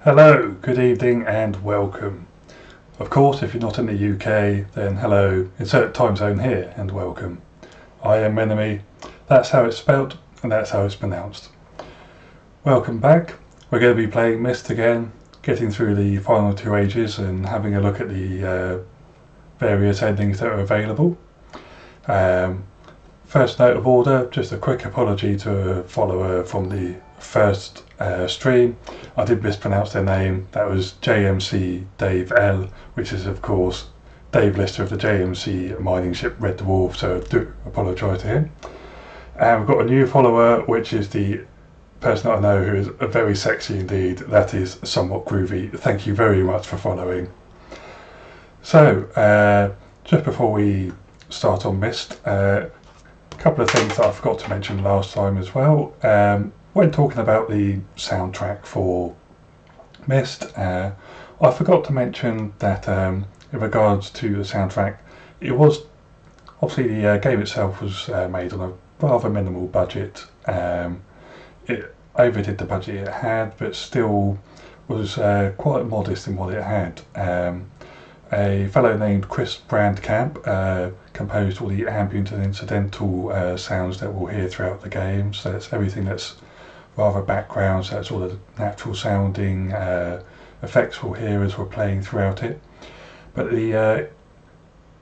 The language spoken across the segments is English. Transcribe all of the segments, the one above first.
Hello, good evening and welcome. Of course, if you're not in the UK, then hello, insert time zone here and welcome. I am Menome, that's how it's spelt and that's how it's pronounced. Welcome back. We're going to be playing Myst again, getting through the final two ages and having a look at the various endings that are available. First note of order, just a quick apology to a follower from the first stream. I did mispronounce their name. That was JMC Dave L, which is of course Dave Lister of the JMC mining ship Red Dwarf, so I do apologise to him. And we've got a new follower, which is the person that I know who is very sexy indeed. That is Somewhat Groovy. Thank you very much for following. So just before we start on Myst, a couple of things that I forgot to mention last time as well. When talking about the soundtrack for Myst, I forgot to mention that in regards to the soundtrack, it was obviously the game itself was made on a rather minimal budget. It overdid the budget it had, but still was quite modest in what it had. A fellow named Chris Brandcamp composed all the ambient and incidental sounds that we'll hear throughout the game. So it's everything that's rather background, so that's all the natural sounding effects we'll hear as we're playing throughout it. But the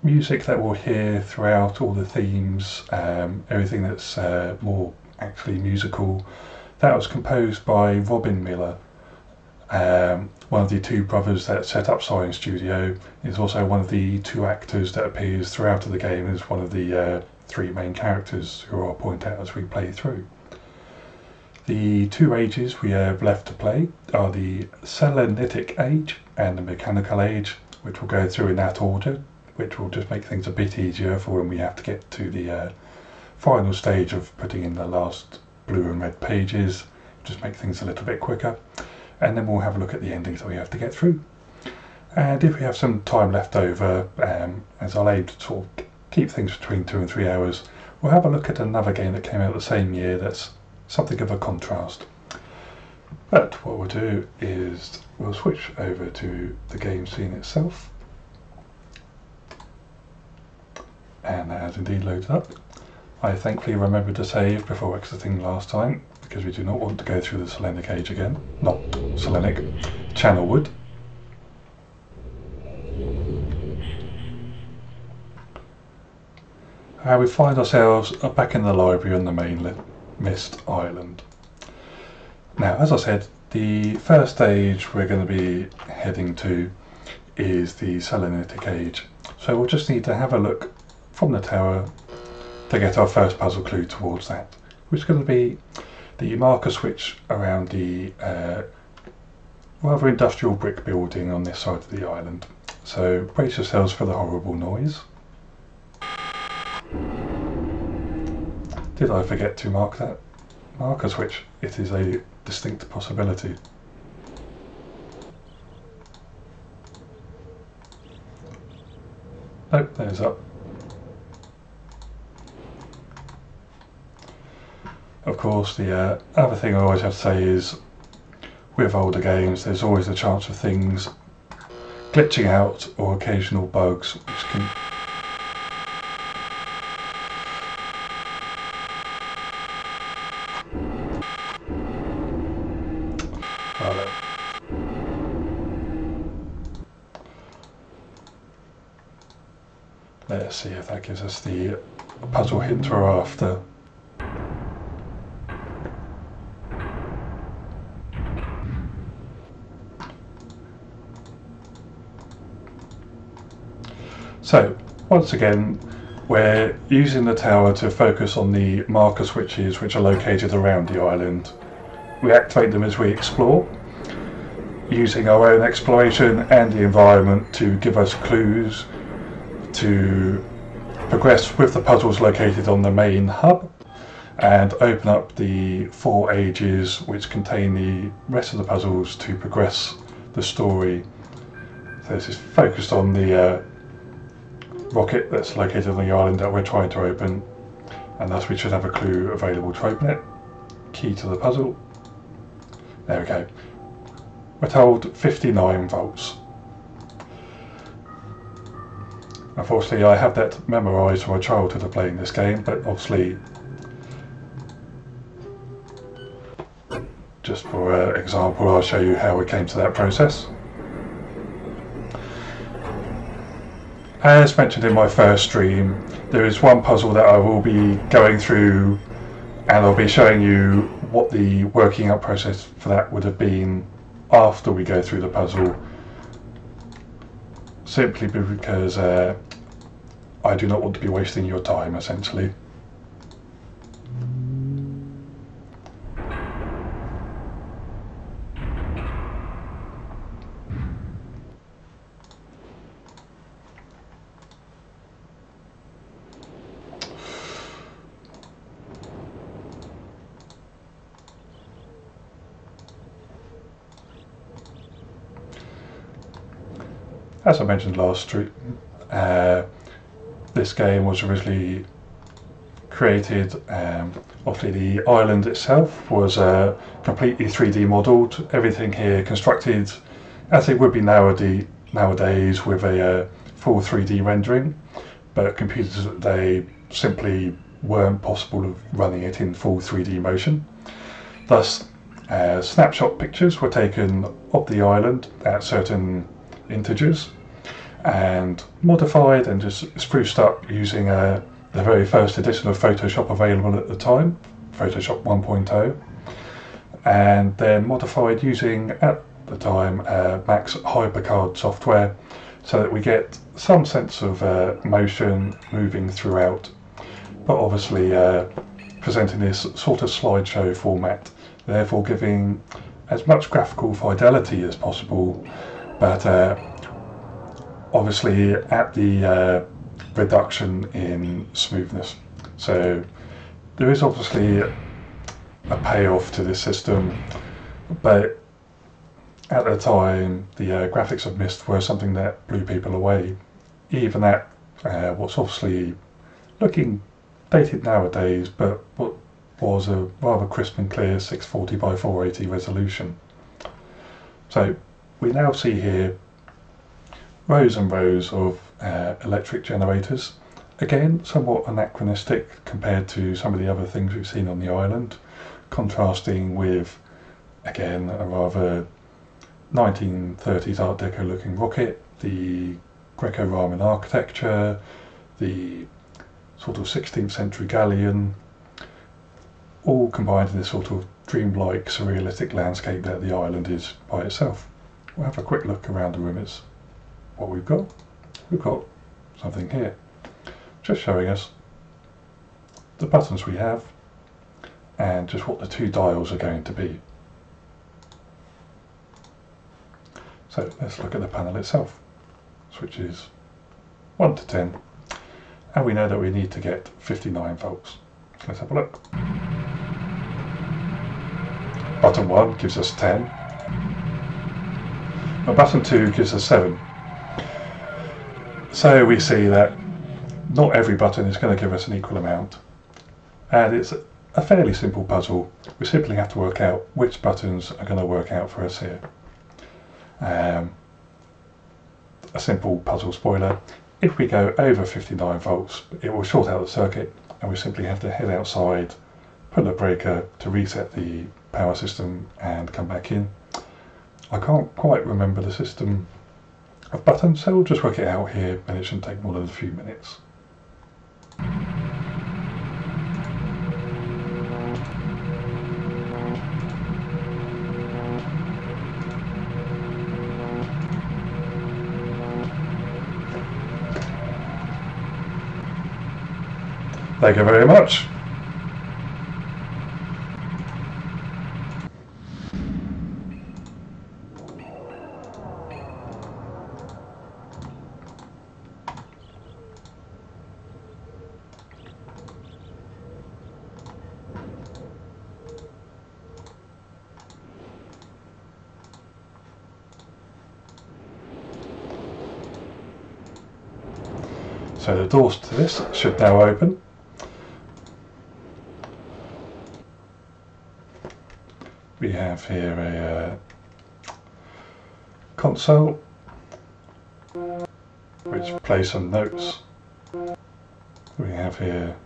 music that we'll hear throughout, all the themes, everything that's more actually musical, that was composed by Robin Miller, one of the two brothers that set up Siren Studio. Is also one of the two actors that appears throughout the game as one of the three main characters who I'll point out as we play through. The two ages we have left to play are the Selenitic age and the Mechanical age, which we'll go through in that order, which will just make things a bit easier for when we have to get to the final stage of putting in the last blue and red pages, just make things a little bit quicker. And then we'll have a look at the endings that we have to get through. And if we have some time left over, as I'll aim to sort of keep things between 2 and 3 hours, we'll have a look at another game that came out the same year that's something of a contrast. But what we'll do is we'll switch over to the game scene itself. And that has indeed loaded up. I thankfully remembered to save before exiting last time, because we do not want to go through the Selenic age again. Not Selenic, Channelwood. We find ourselves back in the library on the main Myst island. Now, as I said, the first stage we're going to be heading to is the Selenitic age. So we'll just need to have a look from the tower to get our first puzzle clue towards that, which is going to be the marker switch around the rather industrial brick building on this side of the island. So brace yourselves for the horrible noise. Did I forget to mark that marker switch? It is a distinct possibility. Nope, there's up. Of course, the other thing I always have to say is, with older games, there's always a chance of things glitching out or occasional bugs, which can let's see if that gives us the puzzle hint we're after. So, once again, we're using the tower to focus on the marker switches which are located around the island. We activate them as we explore, using our own exploration and the environment to give us clues to progress with the puzzles located on the main hub and open up the 4 ages which contain the rest of the puzzles to progress the story. So this is focused on the rocket that's located on the island that we're trying to open, and thus we should have a clue available to open it. Key to the puzzle. There we go. We're told 59 volts. Unfortunately, I have that memorised from my childhood of playing this game, but obviously, just for example, I'll show you how we came to that process. As mentioned in my first stream, there is one puzzle that I will be going through, and I'll be showing you what the working out process for that would have been after we go through the puzzle, simply because I do not want to be wasting your time, essentially. As I mentioned last stream, this game was originally created, obviously the island itself was completely 3D modelled, everything here constructed as it would be nowadays with a full 3D rendering, but computers they simply weren't possible of running it in full 3D motion. Thus, snapshot pictures were taken of the island at certain integers and modified and just spruced up using the very first edition of Photoshop available at the time, Photoshop 1.0, and then modified using, at the time, Mac's HyperCard software, so that we get some sense of motion moving throughout, but obviously presenting this sort of slideshow format, therefore giving as much graphical fidelity as possible, but obviously at the reduction in smoothness. So there is obviously a payoff to this system, but at the time the graphics of Myst were something that blew people away, even at what's obviously looking dated nowadays, but what was a rather crisp and clear 640 by 480 resolution. So we now see here rows and rows of electric generators, again somewhat anachronistic compared to some of the other things we've seen on the island, contrasting with again a rather 1930s Art Deco looking rocket, the Greco-Roman architecture, the sort of 16th century galleon, all combined in this sort of dreamlike surrealistic landscape that the island is by itself. We'll have a quick look around the room is what we've got. We've got something here just showing us the buttons we have and just what the two dials are going to be. So let's look at the panel itself. Switches 1 to 10, and we know that we need to get 59 volts. Let's have a look. Button 1 gives us 10, and button 2 gives us 7. So we see that not every button is going to give us an equal amount, and it's a fairly simple puzzle. We simply have to work out which buttons are going to work out for us here. A simple puzzle spoiler: if we go over 59 volts it will short out the circuit, and we simply have to head outside, pull the breaker to reset the power system and come back in. I can't quite remember the system of buttons, so we'll just work it out here, and it shouldn't take more than a few minutes. Thank you very much. So the doors to this should now open. We have here a console which plays some notes. We have here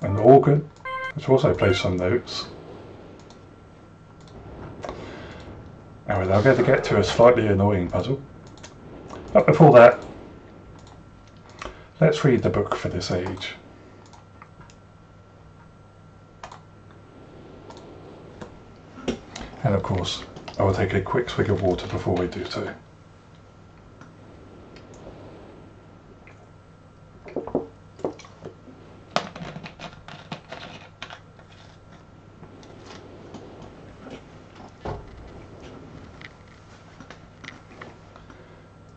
an organ which also plays some notes. And we're now going to get to a slightly annoying puzzle. But before that, let's read the book for this age. And of course, I will take a quick swig of water before we do so.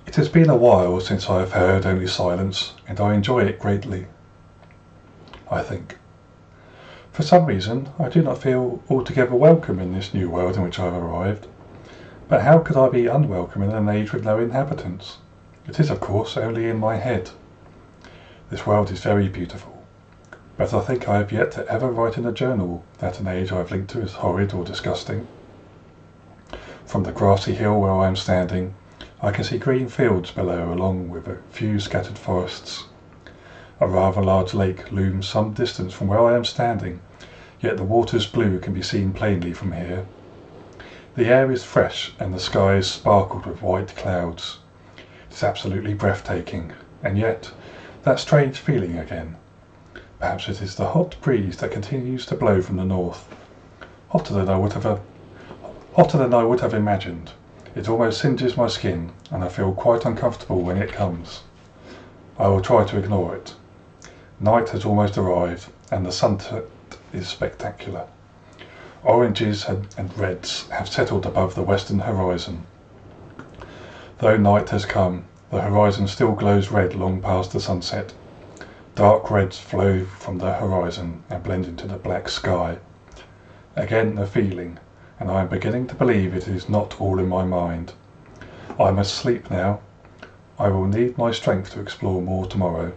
It has been a while since I have heard only silence, and I enjoy it greatly, I think. For some reason, I do not feel altogether welcome in this new world in which I have arrived. But how could I be unwelcome in an age with no inhabitants? It is, of course, only in my head. This world is very beautiful, but I think I have yet to ever write in a journal that an age I have linked to is horrid or disgusting. From the grassy hill where I am standing, I can see green fields below, along with a few scattered forests. A rather large lake looms some distance from where I am standing, yet the water's blue can be seen plainly from here. The air is fresh and the sky is sparkled with white clouds. It's absolutely breathtaking, and yet that strange feeling again. Perhaps it is the hot breeze that continues to blow from the north. Hotter than I would have imagined. It almost singes my skin, and I feel quite uncomfortable when it comes. I will try to ignore it. Night has almost arrived, and the sunset is spectacular. Oranges and reds have settled above the western horizon. Though night has come, the horizon still glows red long past the sunset. Dark reds flow from the horizon and blend into the black sky. Again the feeling, and I am beginning to believe it is not all in my mind. I must sleep now. I will need my strength to explore more tomorrow.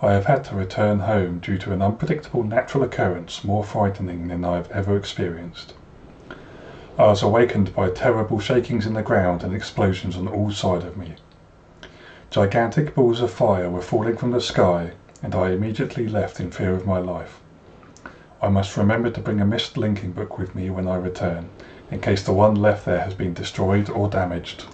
I have had to return home due to an unpredictable natural occurrence more frightening than I have ever experienced. I was awakened by terrible shakings in the ground and explosions on all sides of me. Gigantic balls of fire were falling from the sky, and I immediately left in fear of my life. I must remember to bring a Myst linking book with me when I return, in case the one left there has been destroyed or damaged.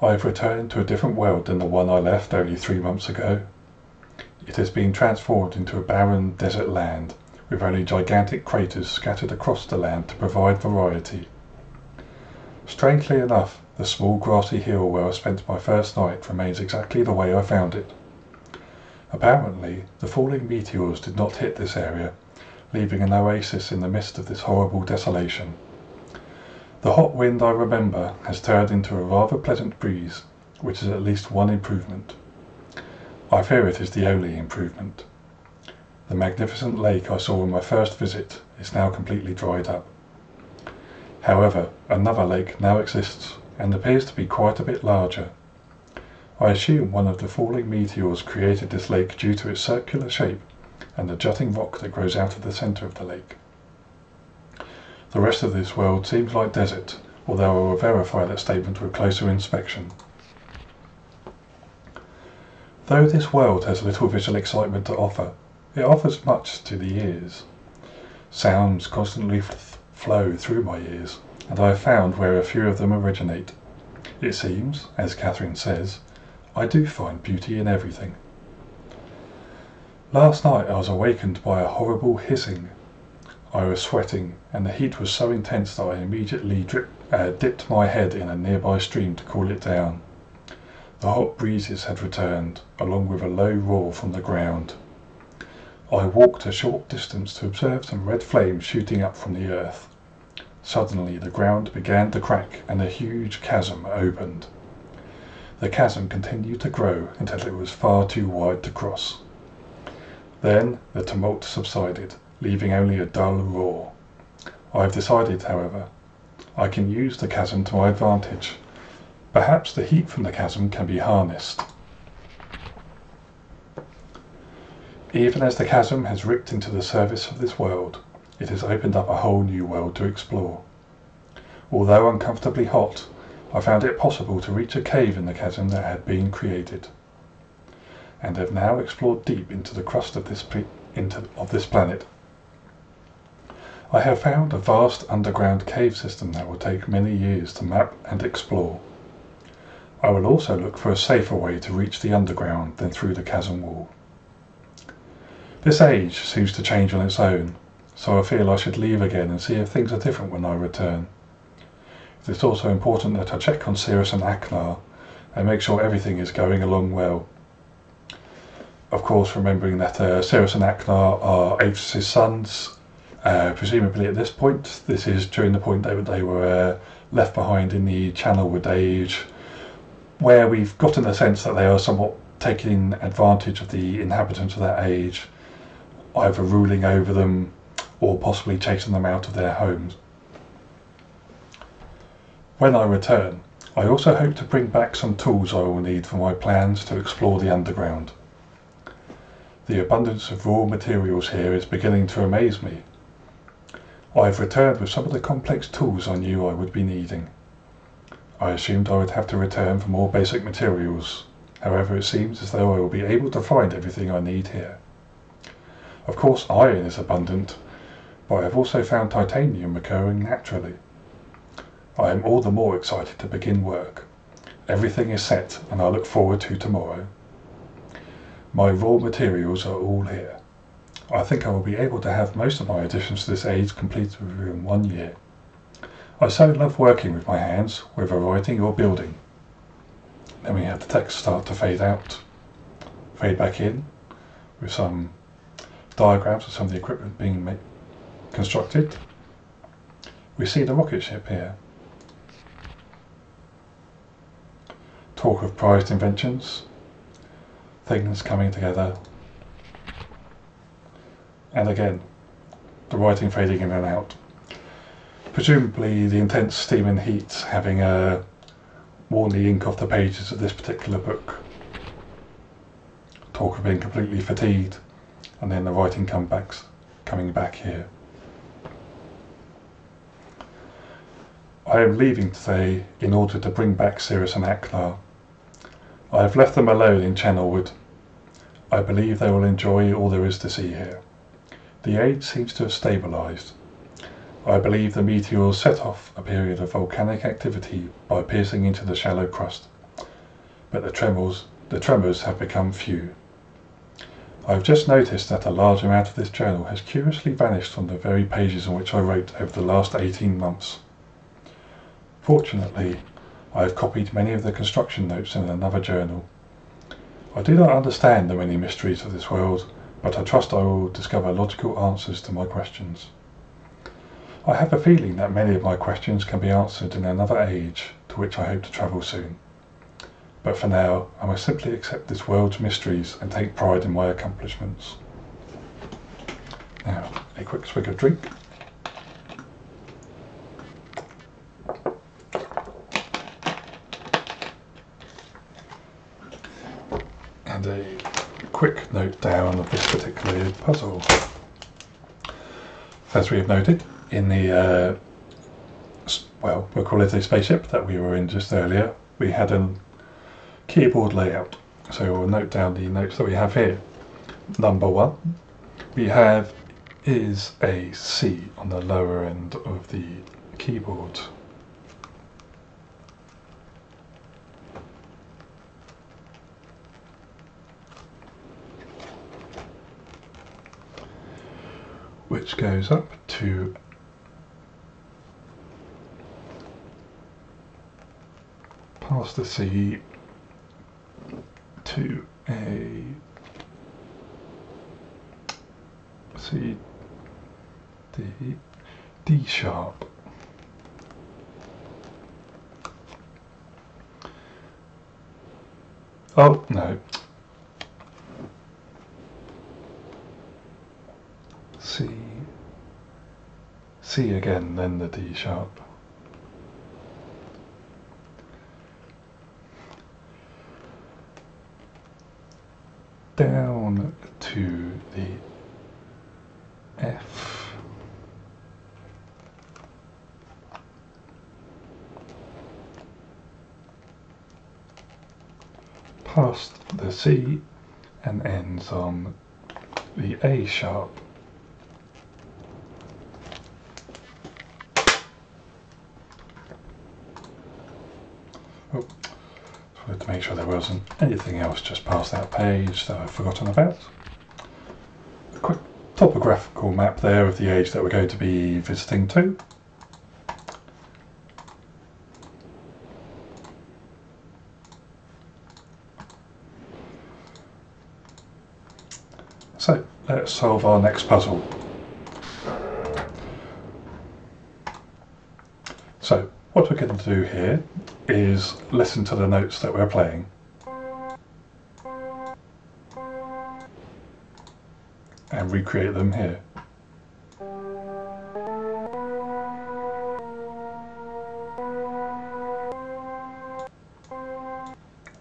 I have returned to a different world than the one I left only 3 months ago. It has been transformed into a barren desert land, with only gigantic craters scattered across the land to provide variety. Strangely enough, the small grassy hill where I spent my first night remains exactly the way I found it. Apparently, the falling meteors did not hit this area, leaving an oasis in the midst of this horrible desolation. The hot wind I remember has turned into a rather pleasant breeze, which is at least one improvement. I fear it is the only improvement. The magnificent lake I saw on my first visit is now completely dried up. However, another lake now exists and appears to be quite a bit larger. I assume one of the falling meteors created this lake due to its circular shape and the jutting rock that grows out of the centre of the lake. The rest of this world seems like desert, although I will verify that statement with closer inspection. Though this world has little visual excitement to offer, it offers much to the ears. Sounds constantly flow through my ears, and I have found where a few of them originate. It seems, as Catherine says, I do find beauty in everything. Last night I was awakened by a horrible hissing. I was sweating, and the heat was so intense that I immediately dipped my head in a nearby stream to cool it down. The hot breezes had returned, along with a low roar from the ground. I walked a short distance to observe some red flames shooting up from the earth. Suddenly the ground began to crack and a huge chasm opened. The chasm continued to grow until it was far too wide to cross. Then the tumult subsided, leaving only a dull roar. I have decided, however, I can use the chasm to my advantage. Perhaps the heat from the chasm can be harnessed. Even as the chasm has ripped into the surface of this world, it has opened up a whole new world to explore. Although uncomfortably hot, I found it possible to reach a cave in the chasm that had been created, and have now explored deep into the crust of this planet. I have found a vast underground cave system that will take many years to map and explore. I will also look for a safer way to reach the underground than through the chasm wall. This age seems to change on its own, so I feel I should leave again and see if things are different when I return. It is also important that I check on Sirius and Aknar and make sure everything is going along well. Of course, remembering that Sirius and Aknar are Aethys' sons, presumably at this point. This is during the point that they were left behind in the Channelwood age, where we've gotten the sense that they are somewhat taking advantage of the inhabitants of that age, either ruling over them or possibly chasing them out of their homes. When I return, I also hope to bring back some tools I will need for my plans to explore the underground. The abundance of raw materials here is beginning to amaze me. I've returned with some of the complex tools I knew I would be needing. I assumed I would have to return for more basic materials. However, it seems as though I will be able to find everything I need here. Of course, iron is abundant, but I have also found titanium occurring naturally. I am all the more excited to begin work. Everything is set, and I look forward to tomorrow. My raw materials are all here. I think I will be able to have most of my additions to this age completed within 1 year. I so love working with my hands, whether writing or building. Then we have the text start to fade out, fade back in, with some diagrams of some of the equipment being constructed. We see the rocket ship here. Talk of prized inventions, things coming together, and again, the writing fading in and out. Presumably the intense steam and heat having worn the ink off the pages of this particular book. Talk of being completely fatigued, and then the writing coming back here. I am leaving today in order to bring back Cirrus and Aklar. I have left them alone in Channelwood. I believe they will enjoy all there is to see here. The age seems to have stabilized. I believe the meteors set off a period of volcanic activity by piercing into the shallow crust, but the tremors have become few. I have just noticed that a large amount of this journal has curiously vanished from the very pages on which I wrote over the last 18 months. Fortunately, I have copied many of the construction notes in another journal. I do not understand the many mysteries of this world, but I trust I will discover logical answers to my questions. I have a feeling that many of my questions can be answered in another age, to which I hope to travel soon. But for now, I must simply accept this world's mysteries and take pride in my accomplishments. Now, a quick swig of drink. And a quick note down of this particular puzzle. As we have noted, in the, well, we'll call it a spaceship that we were in just earlier, we had a keyboard layout. So we'll note down the notes that we have here. Number 1, we have is a C on the lower end of the keyboard. Which goes up to past the C to a C, D sharp. Oh no. C again, then the D sharp. Down to the F. Past the C and ends on the A sharp. To make sure there wasn't anything else just past that page that I've forgotten about. A quick topographical map there of the age that we're going to be visiting to. So let's solve our next puzzle. So what we're going to do here is listen to the notes that we're playing. And recreate them here.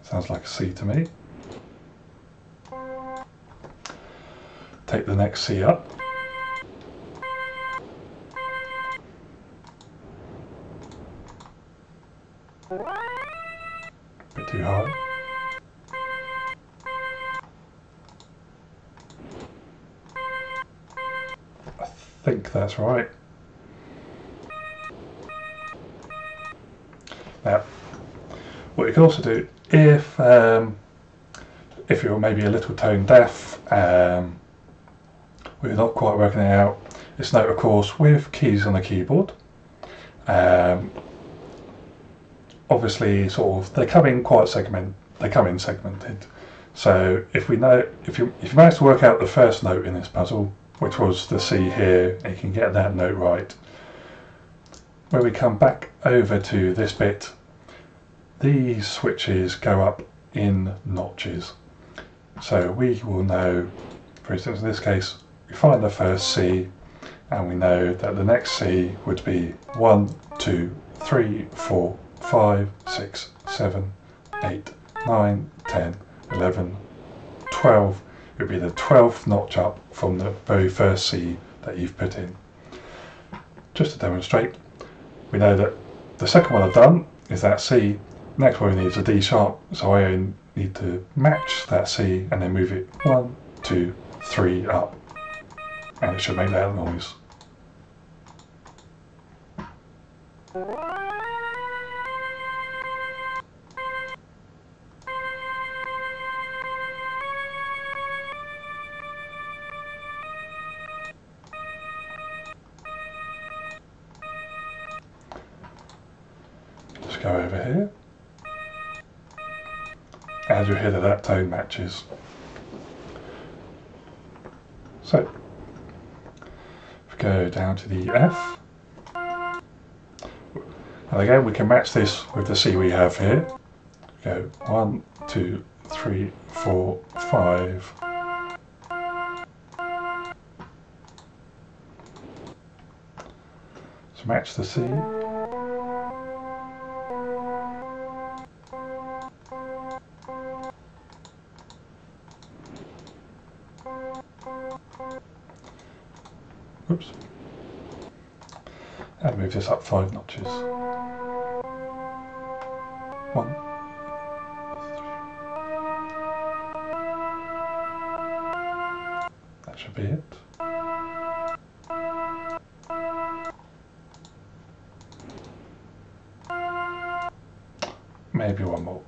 Sounds like a C to me. Take the next C up. A bit too high. I think that's right. Now, what you can also do, if you're maybe a little tone deaf, or you're not quite working it out, it's note, of course, with keys on the keyboard. Obviously, sort of, they come in segmented. So if you manage to work out the first note in this puzzle, which was the C here, and you can get that note right, when we come back over to this bit, these switches go up in notches. So we will know, for instance, in this case, we find the first C, and we know that the next C would be 1, 2, 3, 4, 5, 6, 7, 8, 9, 10, 11, 12. It would be the 12th notch up from the very first C that you've put in. Just to demonstrate, we know that the second one I've done is that C. Next one we need is a D sharp, so I only need to match that C and then move it 1, 2, 3 up, and it should make that noise. Just go over here, and you'll hear that tone matches. So, if we go down to the F, and again we can match this with the C we have here. Go 1, 2, 3, 4, 5. So match the C. Oops. And move this up 5 notches. 1, 3. That should be it. Maybe one more.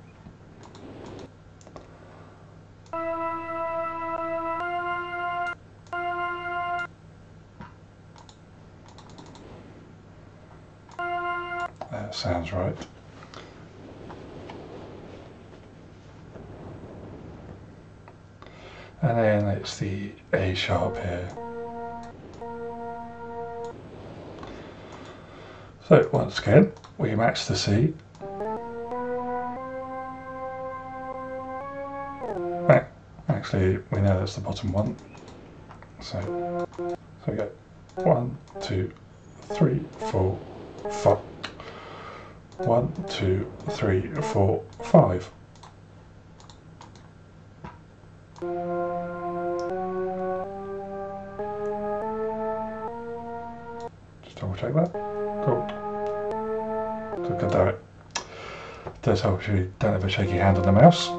That sounds right. And then it's the A sharp here. So once again, we match the C. Actually, we know that's the bottom one. So we go 1, 2, 3, 4, 5. 1, 2, 3, 4, 5. Just double check that. Cool. So I can do it. Does help you don't have a shaky hand on the mouse.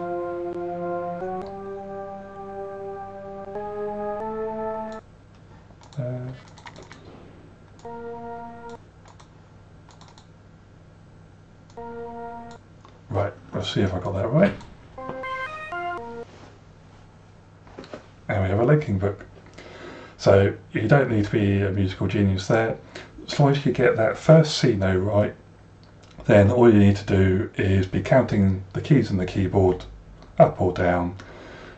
Right, let's see if I got that right. And we have a linking book. So you don't need to be a musical genius there. As long as you get that first C note right, then all you need to do is be counting the keys on the keyboard up or down,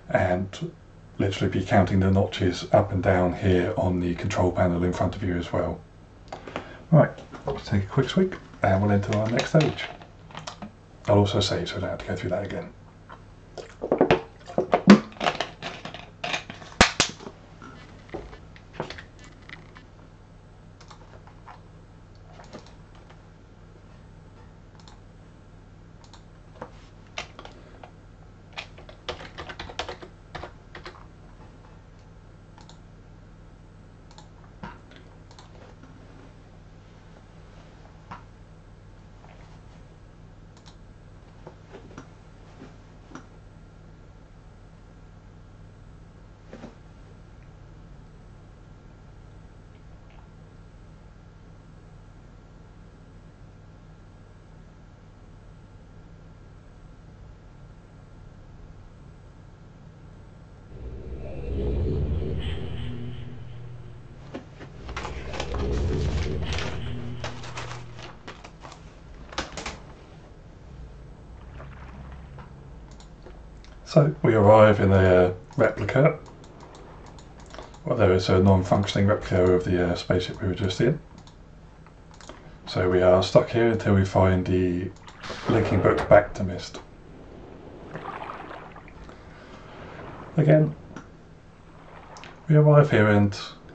and literally be counting the notches up and down here on the control panel in front of you as well. Right, let's take a quick sweep and we'll enter our next stage. I'll also save so I don't have to go through that again. So we arrive in a replica. Well, there is a non-functioning replica of the spaceship we were just in. So we are stuck here until we find the linking book back to Myst. Again, we arrive here and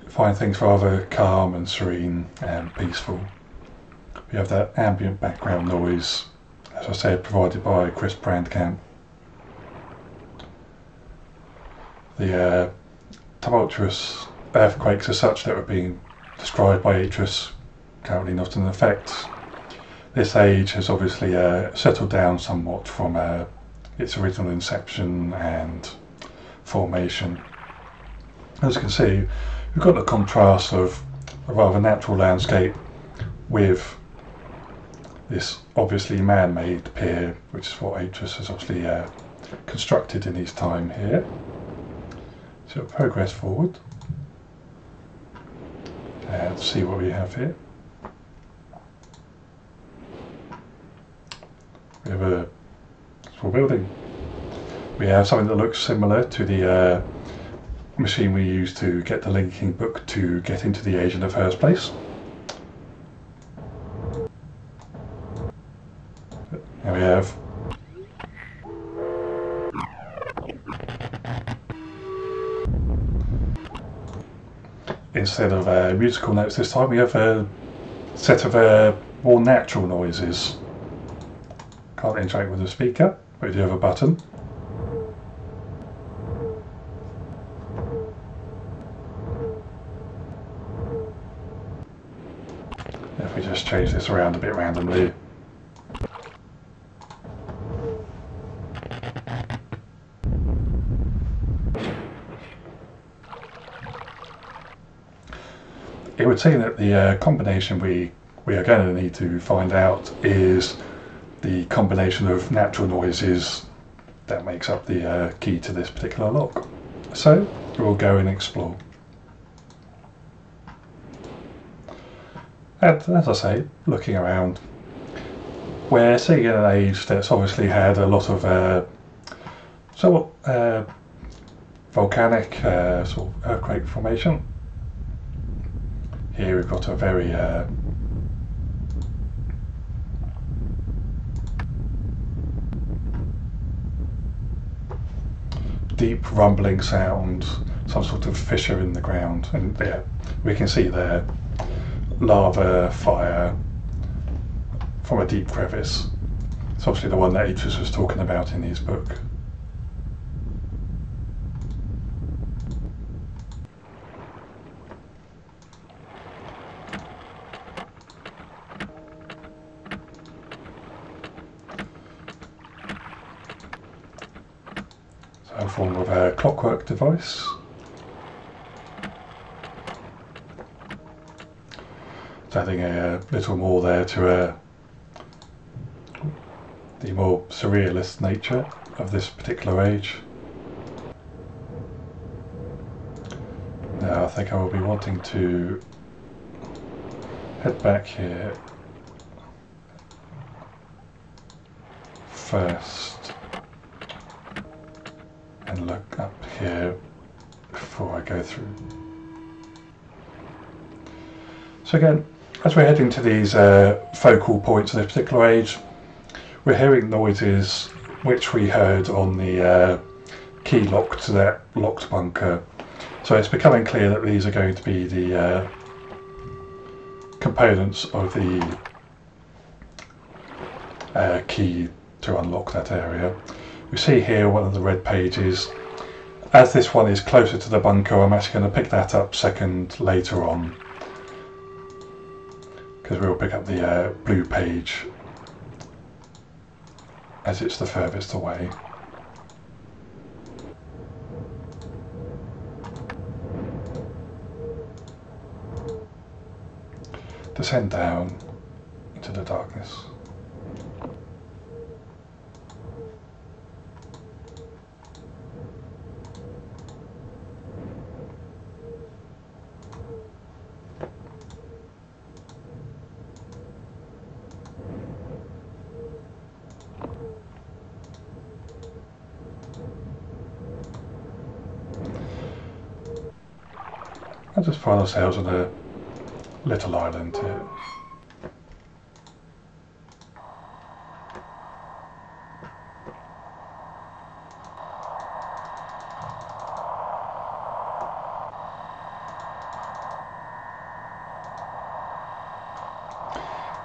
find things rather calm and serene and peaceful. We have that ambient background noise, as I said, provided by Chris Brandkamp. The tumultuous earthquakes as such that were being described by Atris currently not in effect. This age has obviously settled down somewhat from its original inception and formation. As you can see, we've got the contrast of a rather natural landscape with this obviously man-made pier, which is what Atris has obviously constructed in his time here. So we'll progress forward and see what we have here. We have a small building. We have something that looks similar to the machine we used to get the linking book to get into the age in the first place. Here we have instead of musical notes this time, we have a set of more natural noises. Can't interact with the speaker, but we do have a button. If we just change this around a bit randomly. It would seem that the combination we are going to need to find out is the combination of natural noises that makes up the key to this particular lock. So we'll go and explore. And as I say, looking around, we're seeing an age that's obviously had a lot of somewhat volcanic sort of earthquake formation. Here we've got a very deep rumbling sound, some sort of fissure in the ground, and yeah, we can see there lava fire from a deep crevice. It's obviously the one that Atris was talking about in his book. A form of a clockwork device. It's adding a little more there to the more surrealist nature of this particular age. Now I think I will be wanting to head back here first and look up here before I go through. So again, as we're heading to these focal points of this particular age, we're hearing noises which we heard on the key lock to that locked bunker. So it's becoming clear that these are going to be the components of the key to unlock that area. We see here one of the red pages. As this one is closer to the bunker, I'm actually going to pick that up second later on, because we'll pick up the blue page as it's the furthest away. Descend down into the darkness. and just find ourselves on a little island here.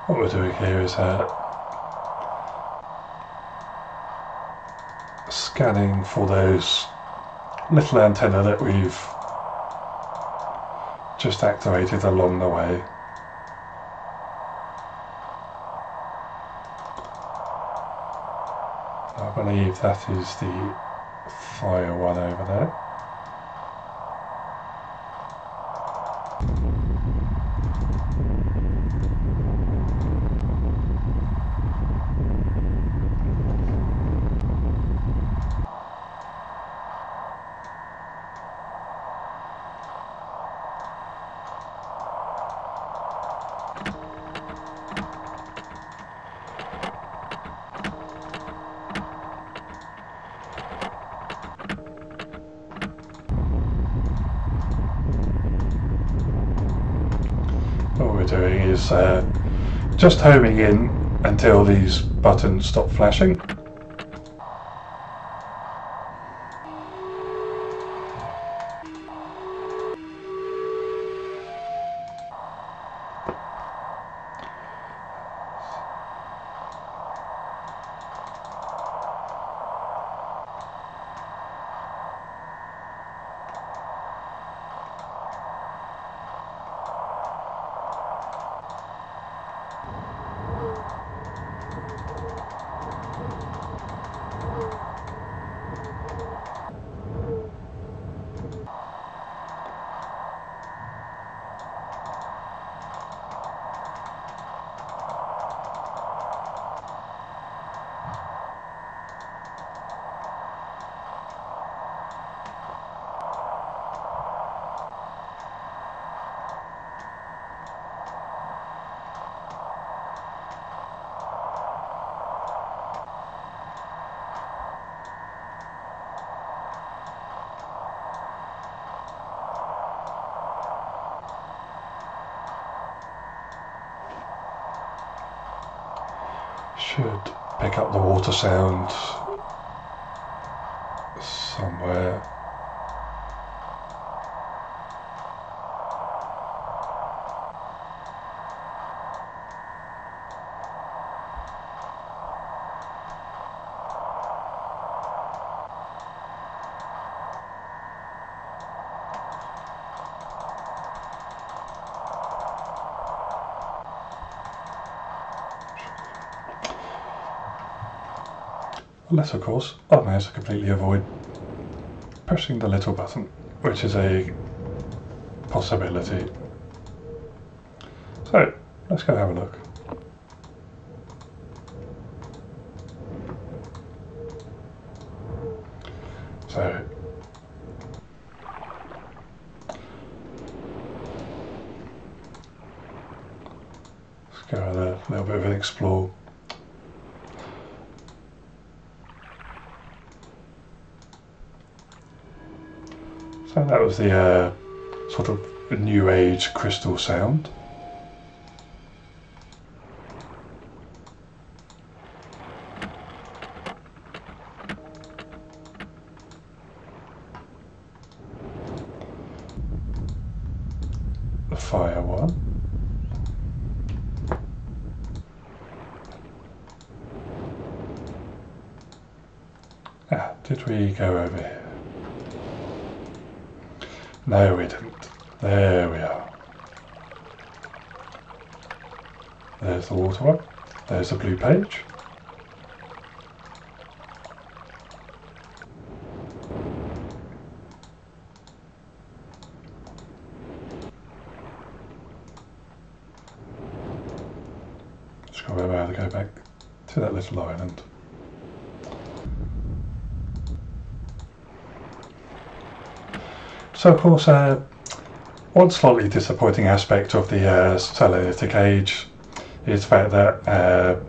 What we're doing here is scanning for those little antennae that we've just activated along the way. I believe that is the fire one over there. What we're doing is just homing in until these buttons stop flashing. Should pick up the water sound somewhere. Unless, of course, I manage to completely avoid pressing the little button, which is a possibility. So, let's go have a look. So, let's go have a little bit of an explore. So that was the sort of new age crystal sound. The fire one. Ah, did we go over here? No, we didn't. There we are. There's the water one. There's the blue page. Just got to be able to go back to that little island. So of course, one slightly disappointing aspect of the satellitic age is the fact that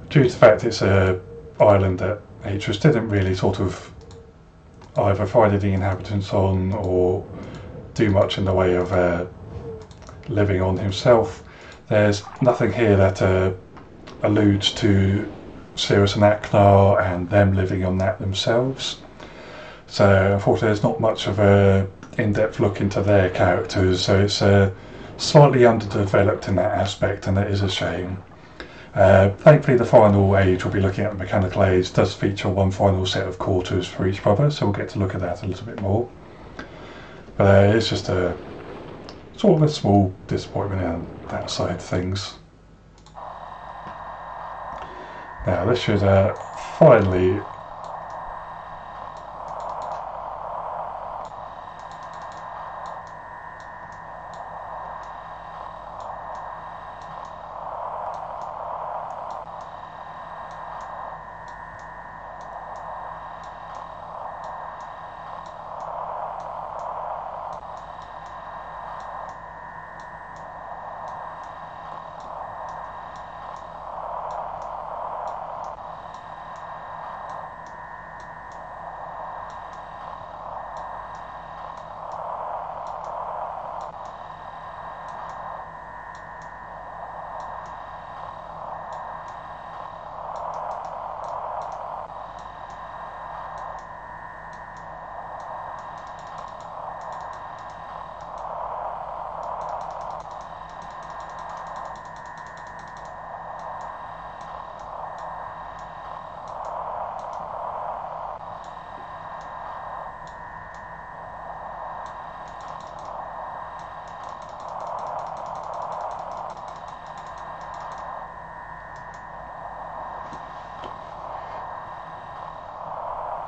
due to the fact it's an island that HRS didn't really sort of either find any inhabitants on or do much in the way of living on himself. There's nothing here that alludes to Sirius and Aknar and them living on that themselves. So unfortunately there's not much of a in-depth look into their characters, so it's slightly underdeveloped in that aspect, and it is a shame. Thankfully the final age we'll be looking at, the mechanical age, does feature one final set of quarters for each brother, so we'll get to look at that a little bit more. But it's just a sort of a small disappointment on that side of things. Now this should finally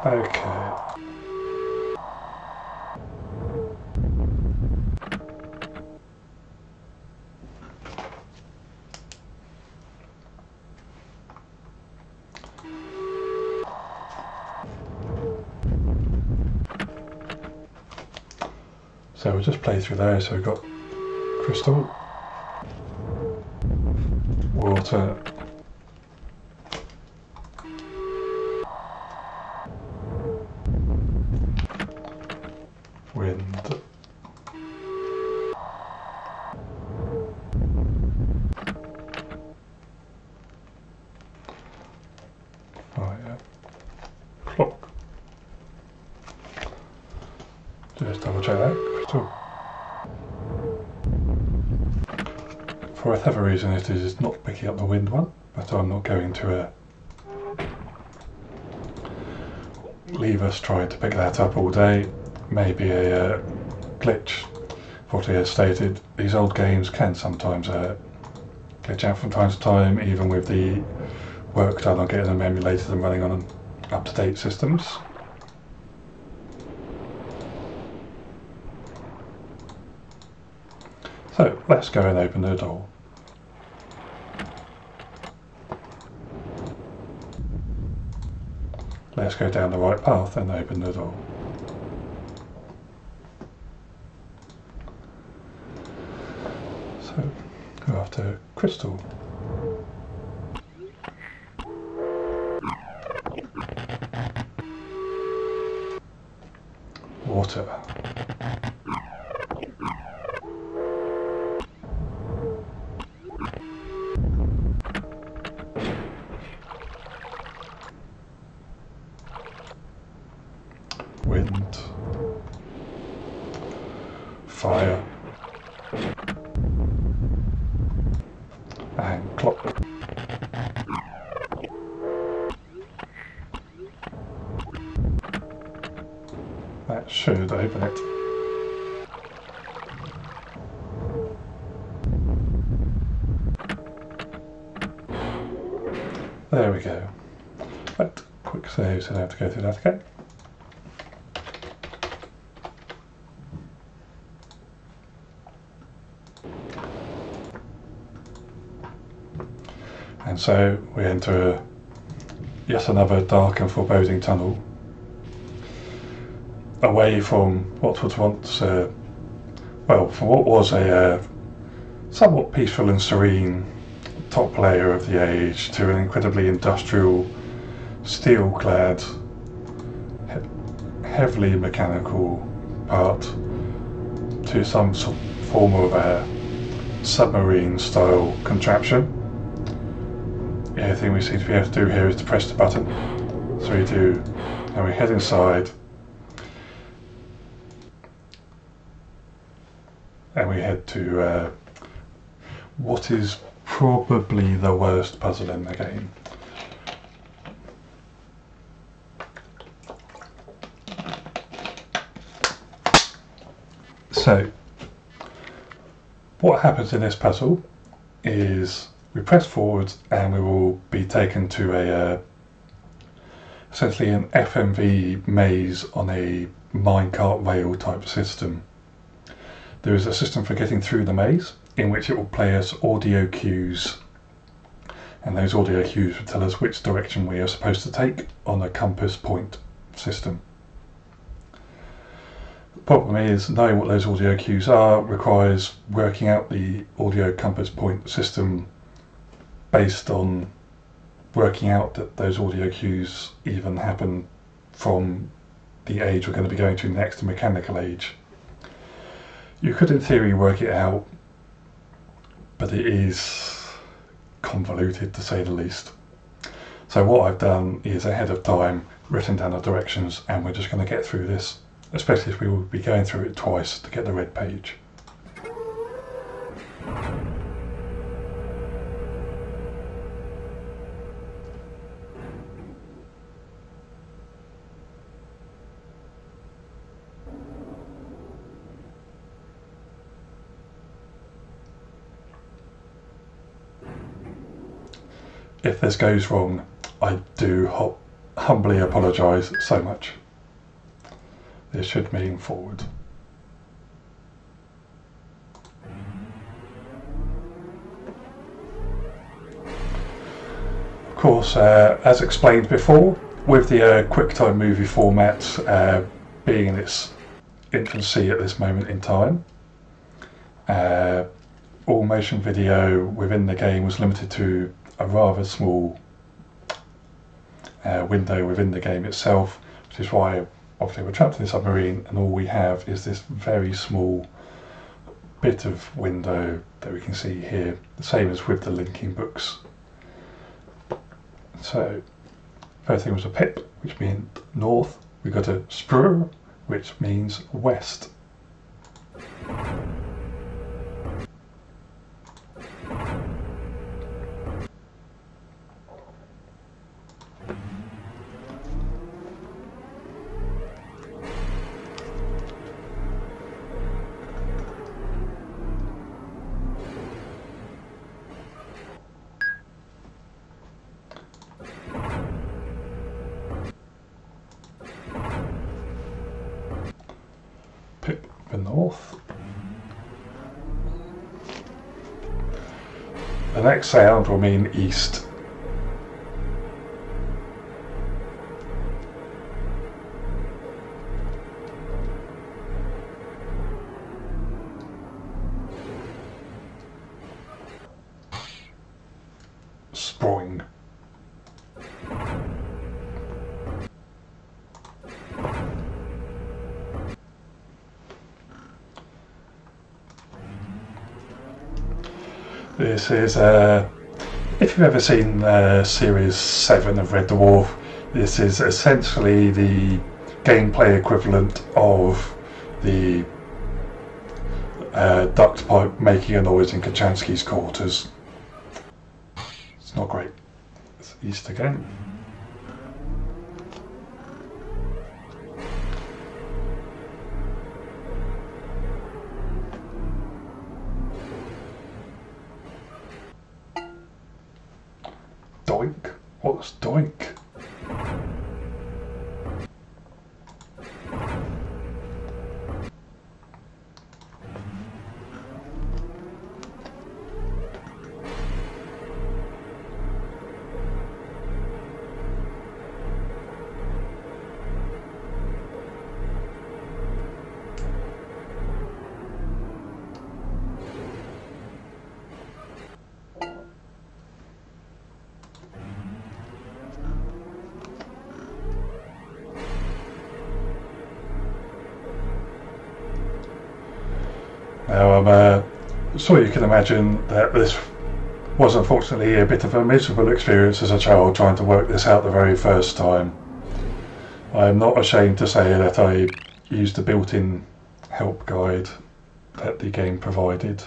okay. So we'll just play through those. So we've got crystal, water, wind, fire, clock. Just double check that. Crystal. For whatever reason it is not picking up the wind one, but I'm not going to leave us trying to pick that up all day. Maybe a glitch. Fortunately, as stated, these old games can sometimes glitch out from time to time, even with the work done on getting them emulated and running on up-to-date systems. So let's go and open the door. Let's go down the right path and open the door. So go after crystal. Water. Wind. Fire. And clock. That should open it. There we go. Right, quick save so I don't have to go through that again. And so we enter yet another dark and foreboding tunnel, away from what was once, from what was a somewhat peaceful and serene top layer of the age to an incredibly industrial, steel-clad, heavily mechanical part into some form of a submarine style contraption. The only thing we seem to be able to do here is to press the button. So we do, and we head inside, and we head to what is probably the worst puzzle in the game. So, what happens in this puzzle is we press forward and we will be taken to a essentially an FMV maze on a minecart rail type system. There is a system for getting through the maze in which it will play us audio cues, and those audio cues will tell us which direction we are supposed to take on a compass point system. The problem is, knowing what those audio cues are requires working out the audio compass point system based on working out that those audio cues even happen from the age we're going to be going to next, the mechanical age. You could in theory work it out, but it is convoluted to say the least. So what I've done is ahead of time written down the directions, and we're just going to get through this, especially if we will be going through it twice to get the red page. If this goes wrong, I do humbly apologise so much. This should mean forward. Of course, as explained before, with the QuickTime movie format being in its infancy at this moment in time, all motion video within the game was limited to a rather small window within the game itself, which is why obviously we're trapped in the submarine and all we have is this very small bit of window that we can see here, the same as with the linking books. So first thing was a pip, which means north. We got a spr, which means west. Pip the north. The next sound will mean east. Spring. This is, if you've ever seen Series 7 of Red Dwarf, this is essentially the gameplay equivalent of the duct pipe making a noise in Kachansky's quarters. It's not great. It's east again. Doink? What's doink? Now I'm sure you can imagine that this was unfortunately a bit of a miserable experience as a child trying to work this out the very first time. I am not ashamed to say that I used the built-in help guide that the game provided.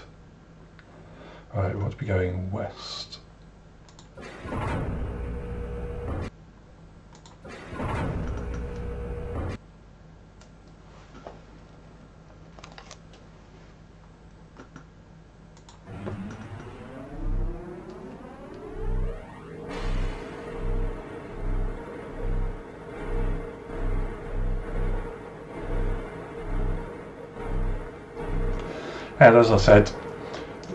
Right, we want to be going west. And as I said,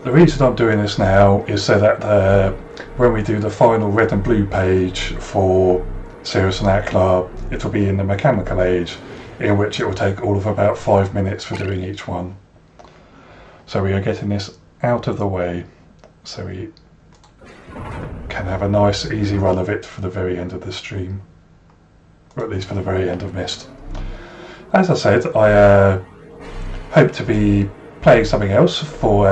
the reason I'm doing this now is so that when we do the final red and blue page for Cirrus and Aklar, it will be in the mechanical age, in which it will take all of about 5 minutes for doing each one. So we are getting this out of the way so we can have a nice easy run of it for the very end of the stream, or at least for the very end of Myst. As I said, I hope to be playing something else for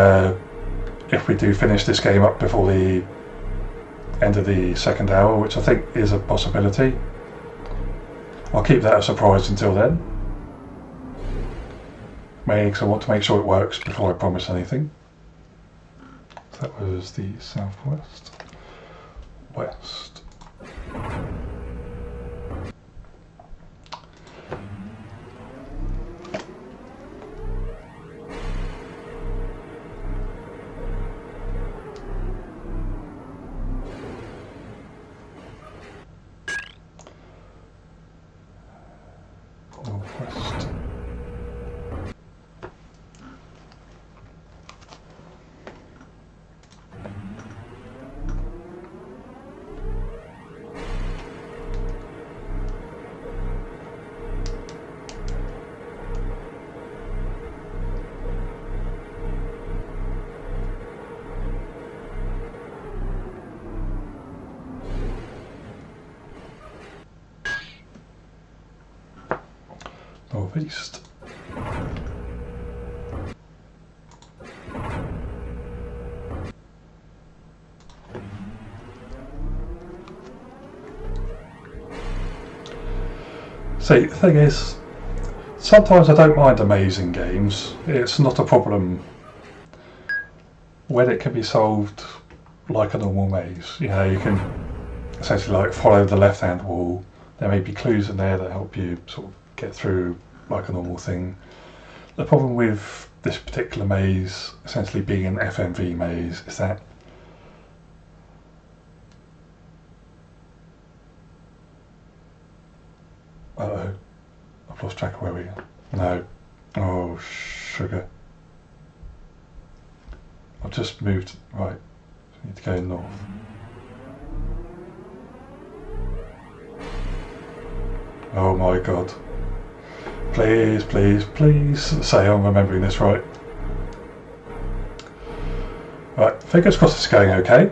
if we do finish this game up before the end of the second hour, which I think is a possibility. I'll keep that a surprise until then, mainly because I want to make sure it works before I promise anything. So that was the southwest, west. Northwest. Northeast. See, the thing is, sometimes I don't mind amazing games. It's not a problem when it can be solved like a normal maze. You know, you can essentially like follow the left-hand wall. There may be clues in there that help you sort of get through like a normal thing. The problem with this particular maze, essentially being an FMV maze, is that uh-oh, I've lost track of where we are. No. Oh, sugar. I've just moved. Right. I need to go north. Oh my god. Please, please, please say I'm remembering this right. Right, fingers crossed it's going okay.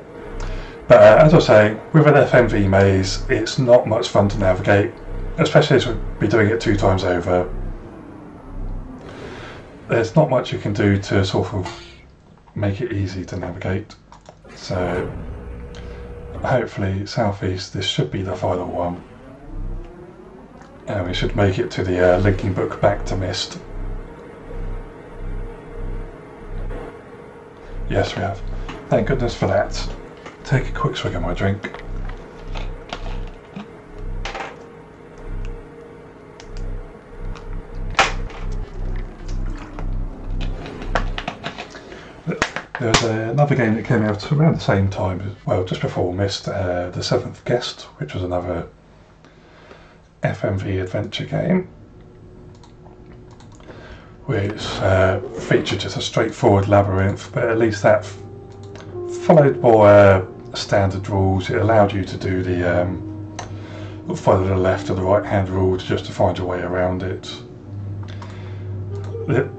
But as I was saying, with an FMV maze, it's not much fun to navigate, especially as we'll be doing it 2 times over. There's not much you can do to sort of make it easy to navigate. So hopefully southeast, this should be the final one. And we should make it to the linking book back to Myst. Yes, we have. Thank goodness for that. Take a quick swig of my drink. There's another game that came out around the same time, well, just before Myst, The Seventh Guest, which was another FMV adventure game, which featured just a straightforward labyrinth, but at least that followed more standard rules. It allowed you to do the follow the left or the right hand rule just to find your way around it.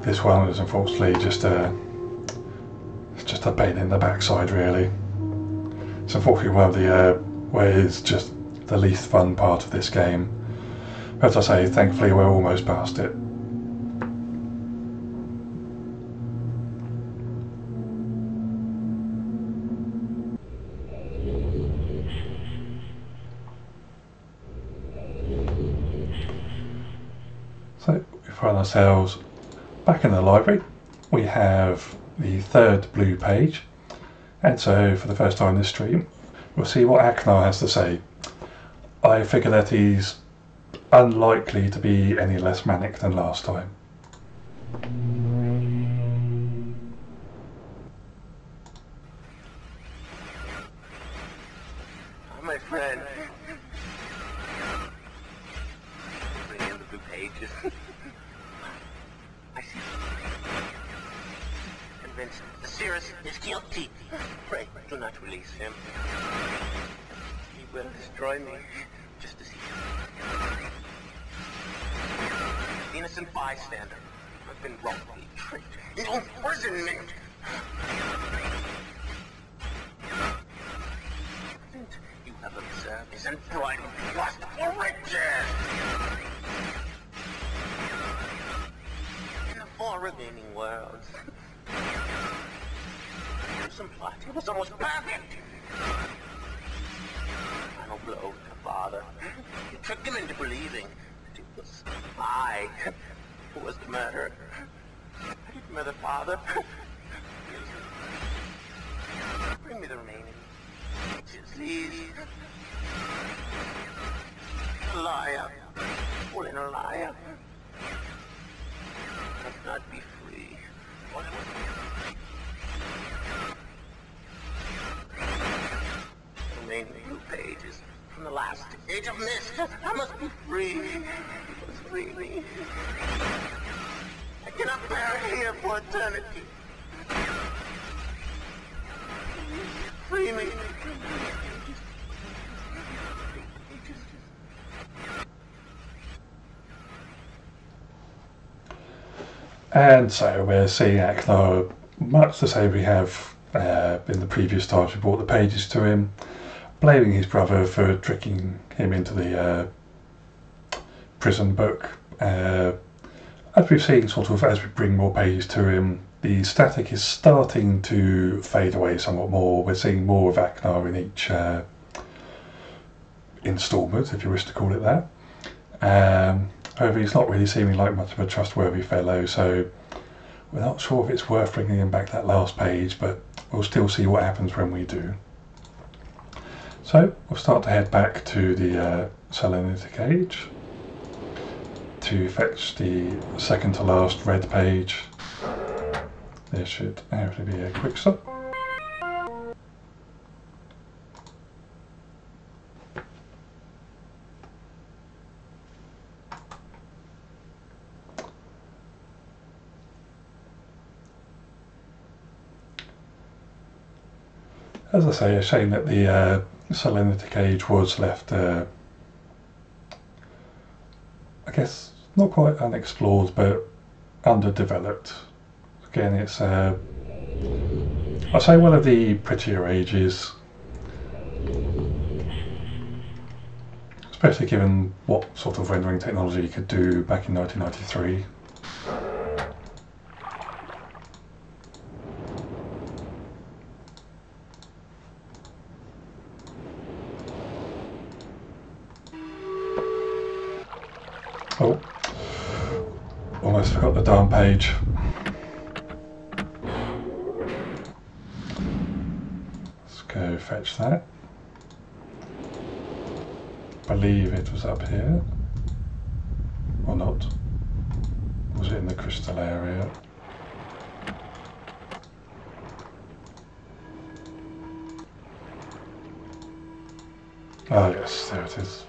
This one is unfortunately just a pain in the backside, really. It's unfortunately one of the where it's just the least fun part of this game. But as I say, thankfully we're almost past it. So we find ourselves back in the library. We have the third blue page, and so for the first time in this stream we'll see what Aknar has to say. I figure that he's unlikely to be any less manic than last time. My friend. Bring in the blue pages. I see. Convinced the Cirrus is guilty. Pray, do not release him. He will destroy me, just as he did. Innocent bystander. I've been wrongfully tricked into imprisonment. You have observed his unbridled lust for riches. In the 4 remaining worlds, some plot, it was almost perfect. Final blow to the father. You tricked him into believing that it was I who was the murderer. I didn't murder father. Bring me the remaining. Please. Liar. Well, in a liar. Must not be free. The remaining blue pages from the last age of Myst. I must be free. You must free me. I cannot bear it here for eternity. Free me. And so we're seeing Aknar much the same we have in the previous times we brought the pages to him, blaming his brother for tricking him into the prison book. As we've seen, sort of as we bring more pages to him, the static is starting to fade away somewhat more. We're seeing more of Aknar in each instalment, if you wish to call it that. However, he's not really seeming like much of a trustworthy fellow, so we're not sure if it's worth bringing him back that last page, but we'll still see what happens when we do. So we'll start to head back to the Selenity cage to fetch the second to last red page. There should hopefully be a quick stop. As I say, a shame that the Selenity cage was left, I guess, not quite unexplored, but underdeveloped. Again, it's, I'd say, one of the prettier ages, especially given what sort of rendering technology you could do back in 1993. Oh, almost forgot the darn page. Let's go fetch that. Believe it was up here, or not. Was it in the crystal area? Ah, yes, there it is.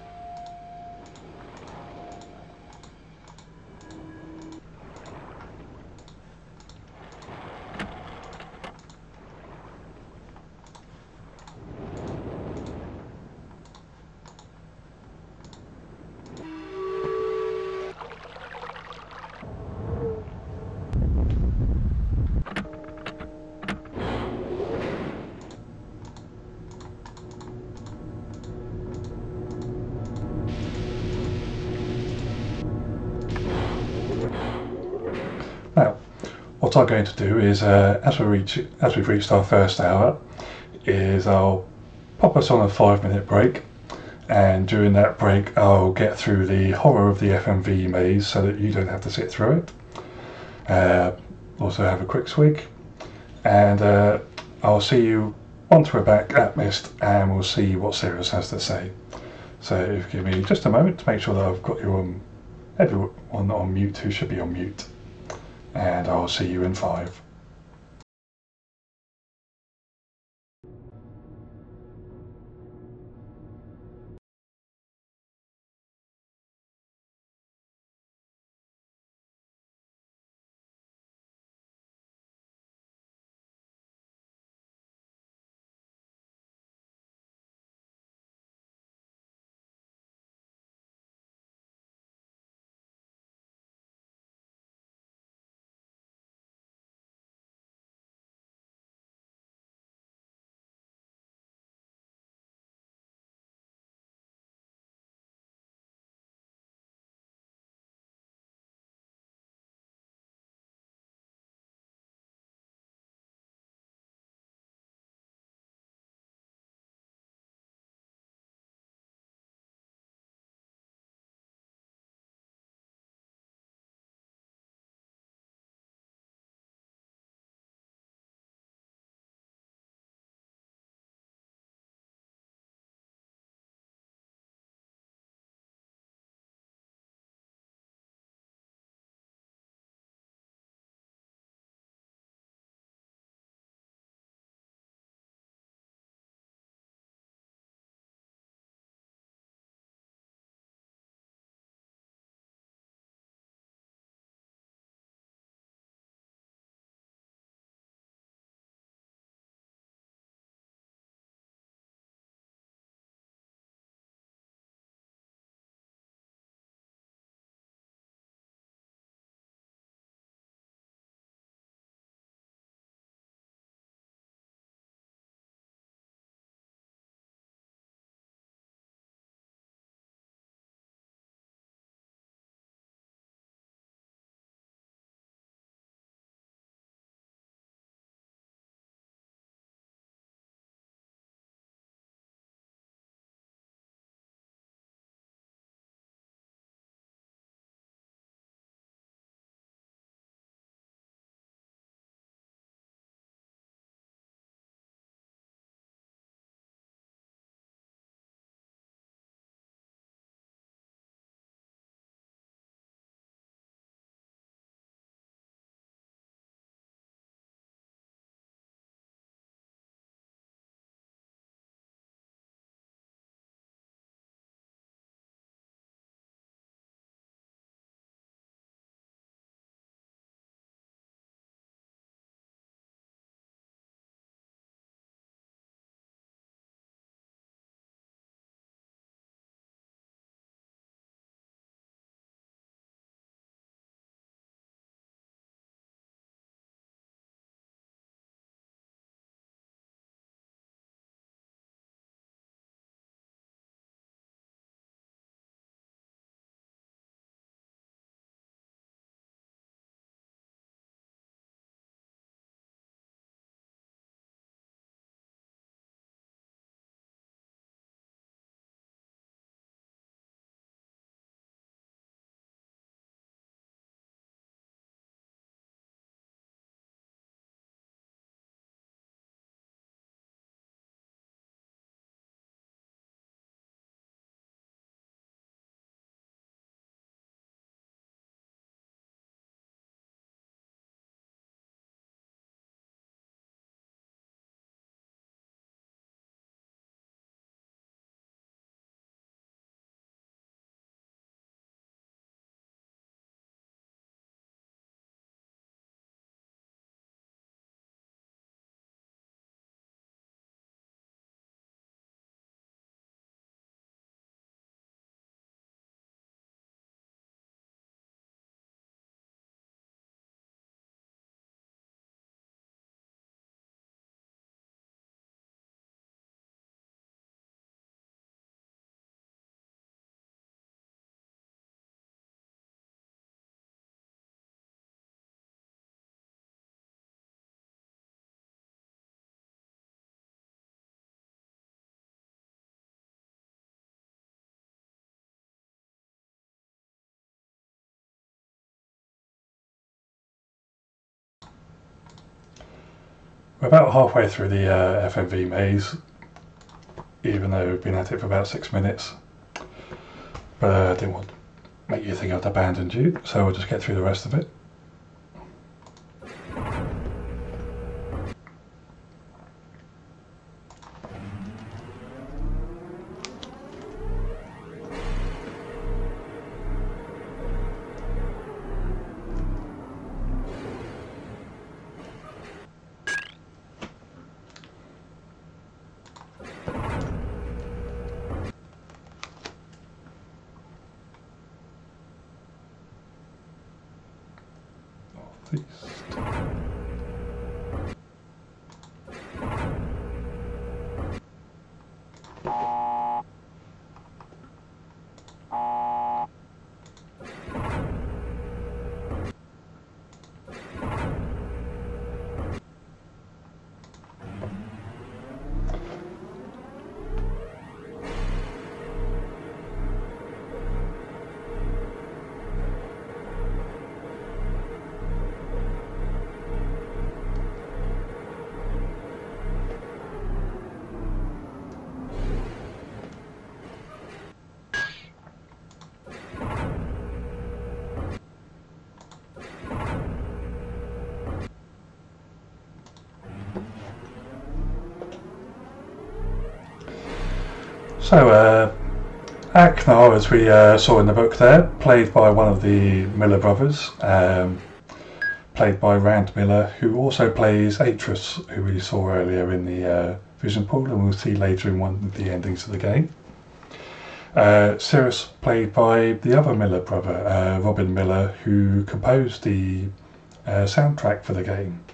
Now, what I'm going to do is, as we've reached our first hour, is I'll pop us on a 5-minute break, and during that break I'll get through the horror of the FMV maze so that you don't have to sit through it. Also have a quick swig, and I'll see you once we're back at Myst, and we'll see what Sirius has to say. So if you give me just a moment to make sure that I've got you on, everyone on mute who should be on mute, and I'll see you in 5. We're about halfway through the FMV maze, even though we've been at it for about 6 minutes. But I didn't want to make you think I'd abandoned you, so we'll just get through the rest of it. So, Aknar, as we saw in the book there, played by one of the Miller brothers, played by Rand Miller, who also plays Atris, who we saw earlier in the Vision Pool, and we'll see later in one of the endings of the game. Cirrus, played by the other Miller brother, Robin Miller, who composed the soundtrack for the game.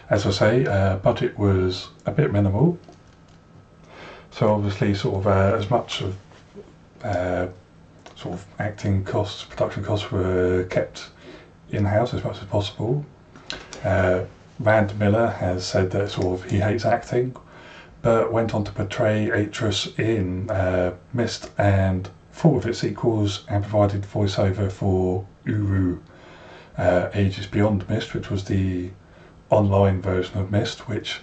As I say, budget was a bit minimal. So obviously, sort of as much of sort of acting costs, production costs were kept in-house as much as possible. Rand Miller has said that sort of he hates acting, but went on to portray Atris in Myst and 4 of its sequels, and provided voiceover for Uru, Ages Beyond Myst, which was the online version of Myst, which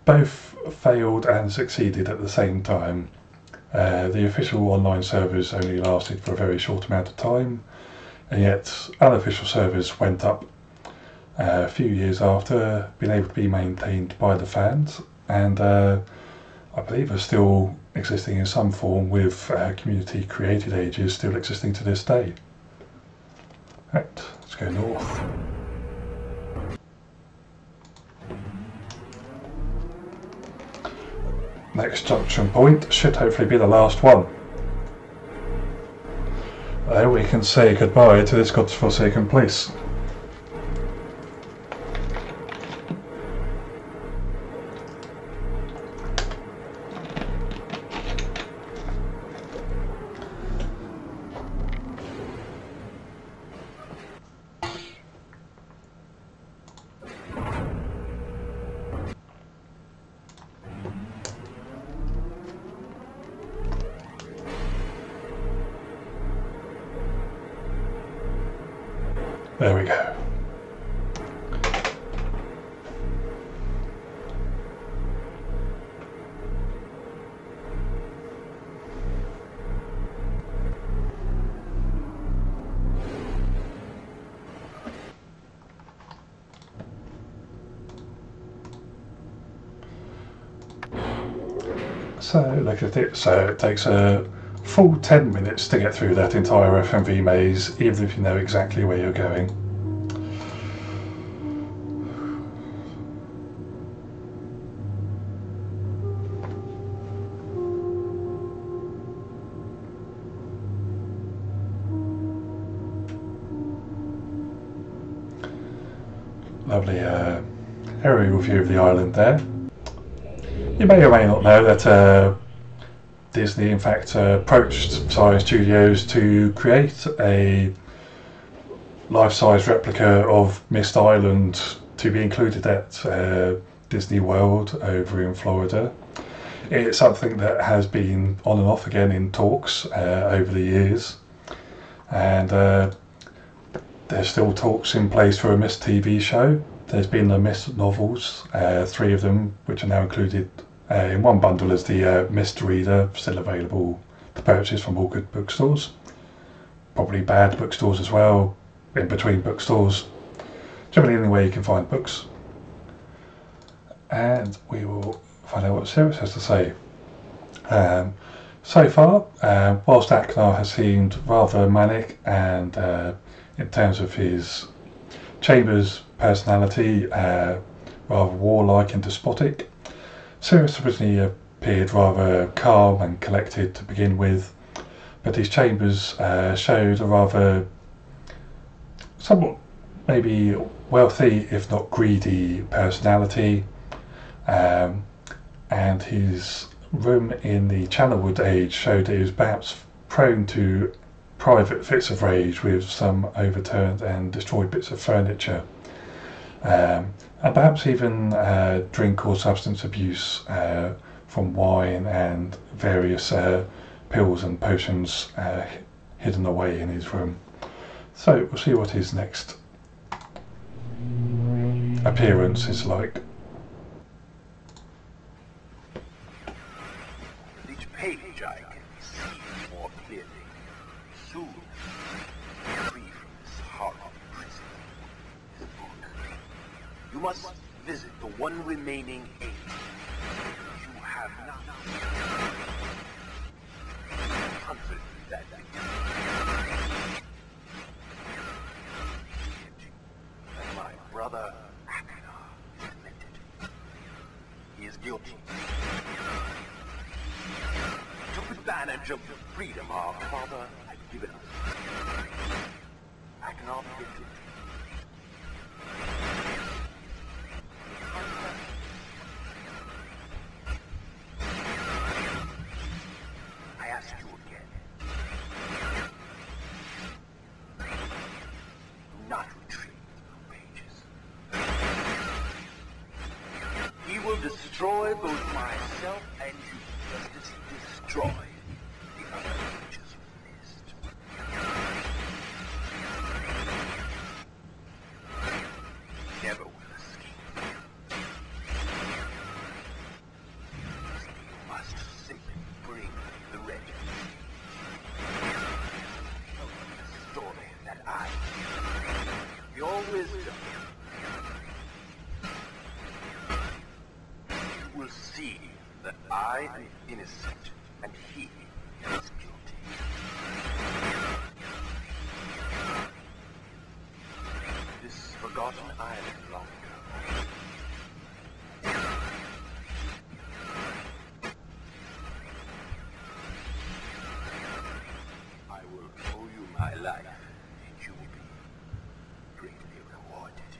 both failed and succeeded at the same time. The official online servers only lasted for a very short amount of time, and yet unofficial servers went up a few years after, being able to be maintained by the fans, and I believe are still existing in some form, with community created Ages still existing to this day. Right, let's go north. Next junction point should hopefully be the last one. There we can say goodbye to this godforsaken place. There we go. So look at it. So it takes a full 10 minutes to get through that entire FMV maze, even if you know exactly where you're going. Lovely aerial view of the island there. You may or may not know that Disney in fact approached Science Studios to create a life-size replica of Myst Island to be included at Disney World over in Florida. It's something that has been on and off again in talks over the years, and there's still talks in place for a Myst TV show. There's been the Myst novels, 3 of them, which are now included in one bundle as the Myst Reader, still available to purchase from all good bookstores. Probably bad bookstores as well, in between bookstores. Generally anywhere you can find books. And we will find out what Sirius has to say. So far, whilst Aknar has seemed rather manic and in terms of his Chambers' personality, rather warlike and despotic, Sirius originally appeared rather calm and collected to begin with, but his Chambers showed a rather somewhat maybe wealthy if not greedy personality, and his room in the Channelwood age showed that he was perhaps prone to private fits of rage with some overturned and destroyed bits of furniture, and perhaps even drink or substance abuse from wine and various pills and potions hidden away in his room. So we'll see what his next appearance is like. Each page I can see more clearly. Soon, free from this horrible prison. This book. You must visit the one remaining age. You have not. Confident that my brother Aknar is demented. He is guilty. Took advantage of the freedom our father had given us. Aknar did it. I ask you again. Do not retreat the pages. He will destroy both myself and you, just as he destroyed the other pages of Myst. Never will escape. You must simply bring the regiment. The story that I, your wisdom, you will see that I am innocent and he is guilty. This forgotten island long ago. I will owe you my life, and you will be greatly rewarded.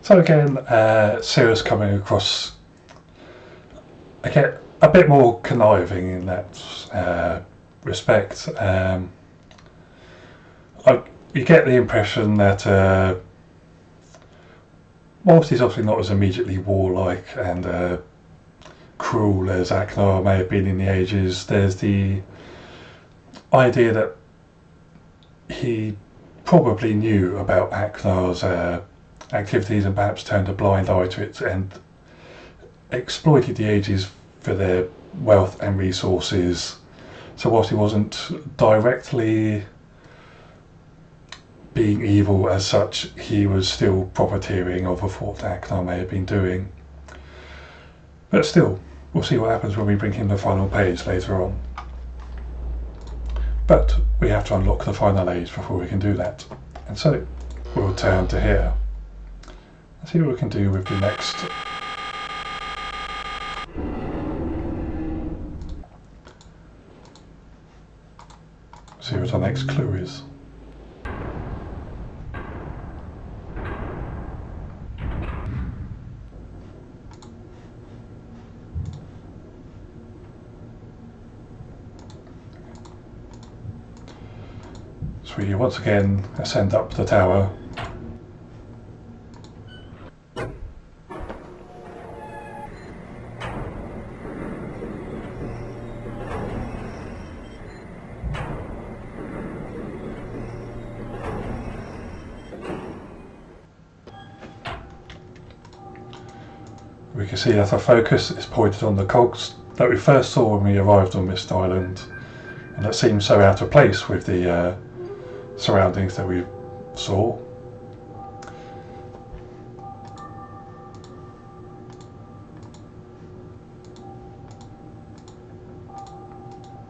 So again, Sirius coming across again a bit more conniving in that respect. You get the impression that whilst he's obviously not as immediately warlike and cruel as Aknar may have been in the ages, there's the idea that he probably knew about Aknar's activities and perhaps turned a blind eye to it and exploited the ages for their wealth and resources. So whilst he wasn't directly being evil as such, he was still profiteering off of what Aknar may have been doing. But still, we'll see what happens when we bring him the final page later on. But we have to unlock the final age before we can do that. And so, we'll turn to here. Let's see what we can do with the next. See what our next clue is. So we once again ascend up the tower. we can see that our focus is pointed on the cogs that we first saw when we arrived on Myst Island, and that seems so out of place with the surroundings that we saw.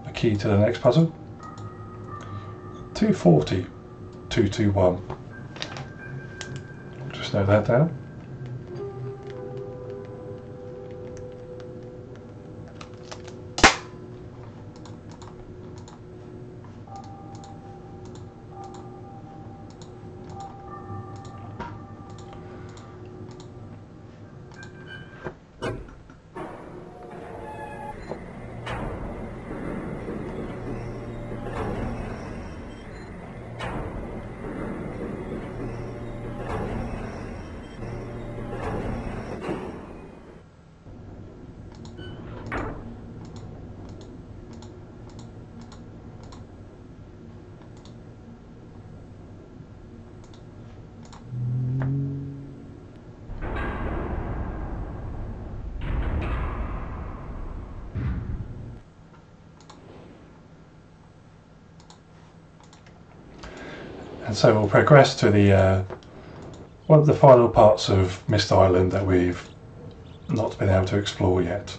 The key to the next puzzle, 240 221. Just note that down. And so we'll progress to the one of the final parts of Myst Island that we've not been able to explore yet.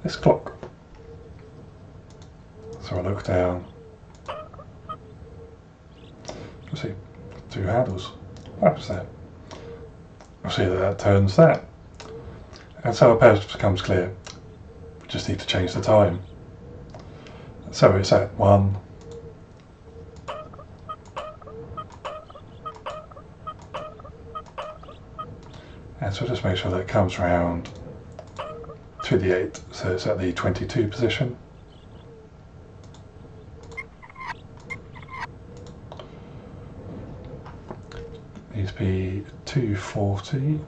This clock. So I look down. You'll see 2 handles. What happens there? You'll see that that turns that. And so our purpose becomes clear. We just need to change the time. So it's at 1. And so just make sure that it comes round to the 8, so it's at the 22 position. Needs to be 240.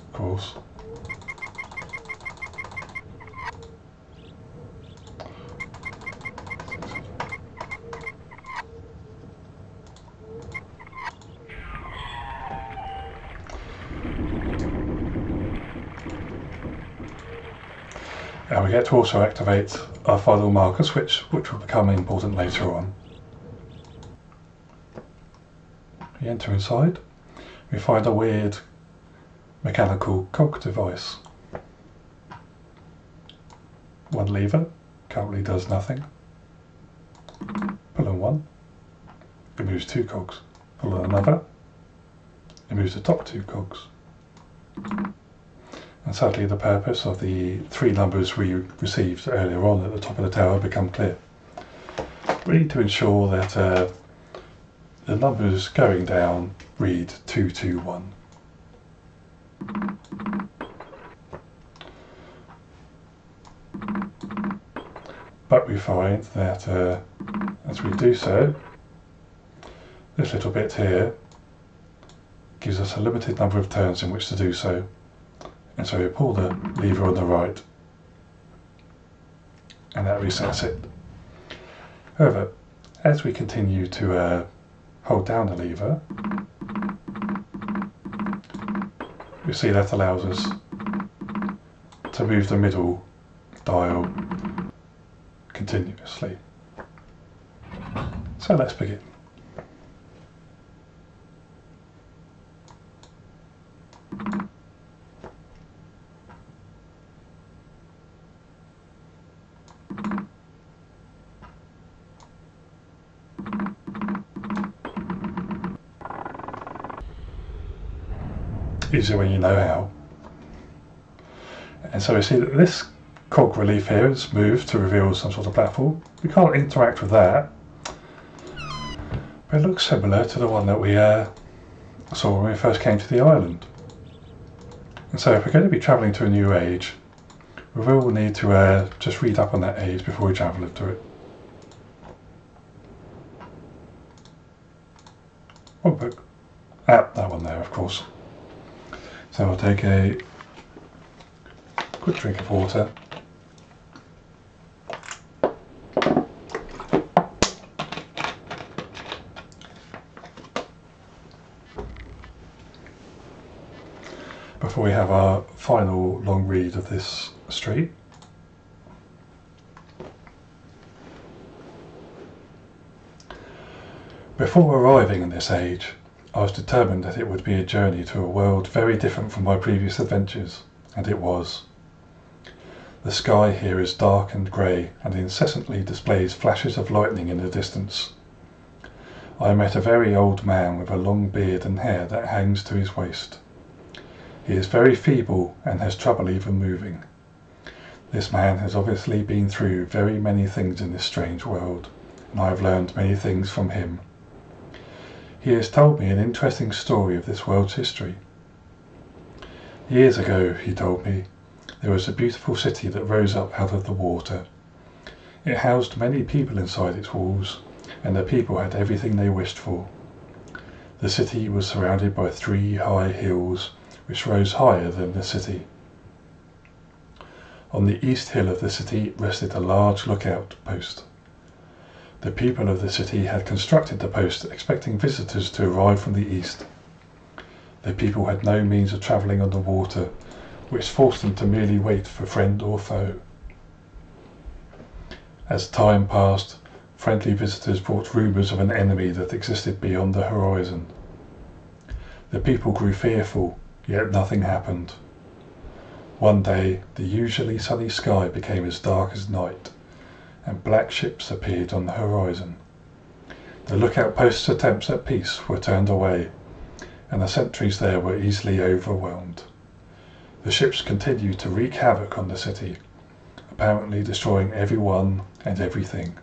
Of course. And we get to also activate our final marker switch, which will become important later on. We enter inside, we find a weird mechanical cog device. One lever, currently does nothing. Pull on one, it moves 2 cogs. Pull on another, it moves the top 2 cogs. And sadly the purpose of the 3 numbers we received earlier on at the top of the tower become clear. We need to ensure that the numbers going down read 221. But we find that as we do so, this little bit here gives us a limited number of turns in which to do so. And so we pull the lever on the right, and that resets it. However, as we continue to hold down the lever, we see that allows us to move the middle dial continuously. So let's begin. Easier when you know how. And so we see that this cog relief here is moved to reveal some sort of platform. We can't interact with that, but it looks similar to the one that we saw when we first came to the island. And so if we're going to be travelling to a new age, we will need to just read up on that age before we travel into it. Oh, book. Ah, that one there, of course. So I'll take a quick drink of water. before we have our final long read of this street. Before arriving in this age, I was determined that it would be a journey to a world very different from my previous adventures, and it was. The sky here is dark and grey and incessantly displays flashes of lightning in the distance. I met a very old man with a long beard and hair that hangs to his waist. He is very feeble and has trouble even moving. This man has obviously been through very many things in this strange world, and I have learned many things from him. He has told me an interesting story of this world's history. Years ago, he told me, there was a beautiful city that rose up out of the water. It housed many people inside its walls, and the people had everything they wished for. The city was surrounded by 3 high hills, which rose higher than the city. On the east hill of the city rested a large lookout post. The people of the city had constructed the post expecting visitors to arrive from the east. The people had no means of travelling on the water, which forced them to merely wait for friend or foe. As time passed, friendly visitors brought rumours of an enemy that existed beyond the horizon. The people grew fearful, yet nothing happened. One day, the usually sunny sky became as dark as night, and black ships appeared on the horizon. The lookout post's attempts at peace were turned away, and the sentries there were easily overwhelmed. The ships continued to wreak havoc on the city, apparently destroying everyone and everything.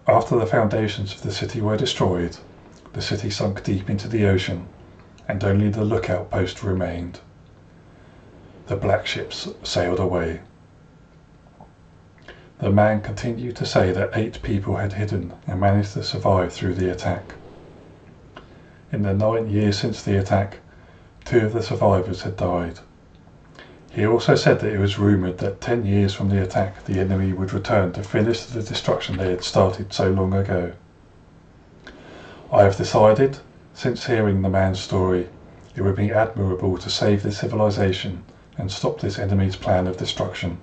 After the foundations of the city were destroyed, the city sunk deep into the ocean, and only the lookout post remained. The black ships sailed away. The man continued to say that 8 people had hidden and managed to survive through the attack. In the 9 years since the attack, 2 of the survivors had died. He also said that it was rumoured that 10 years from the attack the enemy would return to finish the destruction they had started so long ago. I have decided, since hearing the man's story, it would be admirable to save this civilization and stop this enemy's plan of destruction.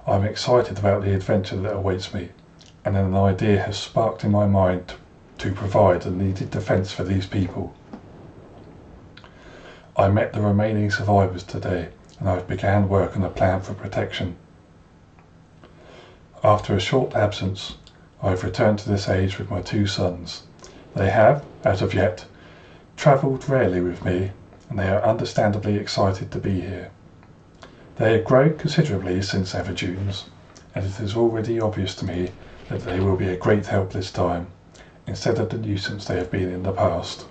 I am excited about the adventure that awaits me, and an idea has sparked in my mind to provide a needed defence for these people. I met the remaining survivors today, and I began work on a plan for protection. After a short absence, I have returned to this age with my 2 sons. They have, as of yet, travelled rarely with me, and they are understandably excited to be here. They have grown considerably since Everdunes, and it is already obvious to me that they will be a great help this time, instead of the nuisance they have been in the past.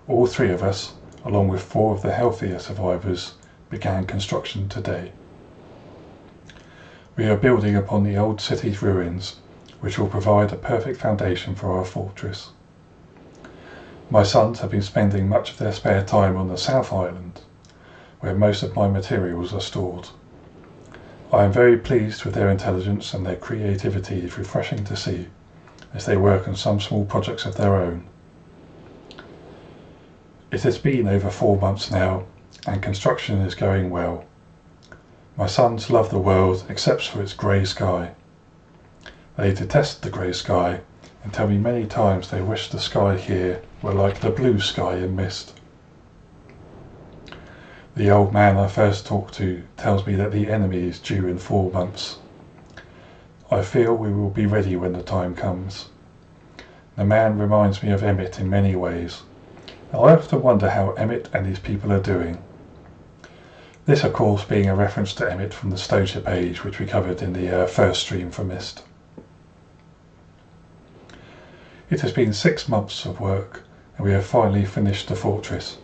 All 3 of us, along with 4 of the healthier survivors, began construction today. We are building upon the old city's ruins, which will provide a perfect foundation for our fortress. My sons have been spending much of their spare time on the South Island, where most of my materials are stored. I am very pleased with their intelligence, and their creativity is refreshing to see, as they work on some small projects of their own. It has been over 4 months now, and construction is going well. My sons love the world except for its grey sky. They detest the grey sky, and tell me many times they wish the sky here were like the blue sky in Myst. The old man I first talked to tells me that the enemy is due in 4 months. I feel we will be ready when the time comes. The man reminds me of Emmett in many ways. I often wonder how Emmett and his people are doing. This, of course, being a reference to Emmett from the Stowship Age, which we covered in the first stream for Myst. It has been 6 months of work, and we have finally finished the fortress.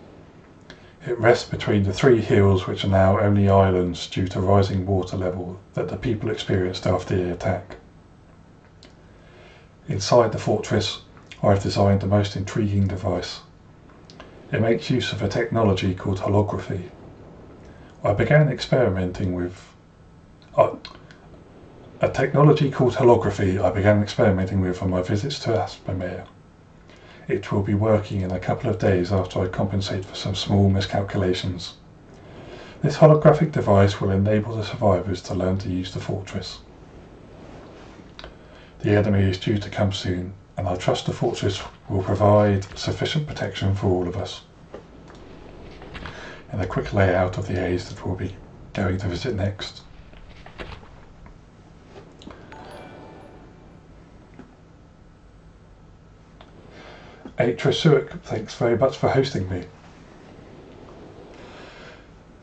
It rests between the 3 hills, which are now only islands due to rising water level that the people experienced after the attack. Inside the fortress, I have designed the most intriguing device. It makes use of a technology called holography. I began experimenting with on my visits to Aspamere. It will be working in a couple of days after I compensate for some small miscalculations. This holographic device will enable the survivors to learn to use the fortress. The enemy is due to come soon, and I trust the fortress will provide sufficient protection for all of us. And a quick layout of the age that we'll be going to visit next. Suik, thanks very much for hosting me.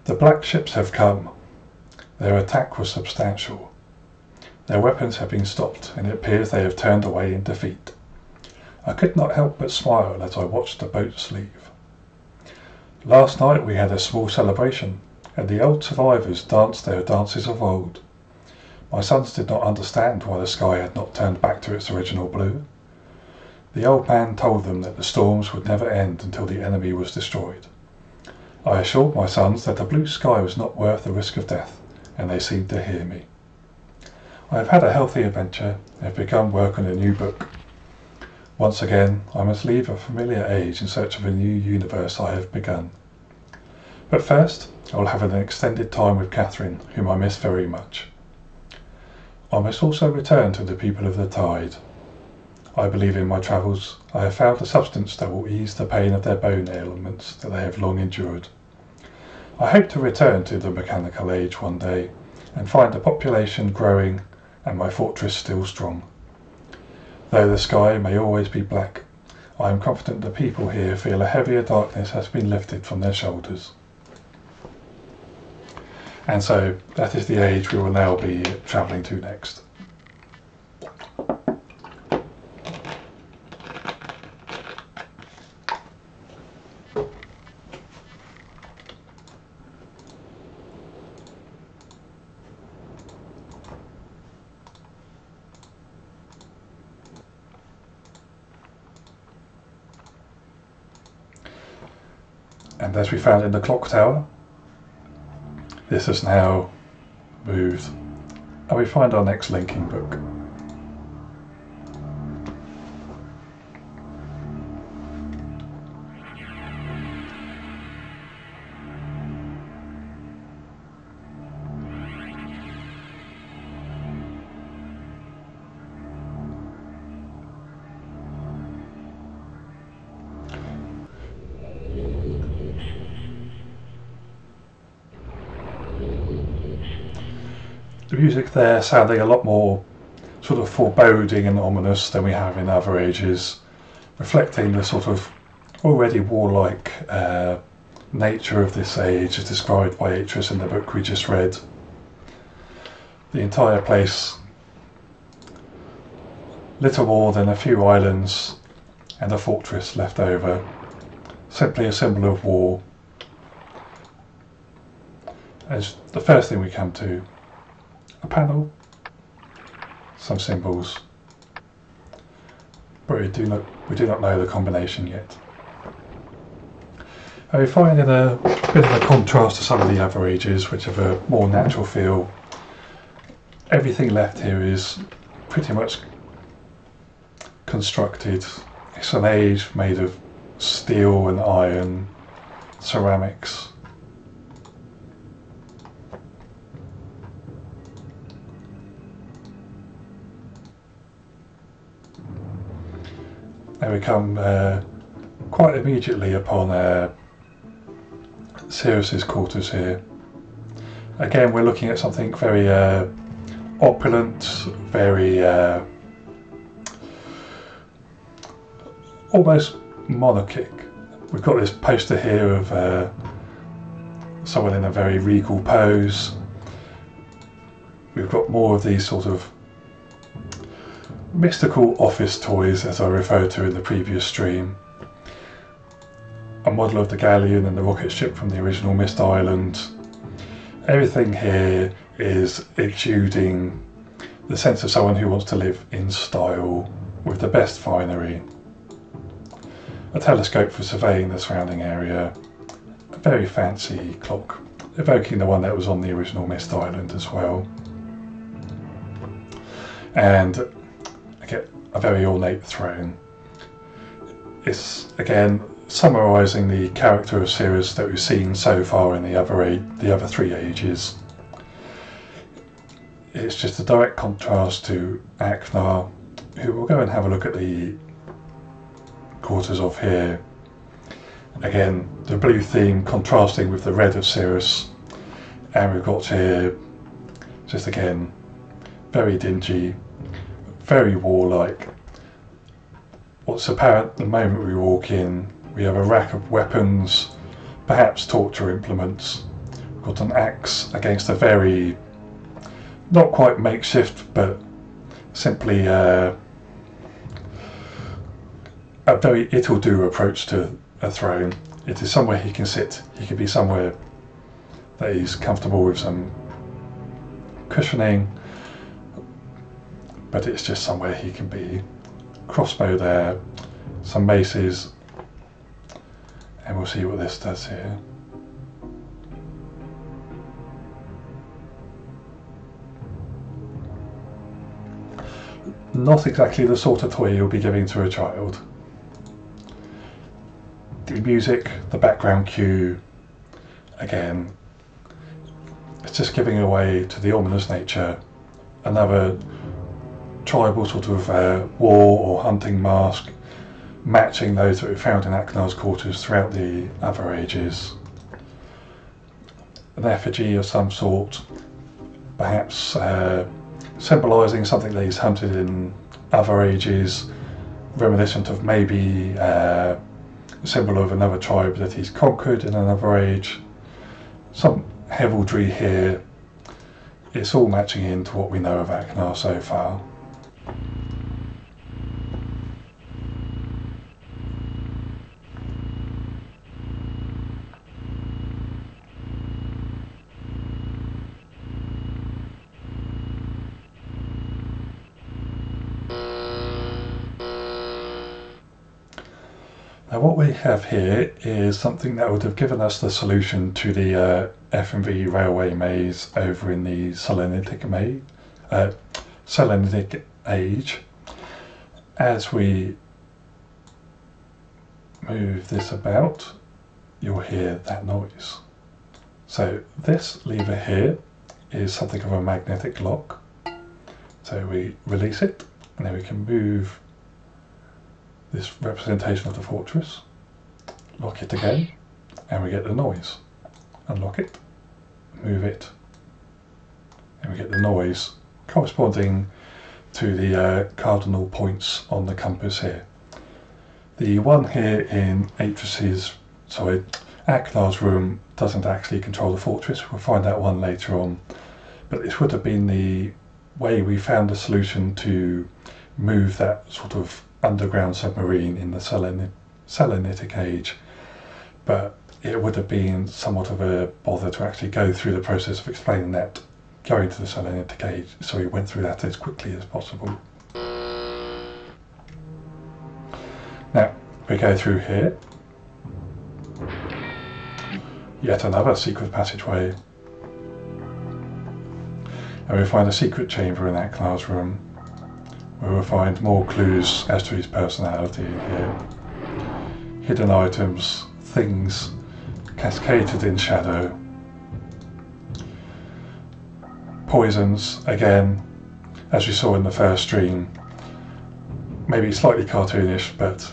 The black ships have come. Their attack was substantial. Their weapons have been stopped, and it appears they have turned away in defeat. I could not help but smile as I watched the boats leave. Last night we had a small celebration, and the old survivors danced their dances of old. My sons did not understand why the sky had not turned back to its original blue. The old man told them that the storms would never end until the enemy was destroyed. I assured my sons that the blue sky was not worth the risk of death, and they seemed to hear me. I have had a healthy adventure and have begun work on a new book. Once again, I must leave a familiar age in search of a new universe I have begun. But first, I will have an extended time with Catherine, whom I miss very much. I must also return to the people of the tide. I believe in my travels I have found a substance that will ease the pain of their bone ailments that they have long endured. I hope to return to the mechanical age one day and find the population growing and my fortress still strong. Though the sky may always be black, I am confident the people here feel a heavier darkness has been lifted from their shoulders. And so that is the age we will now be travelling to next. And as we found in the clock tower, this has now moved, and we find our next linking book. The music there sounding a lot more sort of foreboding and ominous than we have in other ages, reflecting the sort of already warlike nature of this age as described by Atris in the book we just read. The entire place little more than a few islands and a fortress left over, simply a symbol of war. As the first thing we come to, a panel, some symbols, but we do not know the combination yet. And we find in a bit of a contrast to some of the other ages, which have a more natural feel, everything left here is pretty much constructed. It's an age made of steel and iron, ceramics. And we come quite immediately upon Sirius's quarters here. Again, we're looking at something very opulent, very almost monarchic. We've got this poster here of someone in a very regal pose. We've got more of these sort of mystical office toys, as I referred to in the previous stream. A model of the galleon and the rocket ship from the original Myst Island. Everything here is exuding the sense of someone who wants to live in style with the best finery. A telescope for surveying the surrounding area. A very fancy clock, evoking the one that was on the original Myst Island as well. And I get a very ornate throne. it's again summarising the character of Sirius that we've seen so far in the other three ages. It's just a direct contrast to Aknar, who we'll go and have a look at the quarters of here. Again, the blue theme contrasting with the red of Sirius, and we've got here just again very dingy, very warlike. What's apparent the moment we walk in, we have a rack of weapons, perhaps torture implements. We've got an axe against a very, not quite makeshift, but simply a very it'll do approach to a throne. It is somewhere he can sit. He could be somewhere that he's comfortable with some cushioning, but it's just somewhere he can be. Crossbow there, some maces, and we'll see what this does here. Not exactly the sort of toy you'll be giving to a child. The music, the background cue, again, it's just giving away to the ominous nature. Another tribal sort of war or hunting mask, matching those that we found in Aknar's quarters throughout the other ages. An effigy of some sort, perhaps symbolising something that he's hunted in other ages, reminiscent of maybe a symbol of another tribe that he's conquered in another age. Some heraldry here. It's all matching into what we know of Aknar so far. Now what we have here is something that would have given us the solution to the F&V railway maze over in the Selenitic age. As we move this about, you'll hear that noise. So this lever here is something of a magnetic lock. So we release it, and then we can move this representation of the fortress, lock it again, and we get the noise. Unlock it, move it, and we get the noise corresponding to the cardinal points on the compass here. The one here in Aknar's room doesn't actually control the fortress. We'll find that one later on, but this would have been the way we found a solution to move that sort of underground submarine in the Selenitic age, but it would have been somewhat of a bother to actually go through the process of explaining that going to the Selenitic age, so we went through that as quickly as possible. Now we go through here, yet another secret passageway, and we find a secret chamber in Aknar's room, where we'll find more clues as to his personality here. Hidden items, things cascaded in shadow. Poisons, again, as we saw in the first stream, maybe slightly cartoonish, but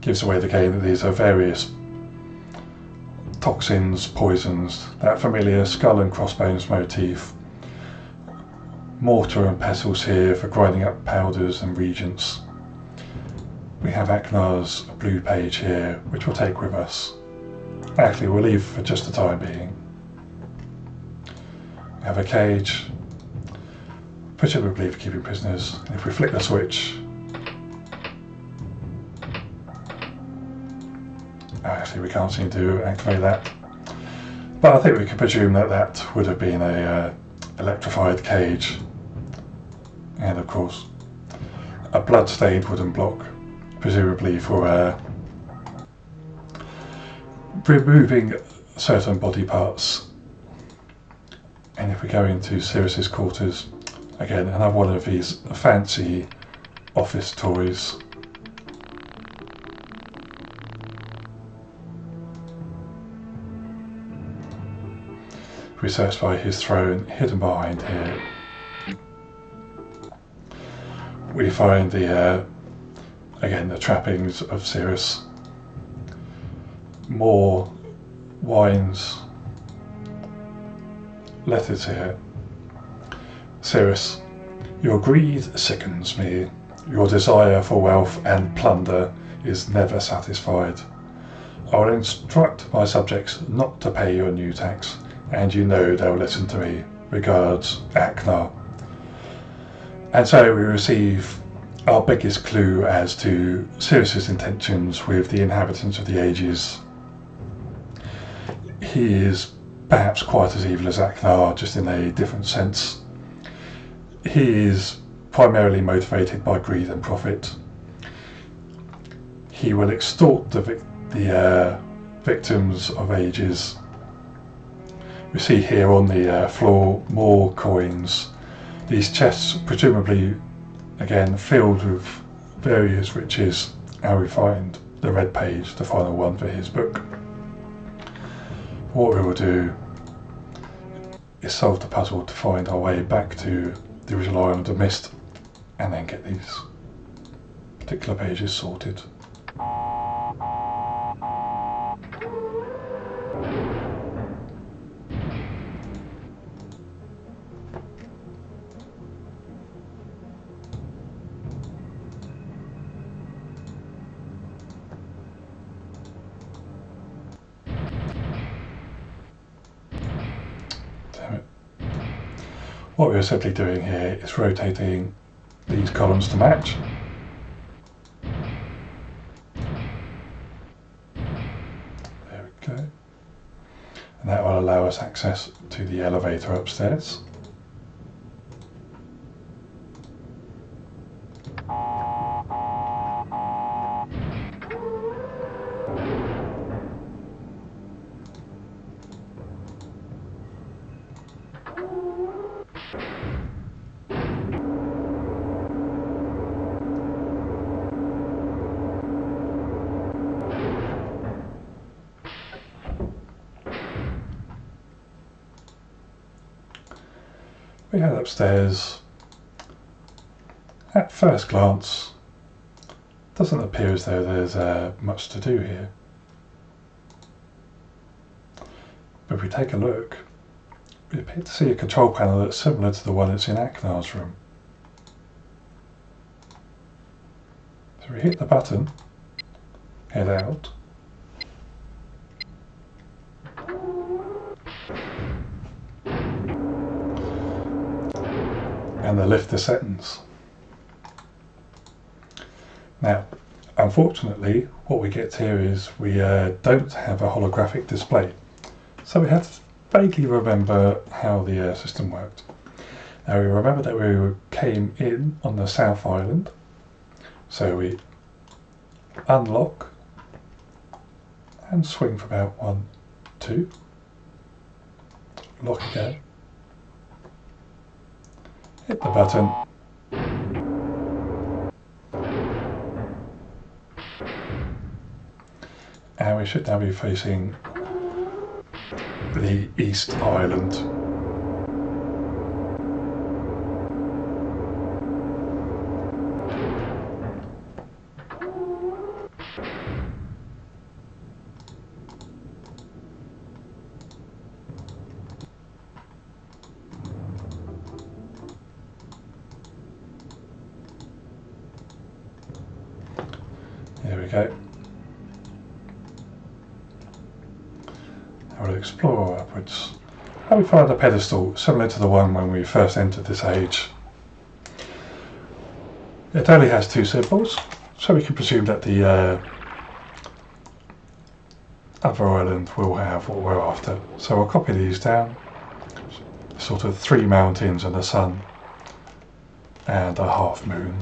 gives away the game that these are various toxins, poisons, that familiar skull and crossbones motif. Mortar and pestles here for grinding up powders and reagents. We have Aknar's blue page here, which we'll take with us. Actually, we'll leave for just the time being. We have a cage, presumably for keeping prisoners. And if we flick the switch, actually we can't seem to activate that. But I think we can presume that that would have been a electrified cage. And of course, a blood-stained wooden block, presumably for removing certain body parts. And if we go into Sirius's quarters, again, another one of these fancy office toys. We search by his throne, hidden behind here. We find the again the trappings of Sirius. More wines, letters here. Sirius, your greed sickens me. Your desire for wealth and plunder is never satisfied. I will instruct my subjects not to pay your new tax, and you know they'll listen to me. Regards, Aknar. And so we receive our biggest clue as to Sirius's intentions with the inhabitants of the ages. He is perhaps quite as evil as Aknar, just in a different sense. He is primarily motivated by greed and profit. He will extort the victims of ages. We see here on the floor more coins. These chests presumably again filled with various riches, and we find the red page, the final one for his book. What we will do is solve the puzzle to find our way back to the original island of Myst, and then get these particular pages sorted. Damn it. What we're simply doing here is rotating these columns to match. There we go. And that will allow us access to the elevator upstairs. We head upstairs. At first glance, doesn't appear as though there's much to do here. But if we take a look, we appear to see a control panel that's similar to the one that's in Aknar's room. So we hit the button, head out. And the lift descends. Now, unfortunately, what we get here is we don't have a holographic display. So we have to vaguely remember how the system worked. Now we remember that we came in on the South Island. So we unlock and swing for about 1, 2. Lock again. Hit the button. And we should now be facing the East Island. Here we go. I will explore upwards. And we find a pedestal similar to the one when we first entered this age. It only has 2 symbols, so we can presume that the other island will have what we're after. So I'll copy these down. Sort of 3 mountains and a sun and a half moon.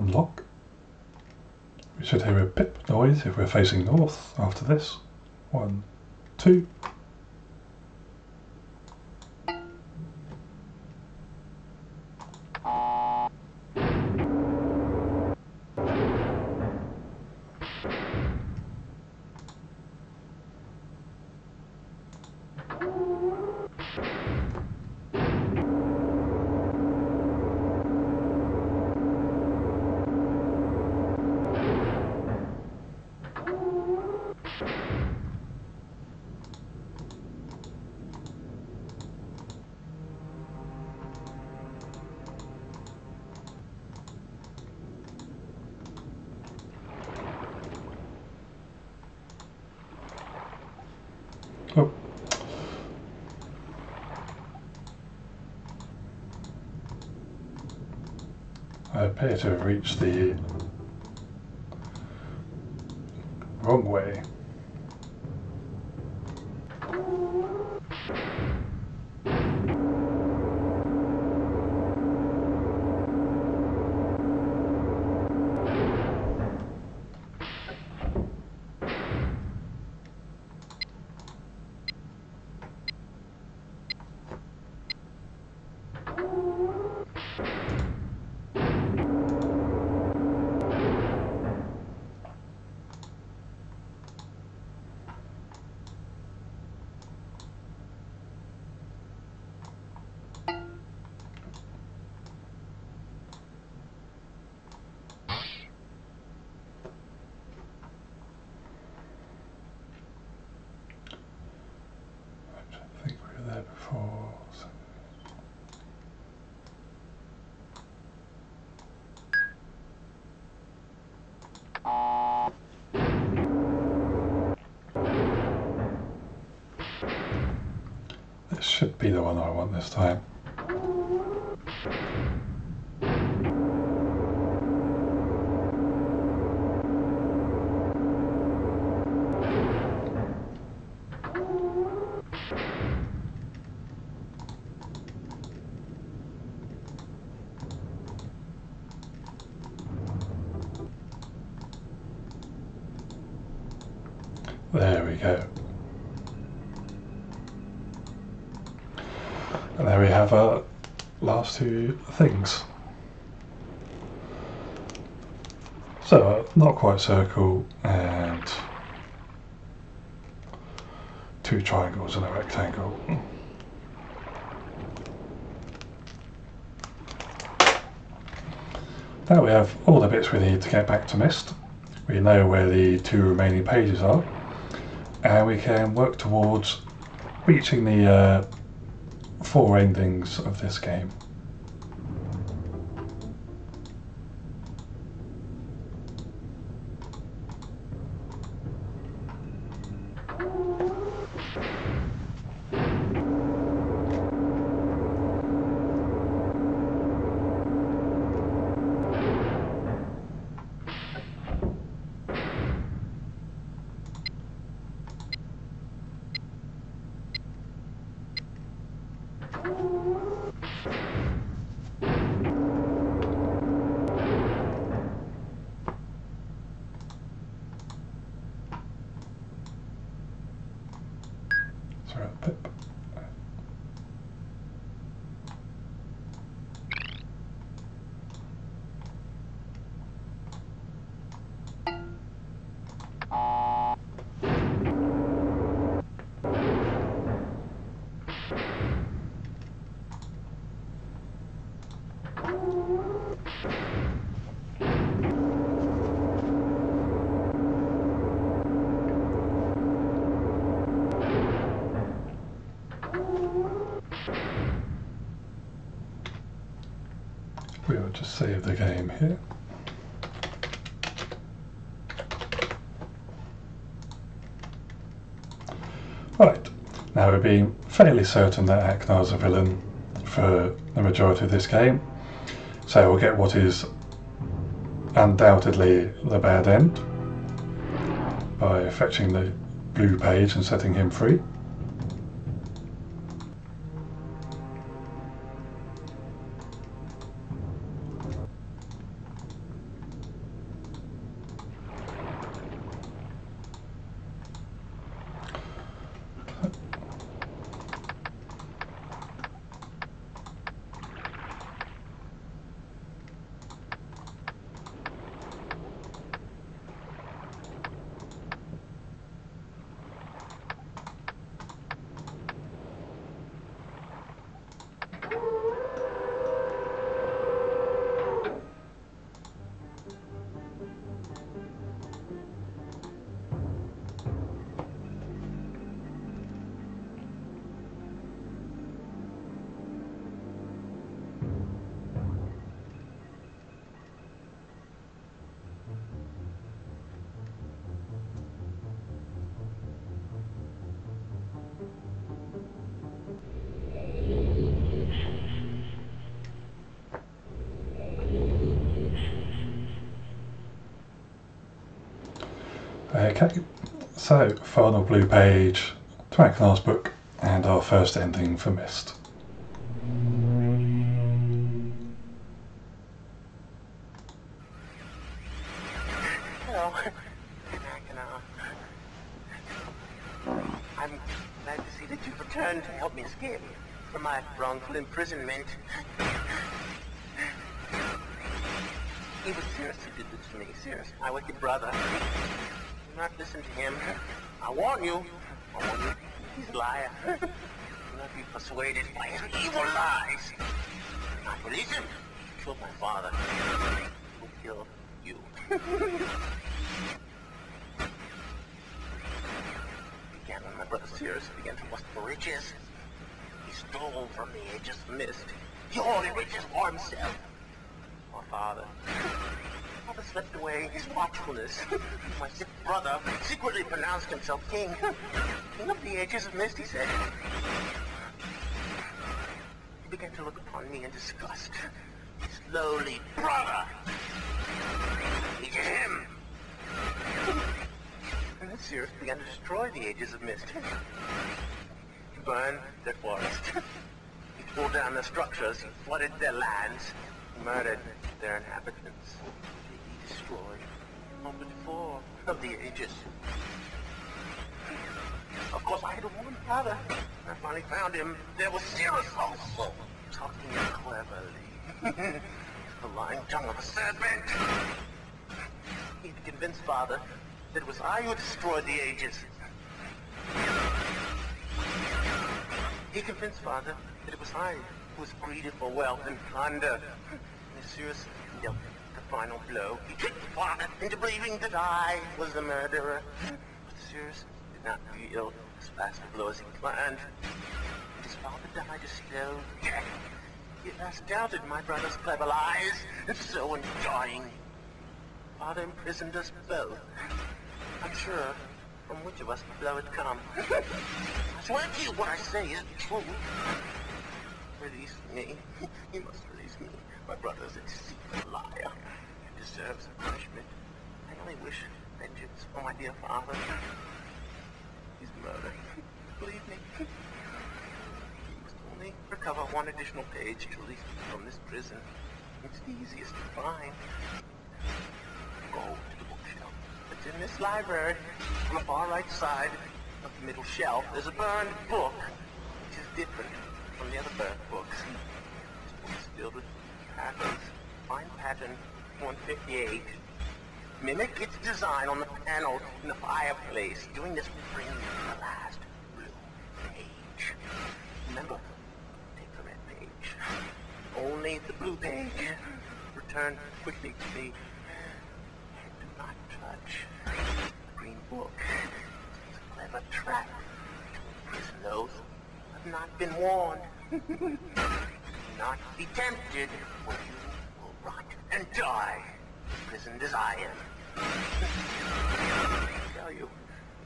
unlock. We should hear a pip noise if we're facing north after this. 1, 2. Oh. I appear to have reached the wrong way. I think we were there before. So. This should be the one I want this time. There we go. And there we have our last two things. So, not quite circle and 2 triangles and a rectangle. Now we have all the bits we need to get back to Myst. We know where the 2 remaining pages are, and we can work towards reaching the 4 endings of this game. Sorry, pip. We'll just save the game here. Right, now we're being fairly certain that Aknar's a villain for the majority of this game, so we'll get what is undoubtedly the bad end by fetching the blue page and setting him free. Okay, so final blue page to Acknar's book and our first ending for Myst. Hello. I'm glad to see that you've returned to help me escape from my wrongful imprisonment. He was serious who did this to me. Serious. My wicked brother. Do not listen to him. I warn you. He's a liar. Do not be persuaded by his evil lies. I believe him. He killed my father. He will kill you. Began when my brother Sirius began to lust for riches. He stole from the ages of Myst. He hoarded riches for himself. My father slipped away his watchfulness. My sick brother secretly pronounced himself king. King of the ages of Myst, he said. He began to look upon me in disgust. Slowly, brother! He did him! And then Sirius began to destroy the ages of Myst. He burned their forest. He tore down their structures. He flooded their lands. He murdered their inhabitants. He destroyed all but 4 of the ages. Of course, I had a woman father. When I finally found him, there was Sirius also, talking cleverly. The lying tongue of a serpent. He had convinced father that it was I who destroyed the ages. He convinced father that it was I who was greedy for wealth and plunder. And Sirius dealt the final blow. He tricked father into believing that I was the murderer. But Sirius did not feel as fast a blow as he planned. And his father died a slow death. He at last doubted my brother's clever lies, and so in dying, father imprisoned us both. Unsure from which of us the blow had come. I swear to you what I say is true. Release me. You must release me. My brother's a deceitful liar. He deserves punishment. I only wish vengeance for my dear father. He's murdered. Believe me. You must only recover 1 additional page to release me from this prison. It's the easiest to find. Go to the bookshelf. It's in this library. On the far right side of the middle shelf, there's a burned book, which is different from the other burned books. This book is filled with patterns. Find pattern 158. Mimic its design on the panel in the fireplace. Doing this will bring you to the last blue page. Remember, take the red page. Only the blue page. Return quickly to me. Do not touch the green book. It's a clever trap to imprison those who have not been warned. Do not be tempted, or you will rot and die, imprisoned as I am. I tell you,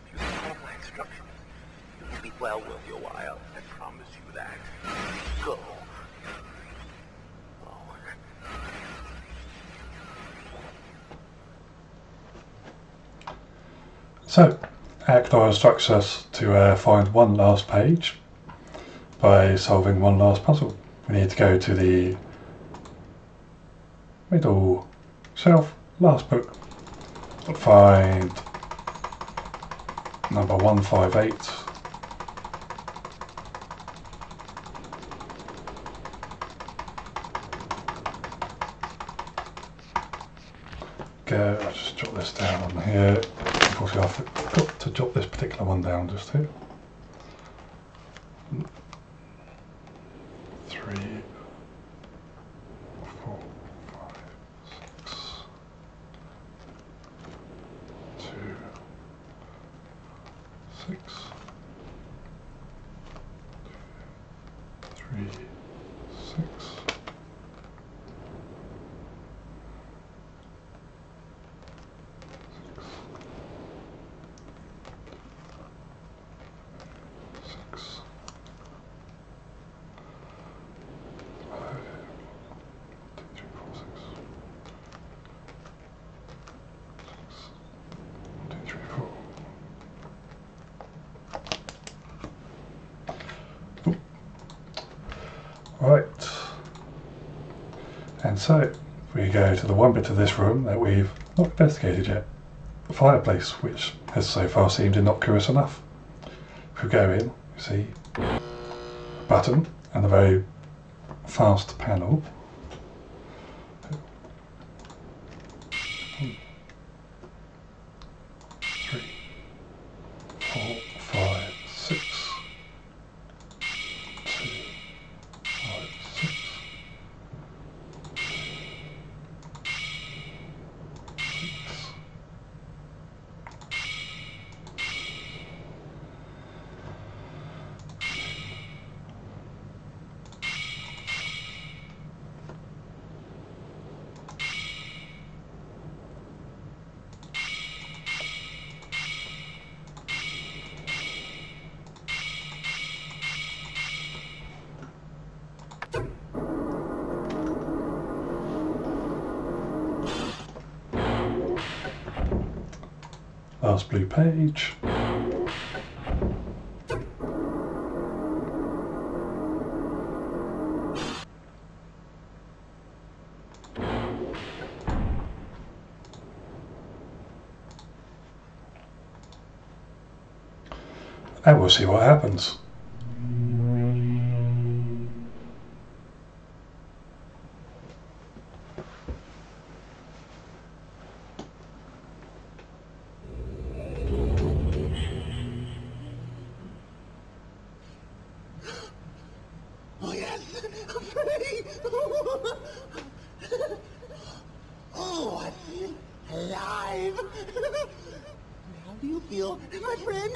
if you follow my instructions, it will be well worth your while. I promise you that. Go. Go. So, Acknar instructs us to find one last page by solving one last puzzle. We need to go to the middle shelf, last book, find number 158. Okay, I'll just jot this down on here. Unfortunately, I forgot to jot this particular one down just here. 3, 4, 5, 6, 2, 6, 3, 6. And so we go to the one bit of this room that we've not investigated yet, the fireplace, which has so far seemed innocuous enough. If we go in, you see a button and a very fast panel. 3, 4, 5, 6, 2, 5, 6. Last blue page. And we'll see what happens. Oh yes, I'm free. Oh, I feel alive. How do you feel, my friend?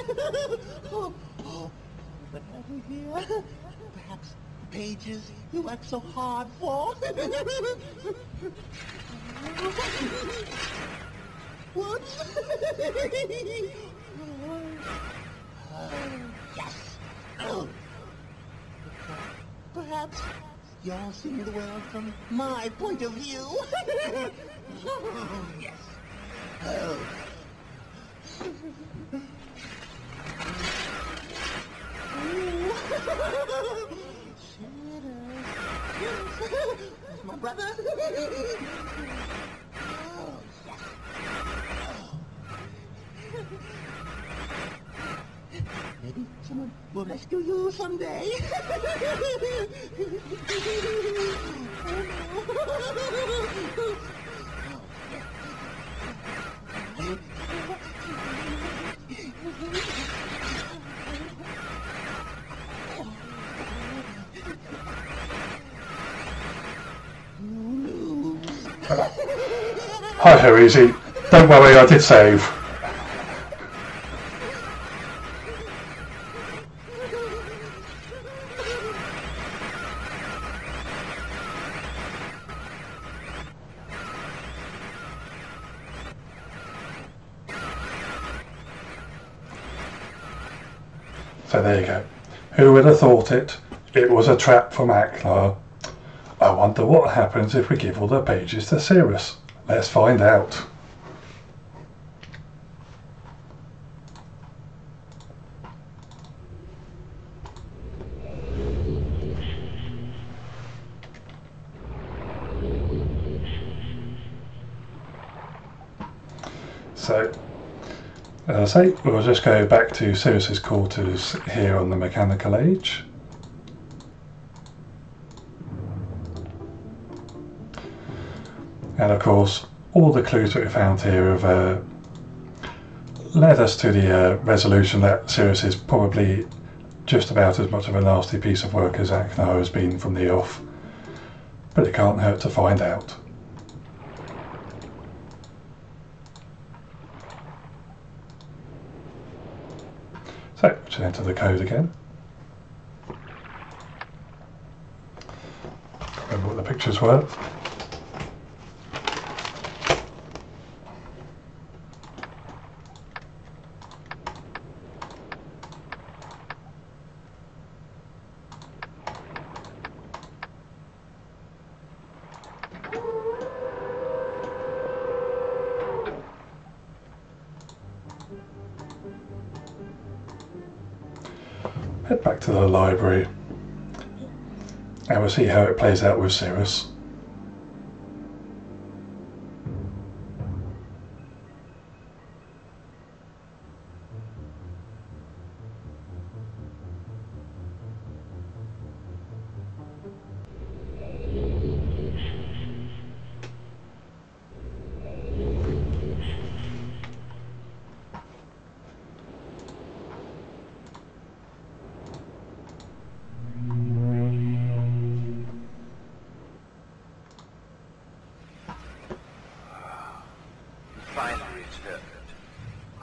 Oh, but over here, perhaps the pages you worked so hard for. What? Yes. Oh. Perhaps you're seeing the world from my point of view. Yes. Oh. That's my brother. Oh, yes. Maybe someone will rescue you someday. Hi, how easy. Don't worry, I did save. So there you go. Who would have thought it? It was a trap from Aklar. I wonder what happens if we give all the pages to Cirrus. Let's find out. So, as I say, we'll just go back to Cirrus's quarters here on the Mechanical Age. And of course, all the clues that we found here have led us to the resolution that Cirrus is probably just about as much of a nasty piece of work as Aknar has been from the off. But it can't hurt to find out. So, just enter the code again. Remember what the pictures were. Head back to the library and we'll see how it plays out with Cirrus.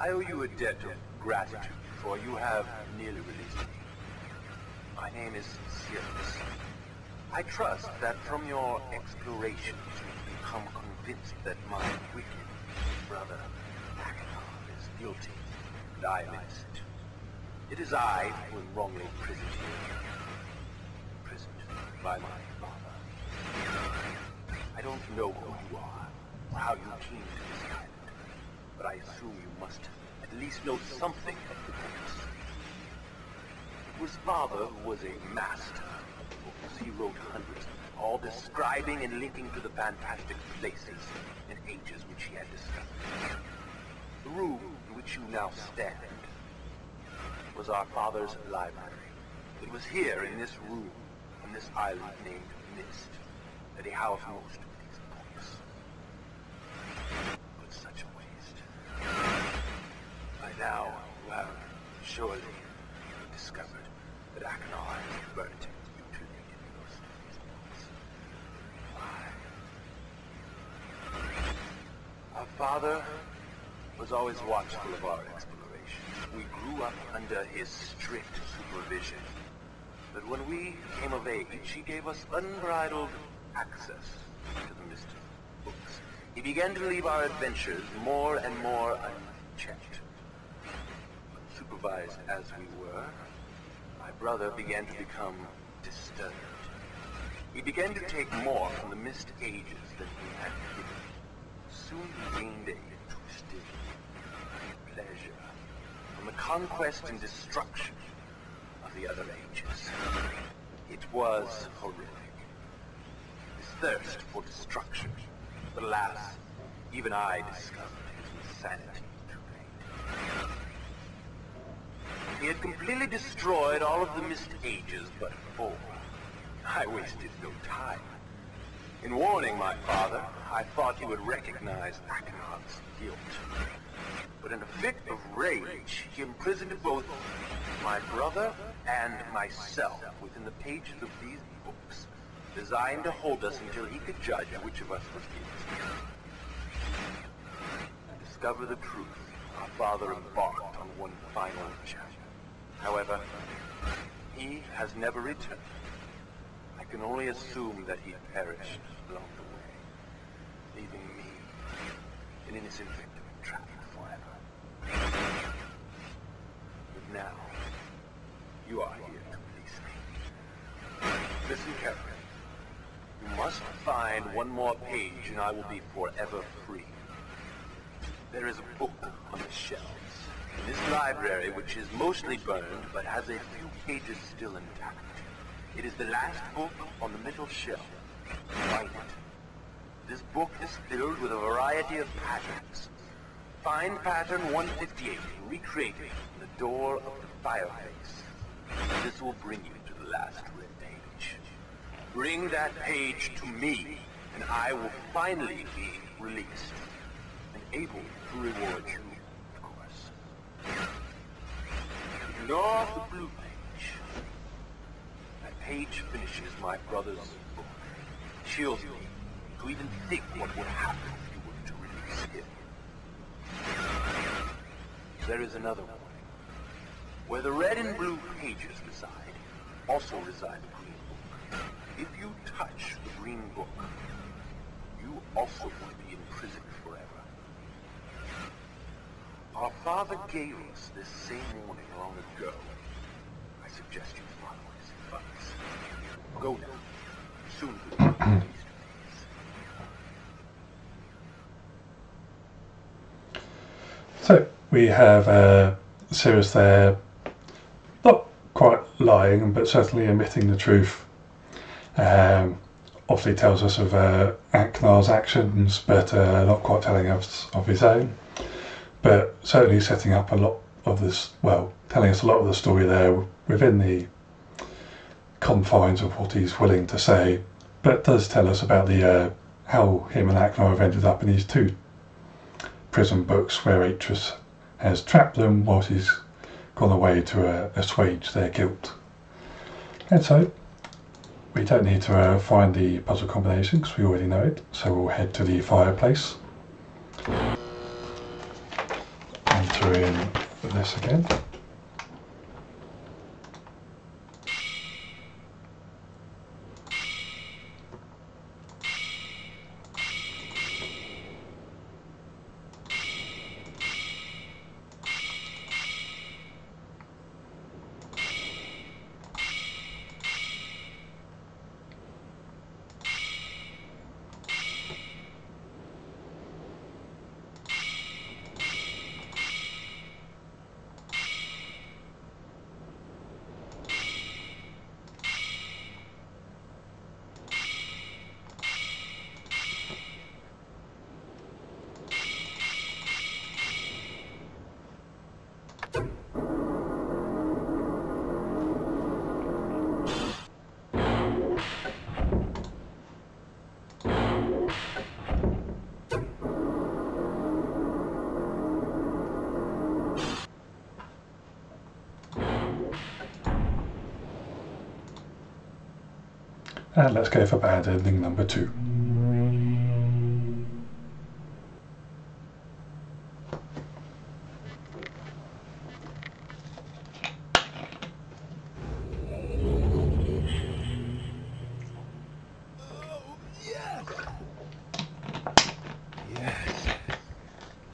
I owe you a debt of gratitude, for you have nearly released me. My name is Sirius. I trust that from your explorations you've become convinced that my wicked brother Achenar is guilty, and I am innocent. It is I who am wrongly imprisoned here. Imprisoned by my father. I don't know who you are, or how you came to this island, but I assume you must at least know something of the books. His father was a master of books. He wrote hundreds, all describing and linking to the fantastic places and ages which he had discovered. The room in which you now stand was our father's library. It was here, in this room, on this island named Myst, that he housed most of these books. But such a waste. By now, you have surely discovered that Achenar has burnt mutilated most of these books. Why? Our father was always watchful of our explorations. We grew up under his strict supervision. But when we came of age, he gave us unbridled access to the Myst books. He began to leave our adventures more and more unchecked. Supervised as we were, my brother began to become disturbed. He began to take more from the Myst ages than he had given. Soon he gained a twisted pleasure from the conquest and destruction of the other ages. It was horrific. His thirst for destruction. But alas, even I discovered his insanity too late. He had completely destroyed all of the Myst ages but 4. I wasted no time. In warning my father, I thought he would recognize Achenar's guilt. But in a fit of rage, he imprisoned both my brother and myself within the pages of these books, designed to hold us until he could judge which of us was guilty. To discover the truth, our father embarked on one final chapter. However, he has never returned. I can only assume that he perished along the way, leaving me, an innocent victim, trapped forever. But now, you are here to release me. Listen carefully. You must find one more page and I will be forever free. There is a book on the shelves in this library which is mostly burned but has a few pages still intact. It is the last book on the middle shelf. Find it. This book is filled with a variety of patterns. Find pattern 158 and recreate it on the door of the fireplace. This will bring you to the last red page. Bring that page to me, and I will finally be released, and able to reward you, of course. Ignore the blue page. That page finishes my brother's book. It chills me to even think what would happen if you were to release him. There is another warning. Where the red and blue pages reside, also reside the green book. If you touch the green book, you also will be imprisoned forever. Our father gave us this same warning long ago. I suggest you follow his advice. Go now. Soon we will be released. So we have Sirius there, not quite lying, but certainly admitting the truth. Obviously tells us of Achenar's actions, but not quite telling us of his own. But certainly setting up a lot of this, well, telling us a lot of the story there within the confines of what he's willing to say, but does tell us about the how him and Achenar have ended up in these 2 prison books where Atreus has trapped them whilst he's gone away to assuage their guilt. And so we don't need to find the puzzle combination because we already know it, so we'll head to the fireplace and enter in this again. And let's go for bad ending number 2.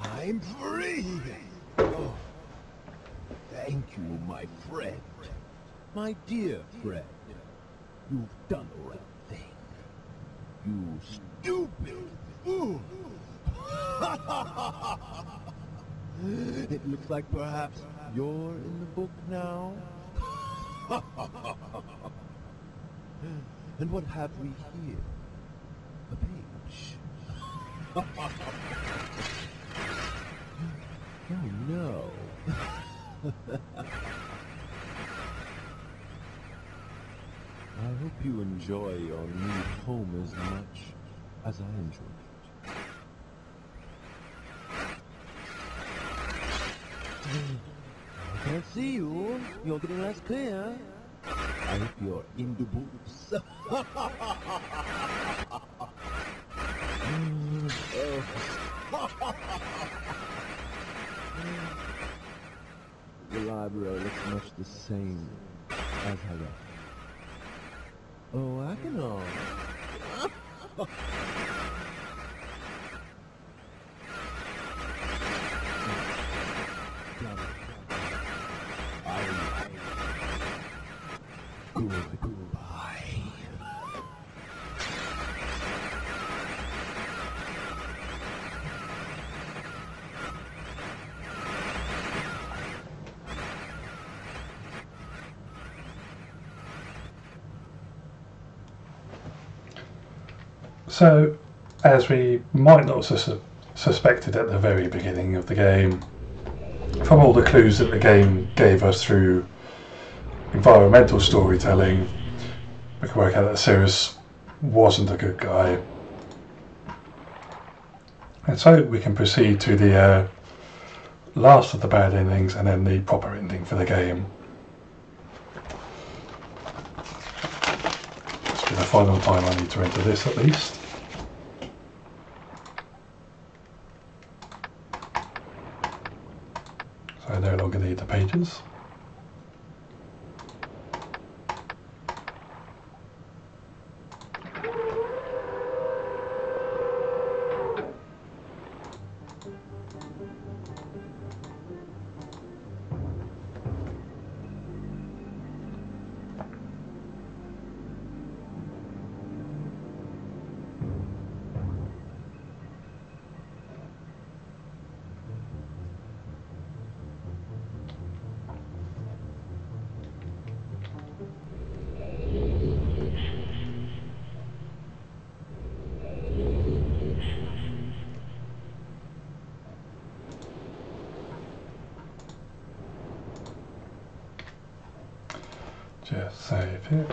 I'm free! Oh, thank you, my friend. My dear friend. You've done the right thing. You stupid fool! It looks like perhaps you're in the book now. And what have we here? A page. Oh no. I hope you enjoy your new home as much as I enjoyed it. I can't see you. You're getting less clear. I hope you're in the boots. The library looks much the same as I left. Oh, I can all. Goodbye. So, as we might not suspected at the very beginning of the game, from all the clues that the game gave us through environmental storytelling, we can work out that Cyrus wasn't a good guy. And so we can proceed to the last of the bad endings and then the proper ending for the game. This will be the final time I need to enter this at least. So I no longer need the pages. Just save here.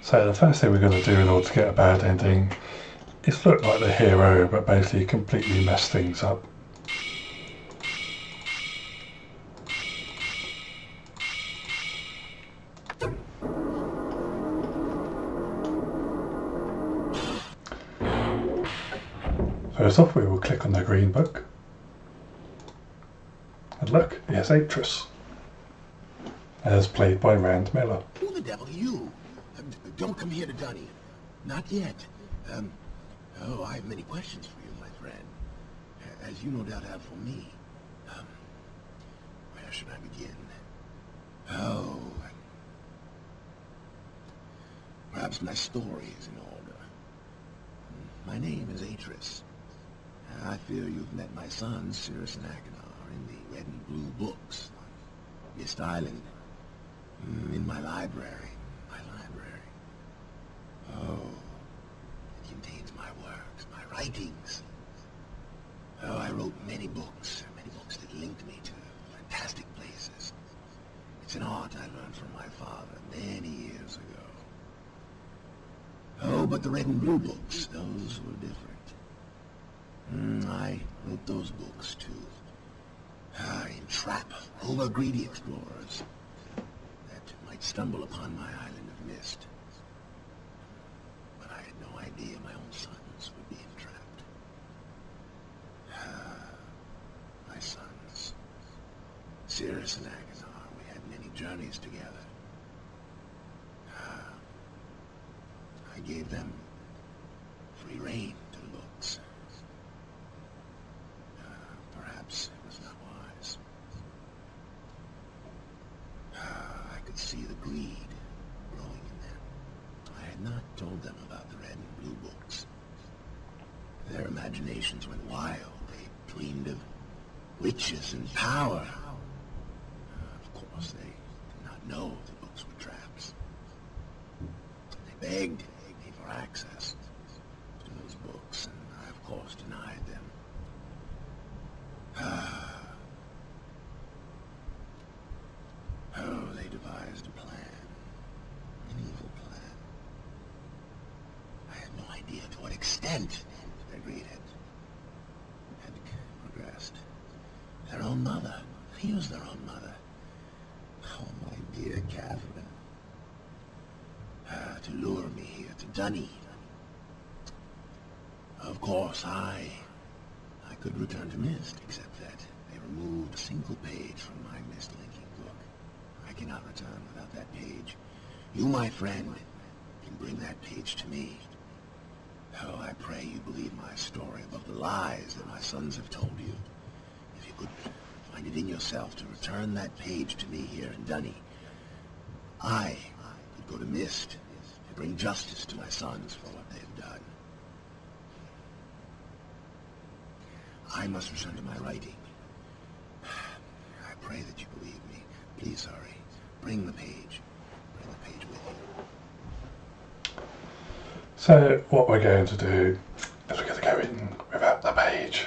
So the first thing we're going to do in order to get a bad ending is look like the hero, but basically completely mess things up. First off, we will click on the green book. And look, here's Atris, as played by Rand Miller. Who the devil are you? Don't come here to Dunny. Not yet. Oh, I have many questions for you, my friend. As you no doubt have for me. Where should I begin? Oh. Perhaps my story is in order. My name is Atris. I fear you've met my son, Cirrus and Achenar, in the red and blue books on Myst Island. In my library. Oh, it contains my works, my writings. Oh, I wrote many books that linked me to fantastic places. It's an art I learned from my father many years ago. Oh, but the red and blue books, those were different. I wrote those books to entrap over-greedy explorers that might stumble upon my island of Myst. But I had no idea my own sons would be entrapped. My sons, Cirrus and Achenar, we had many journeys together. I gave them free rein to the books. Perhaps it was not wise. I could see the greed growing in them. I had not told them about the red and blue books. Their imaginations went wild. They dreamed of riches and power. Of course, they did not know the books were traps. They begged me for access to those books, and I, of course, denied them. Oh, they devised a plan. An evil plan. I had no idea to what extent their greed had progressed. Their own mother. He was their own mother. Oh, my dear Catherine. To lure me here to Dunny. Of course, I could return to Myst, except that they removed a single page from my Myst linking book. I cannot return without that page. You, my friend, can bring that page to me. Oh, I pray you believe my story above the lies that my sons have told you. If you could find it in yourself to return that page to me here in Dunny, I could go to Myst and bring justice to my sons for what they have done. I must return to my writing. I pray that you believe me. Please hurry. Bring the page. Bring the page with you. So what we're going to do is we're going to go in without the page.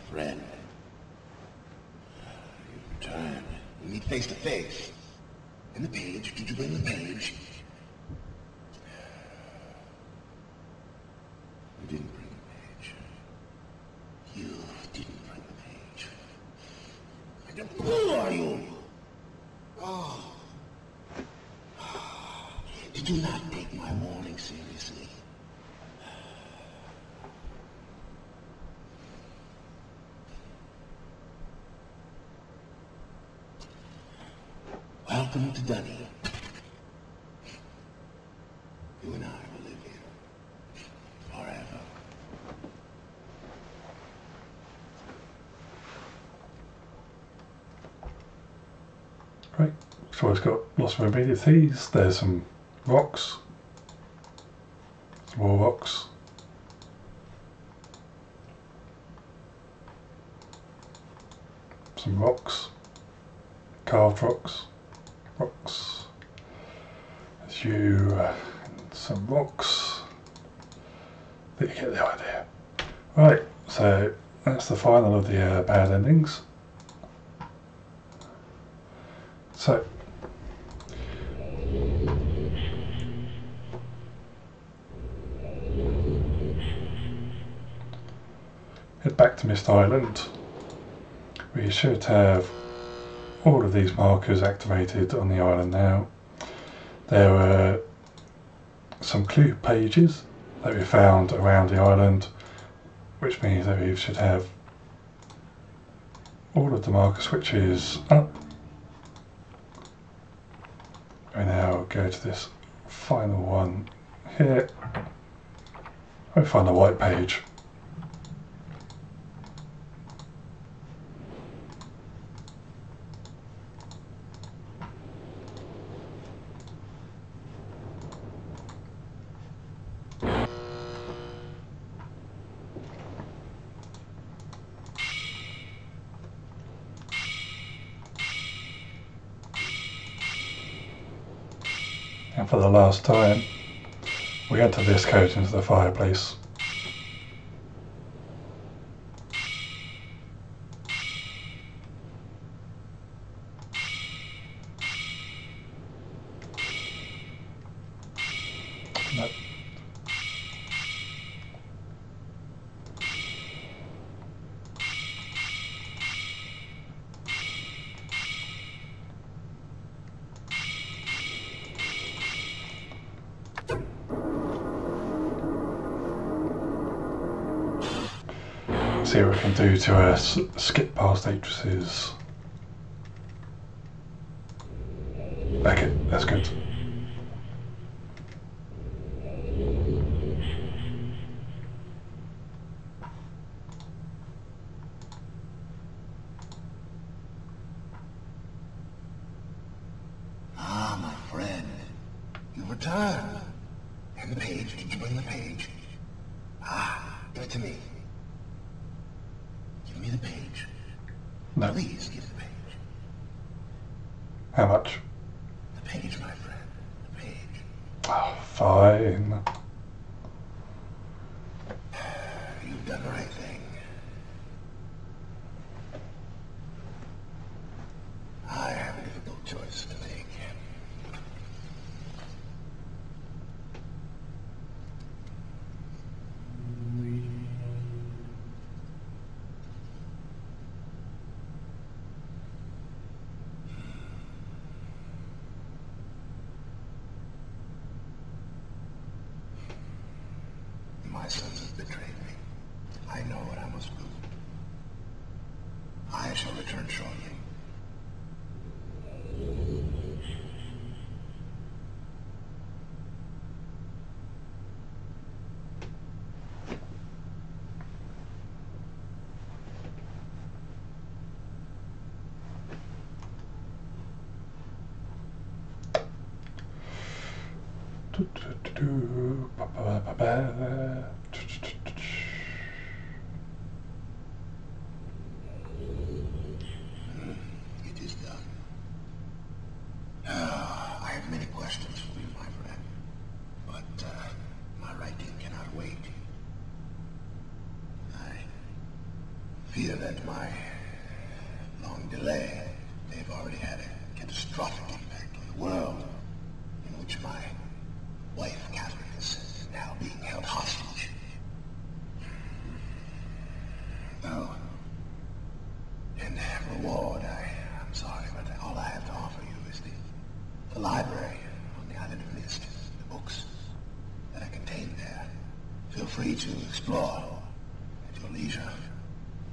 Friend, you return. We meet face to face. And the page, did you bring the page? You didn't bring the page. You didn't bring the page. Who are you? Oh. Did you not take my warning seriously? Welcome to Dunny. You and I will live here forever. Right, so it's got lots of amenities. There's some rocks, some more rocks. Some rocks, carved rocks. As you some rocks. But you get the idea. Right, so that's the final of the bad endings. So head back to Myst Island. We should have all of these markers activated on the island now. There were some clue pages that we found around the island, which means that we should have all of the marker switches up. We now go to this final one here. We find a white page. And for the last time, we enter this code into the fireplace. Nope. See what we can do to skip past Atrices. Okay, that's good. Ah, my friend. You've returned. And the page, did you bring the page? Ah, give it to me. Give me the page. No. Please give the page. How much? The page, my friend. The page. Oh, fine. You've done the right thing. I have a difficult choice to make. My sons have betrayed me. I know what I must do. I shall return shortly. It is done. I have many questions for you, my friend. But my writing cannot wait. I fear that my long delay may have already had a catastrophic impact on the world in which my wife, Catherine, is now being held hostage. Oh. In reward, I'm sorry, but all I have to offer you is the library on the island of Myst, the books that are contained there. Feel free to explore at your leisure.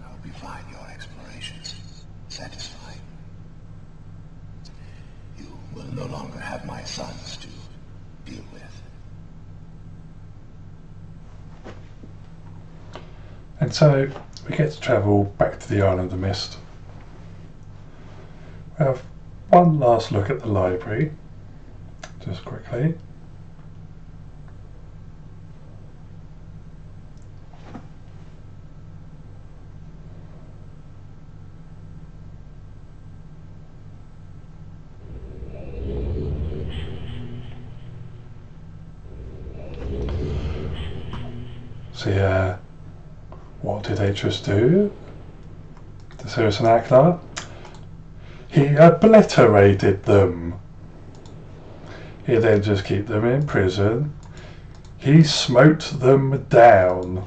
I hope you find your explorations satisfying. You will no longer have my sons to deal with. And so we get to travel back to the island of Myst. We have one last look at the library, just quickly. See, what did Atreus do to Sirius and Aklar? He obliterated them. He didn't just keep them in prison. He smote them down.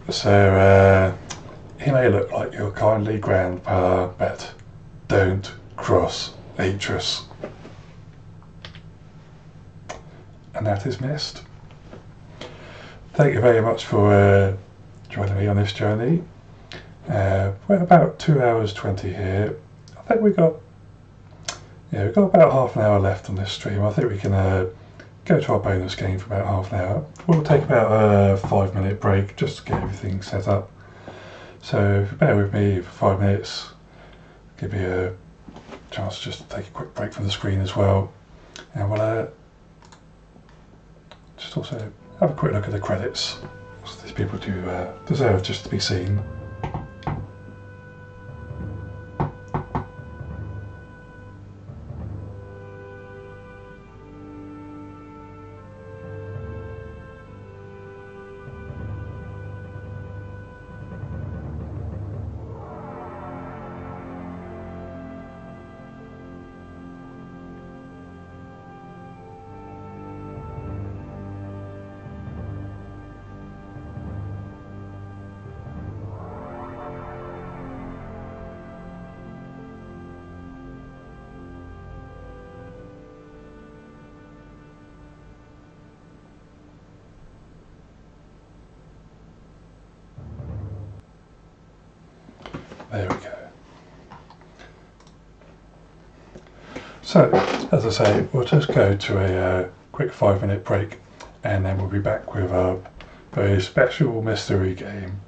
So, he may look like your kindly grandpa, but don't cross Atreus. And that is Myst. Thank you very much for joining me on this journey. We're about 2 hours 20 here. I think we've got about half an hour left on this stream. I think we can go to our bonus game for about half an hour. We'll take about a 5-minute break just to get everything set up. So if you bear with me for 5 minutes, give me a chance just to take a quick break from the screen as well. And we'll just also have a quick look at the credits. So these people do deserve just to be seen. There we go. So, as I say, we'll just go to a quick 5-minute break and then we'll be back with a very special mystery game.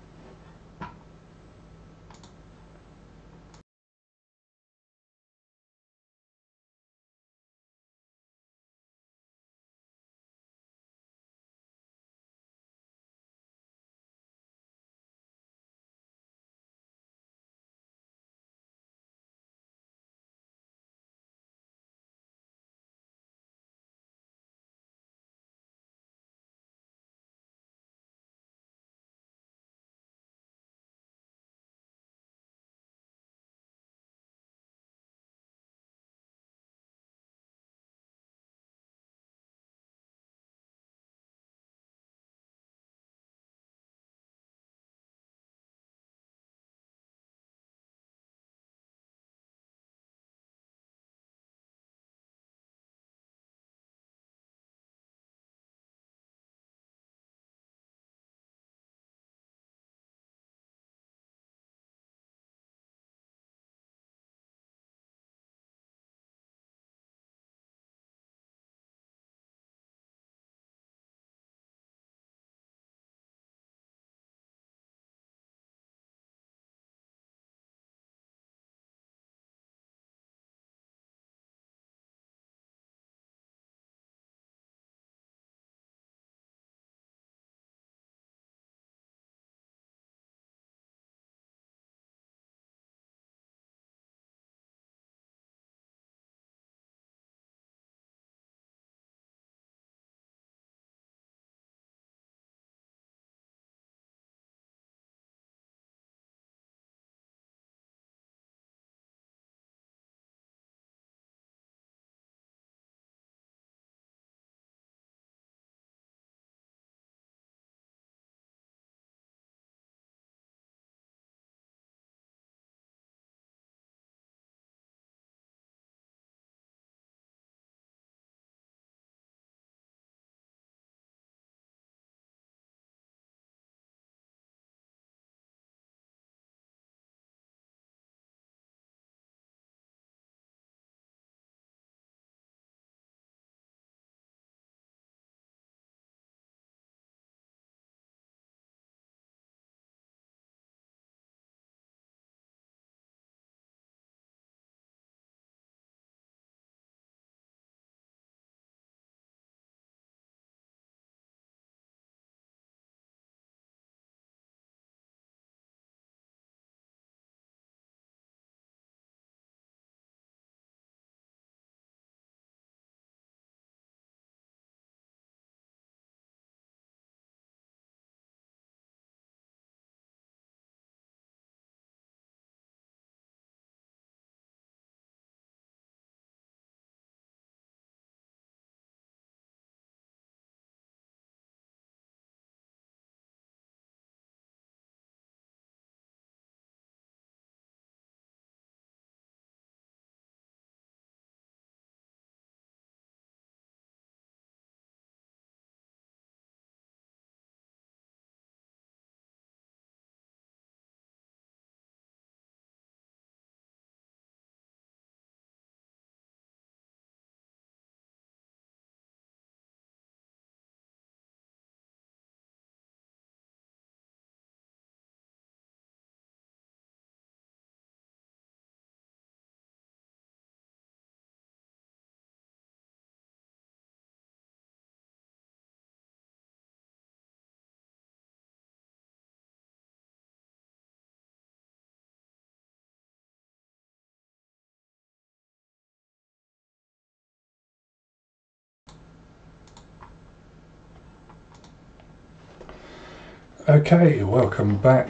Okay, welcome back.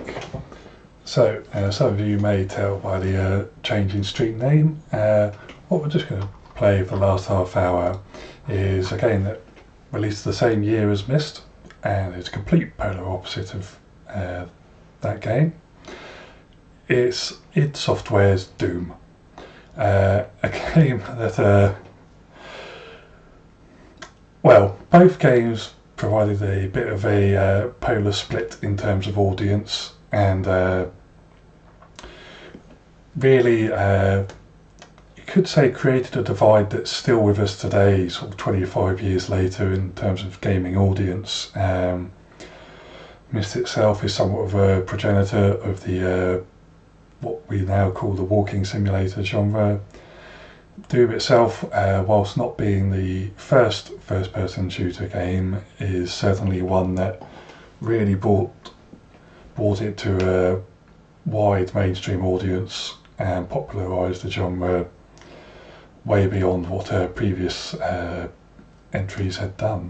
So, some of you may tell by the change in stream name, what we're just going to play for the last half hour is a game that released the same year as Myst, and it's a complete polar opposite of that game. It's id Software's Doom, a game that, well, both games provided a bit of a polar split in terms of audience, and really you could say created a divide that's still with us today, sort of 25 years later, in terms of gaming audience. Myst itself is somewhat of a progenitor of the what we now call the walking simulator genre. Doom itself, whilst not being the first-person shooter game, is certainly one that really brought it to a wide mainstream audience and popularised the genre way beyond what previous entries had done.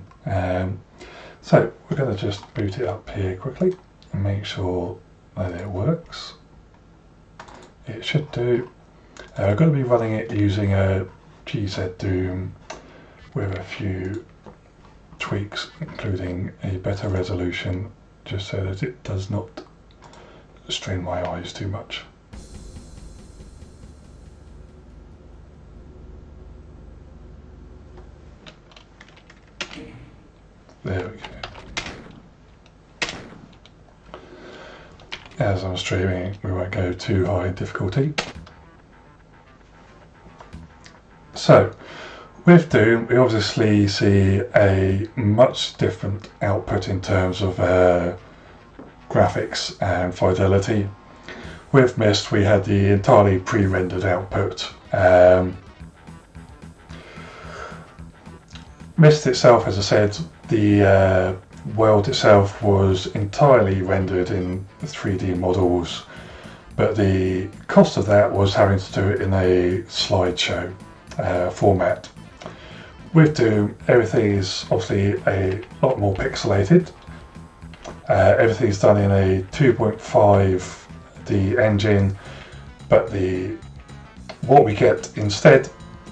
So we're going to just boot it up here quickly and make sure that it works. It should do. I'm going to be running it using a GZ Doom with a few tweaks, including a better resolution, just so that it does not strain my eyes too much. There we go. As I'm streaming, we won't go too high in difficulty. So, with Doom, we obviously see a much different output in terms of graphics and fidelity. With Myst, we had the entirely pre-rendered output. Myst itself, as I said, the world itself was entirely rendered in 3D models, but the cost of that was having to do it in a slideshow format. With Doom, everything is obviously a lot more pixelated. Everything's done in a 2.5D engine, but what we get instead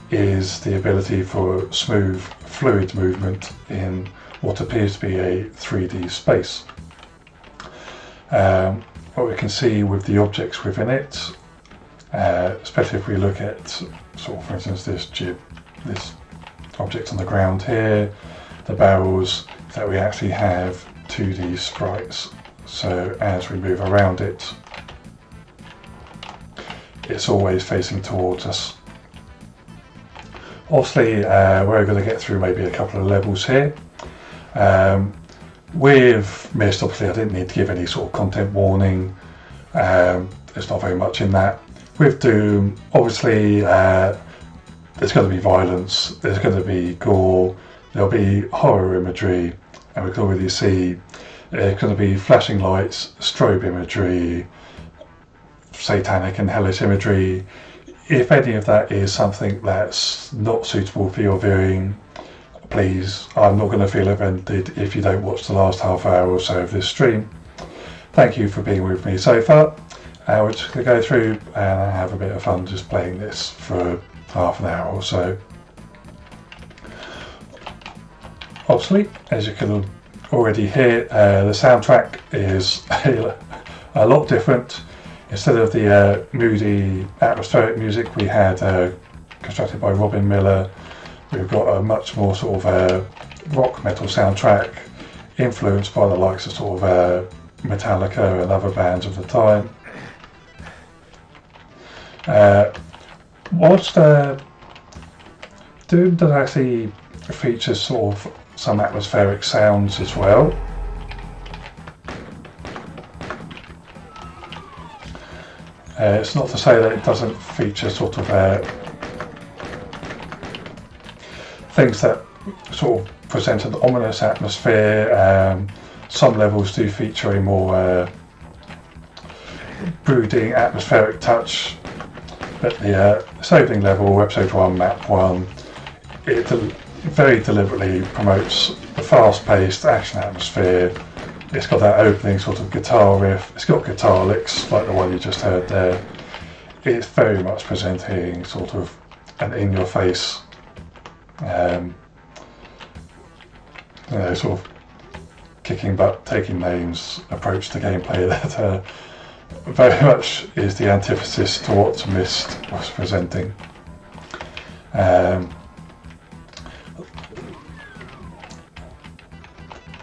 is the ability for smooth, fluid movement in what appears to be a 3D space. What we can see with the objects within it, especially if we look at, sort of, for instance, this object on the ground here, the barrels, that we actually have 2D sprites. So as we move around it, it's always facing towards us. Obviously, we're going to get through maybe a couple of levels here. With Myst, obviously, I didn't need to give any sort of content warning. There's not very much in that. With Doom, obviously, there's going to be violence, there's going to be gore, there'll be horror imagery, and we can already see there's going to be flashing lights, strobe imagery, satanic and hellish imagery. If any of that is something that's not suitable for your viewing, please, I'm not going to feel offended if you don't watch the last half hour or so of this stream. Thank you for being with me so far. We're just going to go through and have a bit of fun just playing this for half an hour or so. Obviously, as you can already hear, the soundtrack is a lot different. Instead of the moody, atmospheric music we had constructed by Robin Miller, we've got a much more sort of rock metal soundtrack, influenced by the likes of sort of Metallica and other bands of the time. Whilst Doom does actually feature sort of some atmospheric sounds as well. It's not to say that it doesn't feature sort of things that sort of present an ominous atmosphere. Some levels do feature a more brooding atmospheric touch, but the opening level, episode 1, map 1, it very deliberately promotes the fast-paced action atmosphere it's got that opening sort of guitar riff. It's got guitar licks like the one you just heard there. It's very much presenting sort of an in-your-face, sort of kicking butt, taking names approach to gameplay that very much is the antithesis to what Myst was presenting.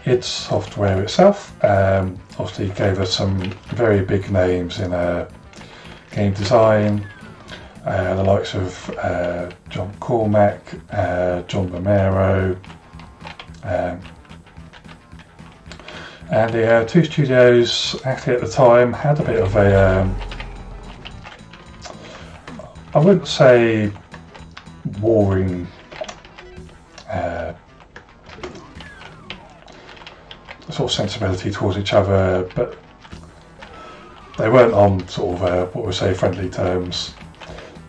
Id Software itself obviously gave us some very big names in game design, the likes of John Cormack, John Romero, and the two studios actually at the time had a bit of a, I wouldn't say warring sort of sensibility towards each other, but they weren't on sort of what we say friendly terms.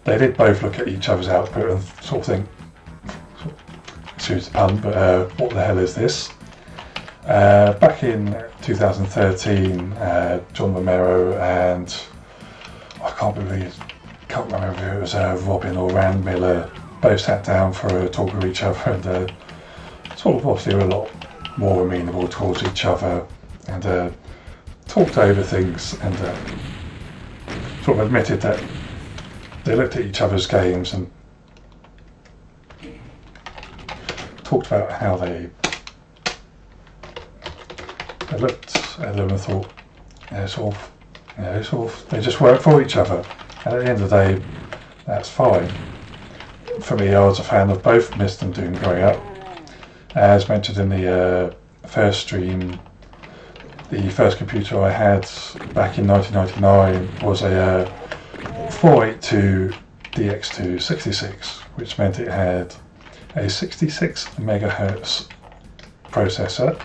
They did both look at each other's output and sort of think, excuse the pun, but what the hell is this? Back in 2013, John Romero and I can't remember if it was Robin or Rand Miller both sat down for a talk with each other and sort of obviously were a lot more amenable towards each other and talked over things and sort of admitted that they looked at each other's games and talked about how they looked at them and thought, they just work for each other. And at the end of the day, that's fine. For me, I was a fan of both Myst and Doom growing up. As mentioned in the first stream, the first computer I had back in 1999 was a 482 DX266, which meant it had a 66 megahertz processor,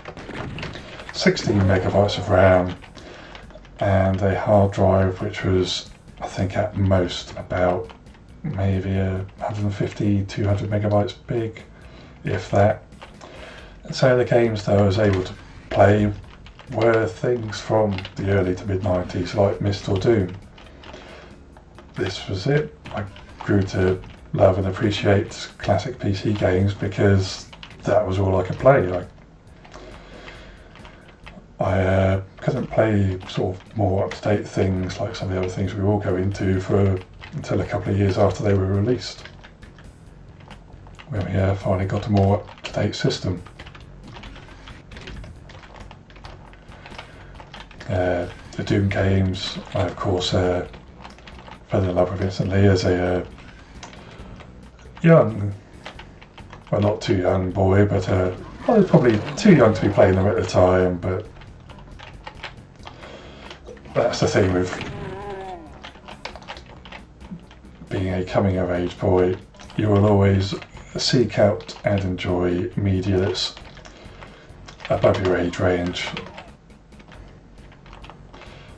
16 megabytes of RAM, and a hard drive which was, I think at most, about maybe 150, 200 megabytes big, if that. And so the games that I was able to play were things from the early to mid 90s like Myst or Doom. This was it. I grew to love and appreciate classic PC games because that was all I could play. I couldn't play sort of more up-to-date things like some of the other things we all go into until a couple of years after they were released, when we finally got a more up-to-date system. The Doom games, I of course fell in love with instantly as a young, well not too young boy, but I was probably too young to be playing them at the time, but that's the thing with being a coming of age boy. You will always seek out and enjoy media that's above your age range,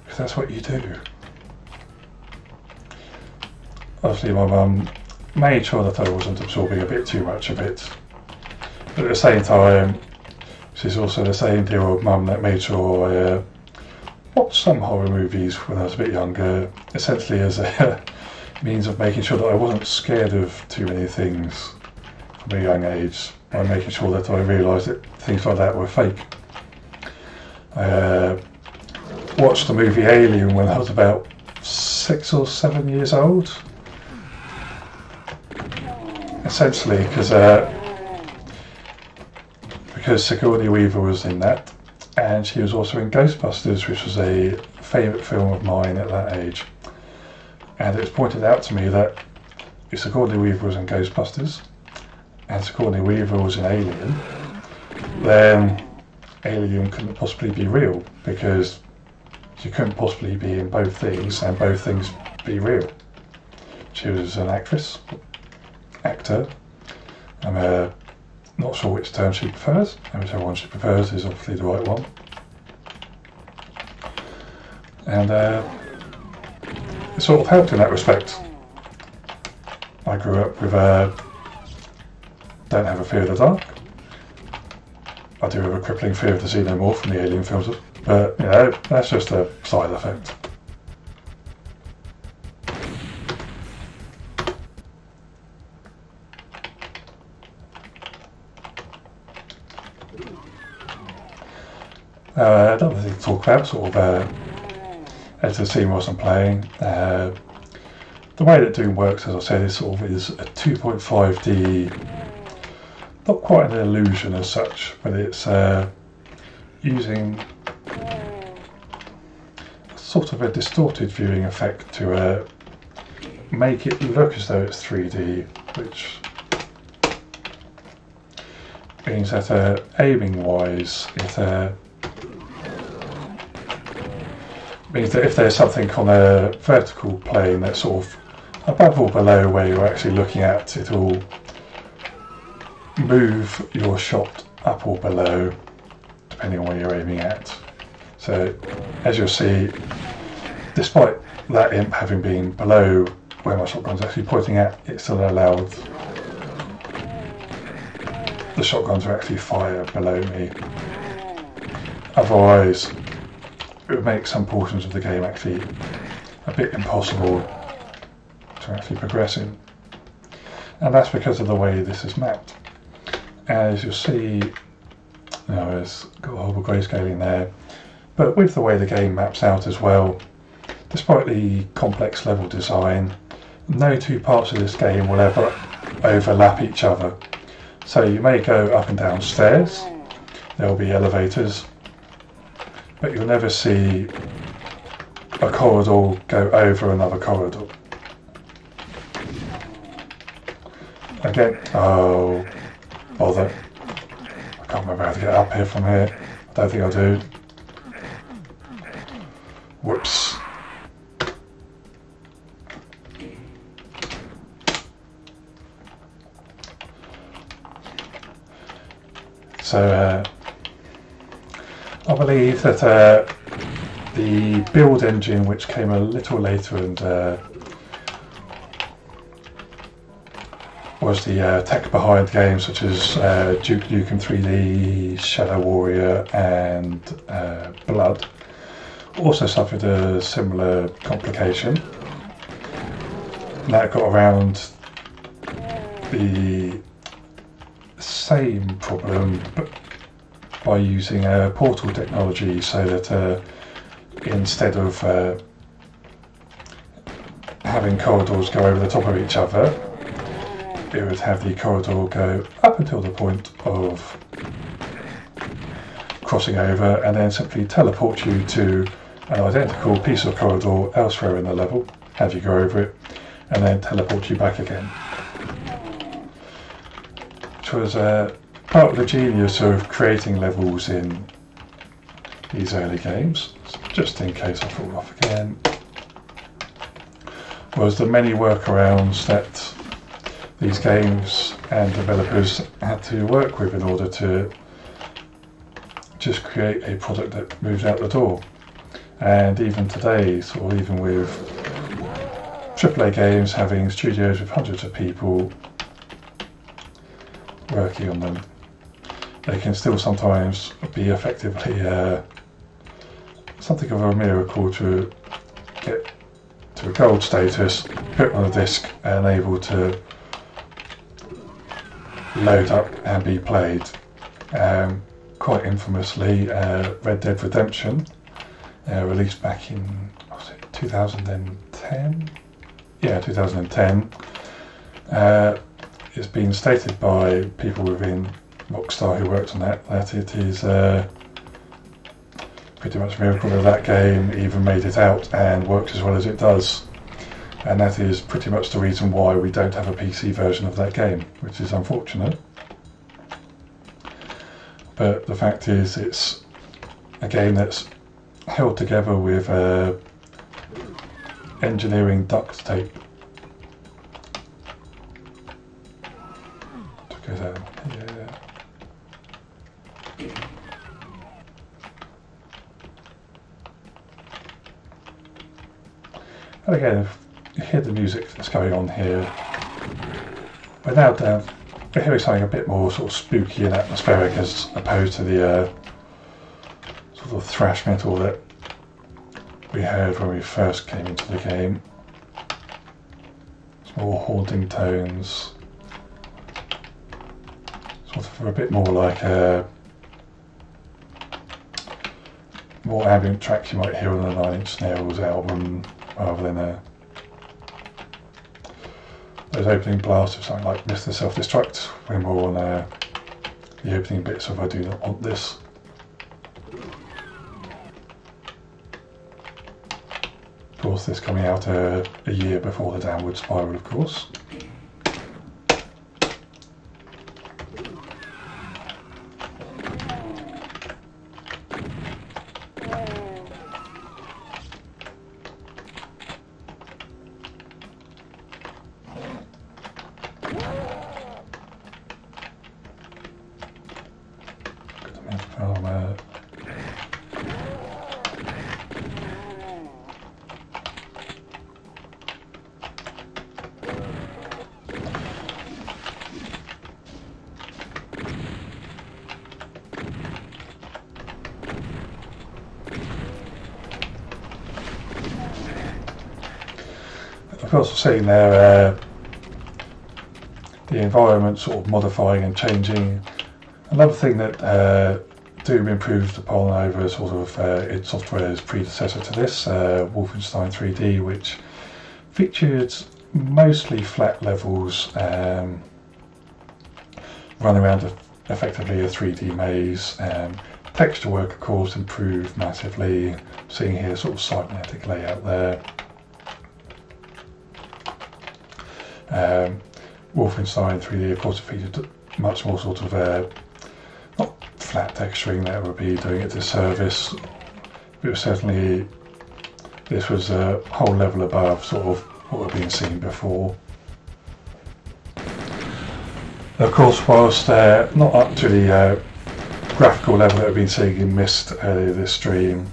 because that's what you do. Obviously my mum made sure that I wasn't absorbing a bit too much of it, but at the same time she's also the same dear old mum that made sure I watched some horror movies when I was a bit younger, essentially as a means of making sure that I wasn't scared of too many things from a young age, by making sure that I realised that things like that were fake. I watched the movie Alien when I was about 6 or 7 years old, essentially because Sigourney Weaver was in that, and she was also in Ghostbusters, which was a favourite film of mine at that age. And it was pointed out to me that if Sigourney Weaver was in Ghostbusters and Sigourney Weaver was in Alien, then Alien couldn't possibly be real, because she couldn't possibly be in both things and both things be real. She was an actor. I'm not sure which term she prefers, and whichever one she prefers is obviously the right one. And it sort of helped in that respect. I grew up with don't have a fear of the dark. I do have a crippling fear of the xenomorph from the Alien films, But you know, that's just a side effect. Another thing to talk about, sort of as the scene wasn't playing, the way that Doom works, as I said, is sort of is a 2.5D, not quite an illusion as such, but it's using sort of a distorted viewing effect to make it look as though it's 3D, which means that aiming wise, it means that if there's something on a vertical plane that's sort of above or below where you're actually looking at, it'll move your shot up or below depending on where you're aiming at. So as you'll see, despite that imp having been below where my shotgun's actually pointing at, it still allowed the shotgun to actually fire below me. Otherwise, it would make some portions of the game actually a bit impossible to actually progress in. And that's because of the way this is mapped. As you'll see, you know, it's got a horrible grayscaling there, but with the way the game maps out as well, despite the complex level design, no two parts of this game will ever overlap each other. So you may go up and down stairs, there will be elevators, but you'll never see a corridor go over another corridor. Again, oh, bother. I can't remember how to get up here from here. I don't think I do. Whoops. So, I believe that the build engine, which came a little later and was the tech behind games such as Duke Nukem 3D, Shadow Warrior and Blood, also suffered a similar complication. And that got around the same problem, but by using portal technology, so that instead of having corridors go over the top of each other, it would have the corridor go up until the point of crossing over and then simply teleport you to an identical piece of corridor elsewhere in the level, have you go over it, and then teleport you back again. Which was part of the genius of creating levels in these early games, just in case I fall off again, was the many workarounds that these games and developers had to work with in order to just create a product that moves out the door. And even today, sort of even with AAA games having studios with hundreds of people working on them, they can still sometimes be effectively something of a miracle to get to a gold status, put it on a disc and able to load up and be played. Quite infamously, Red Dead Redemption, released back in, was it 2010? Yeah, 2010. It's been stated by people within Rockstar who worked on that it is pretty much a miracle that that game even made it out and works as well as it does. And that is pretty much the reason why we don't have a PC version of that game, which is unfortunate. But the fact is, it's a game that's held together with engineering duct tape. To go down here. And again, you hear the music that's going on here. We're now down, we're hearing something a bit more sort of spooky and atmospheric as opposed to the sort of thrash metal that we heard when we first came into the game. It's more haunting tones, sort of a bit more like more ambient tracks you might hear on a 9 Inch Nails album, rather than those opening blasts of something like Myst and Self-Destruct, when we're on the opening bits of I Do Not Want This. Of course, this coming out a year before the Downward Spiral, of course. I've also seen there the environment sort of modifying and changing. Another thing that Doom improved upon over sort of its software's predecessor to this, Wolfenstein 3D, which featured mostly flat levels, run around effectively a 3D maze. Texture work, of course, improved massively. Seeing here sort of cybernetic layout there. Wolfenstein 3D, of course, featured much more sort of not flat texturing, that would be doing it disservice. But certainly this was a whole level above sort of what had been seen before. Of course, whilst not up to the graphical level that we've been seeing in Myst earlier this stream,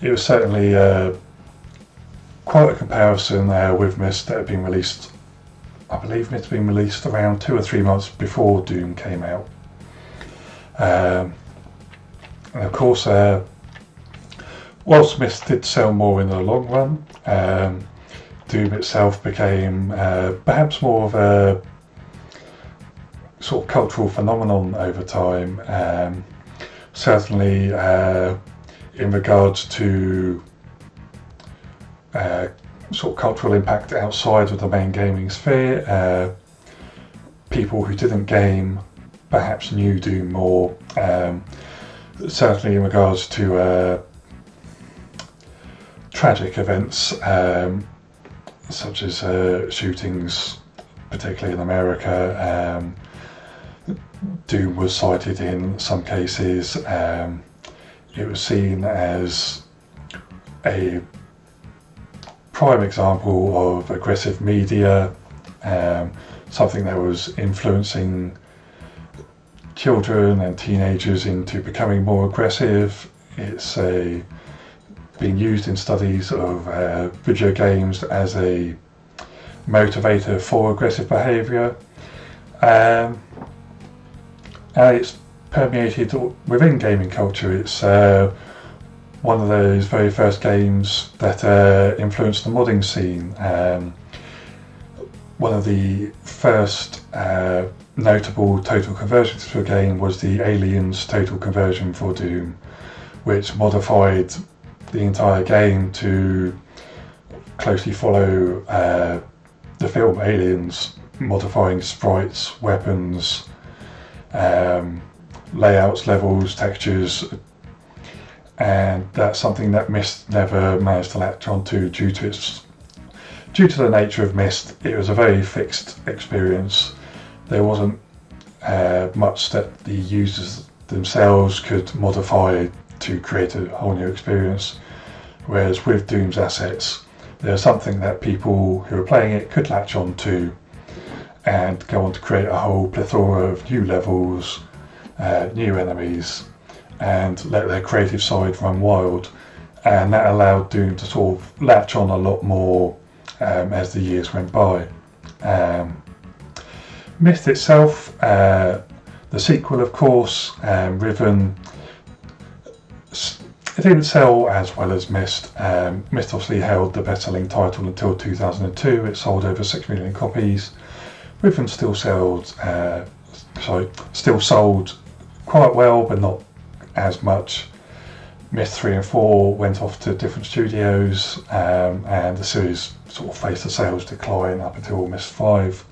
it was certainly quite a comparison with Myst that had been released. I believe Myst had been released around 2 or 3 months before Doom came out. And of course, whilst Myst did sell more in the long run, Doom itself became perhaps more of a sort of cultural phenomenon over time. Certainly in regards to sort of cultural impact outside of the main gaming sphere, people who didn't game perhaps knew Doom more. Certainly in regards to tragic events such as shootings, particularly in America, Doom was cited in some cases. It was seen as a prime example of aggressive media, something that was influencing children and teenagers into becoming more aggressive. It's being used in studies of video games as a motivator for aggressive behaviour, and it's permeated within gaming culture. It's one of those very first games that influenced the modding scene. One of the first notable total conversions for a game was the Aliens total conversion for Doom, which modified the entire game to closely follow the film Aliens, modifying sprites, weapons, layouts, levels, textures, and that's something that Myst never managed to latch onto due to the nature of Myst. It was a very fixed experience. There wasn't much that the users themselves could modify to create a whole new experience, whereas with Doom's assets, there's something that people who are playing it could latch on to and go on to create a whole plethora of new levels, new enemies, and let their creative side run wild. And that allowed Doom to sort of latch on a lot more as the years went by. Myst itself, the sequel of course, Riven, it didn't sell as well as Myst. Myst obviously held the best-selling title until 2002. It sold over 6 million copies. Riven still sold quite well, but not as much. Myst 3 and 4 went off to different studios, and the series sort of faced a sales decline up until Myst 5.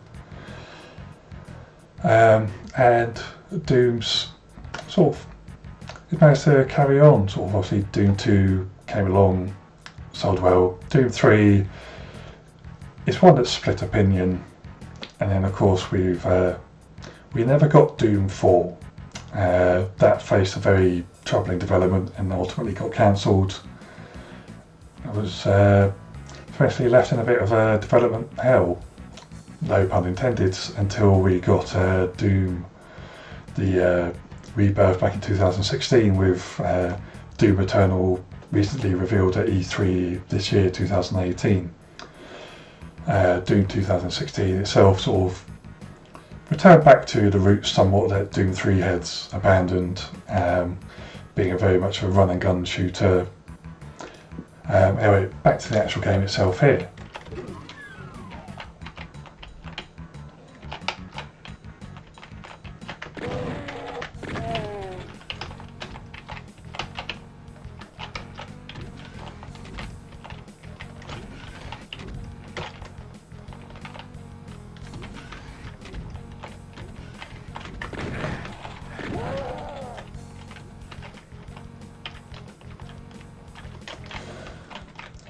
And Doom's sort of it managed to carry on. Sort of obviously Doom 2 came along, sold well. Doom 3 is one that split opinion, and then of course we never got Doom 4. That faced a very troubling development and ultimately got cancelled. It was eventually left in a bit of a development hell, no pun intended, until we got Doom, the Rebirth back in 2016 with Doom Eternal recently revealed at E3 this year, 2018. Doom 2016 itself sort of returned back to the roots somewhat that Doom 3 had abandoned, being very much a run and gun shooter. Anyway, back to the actual game itself here.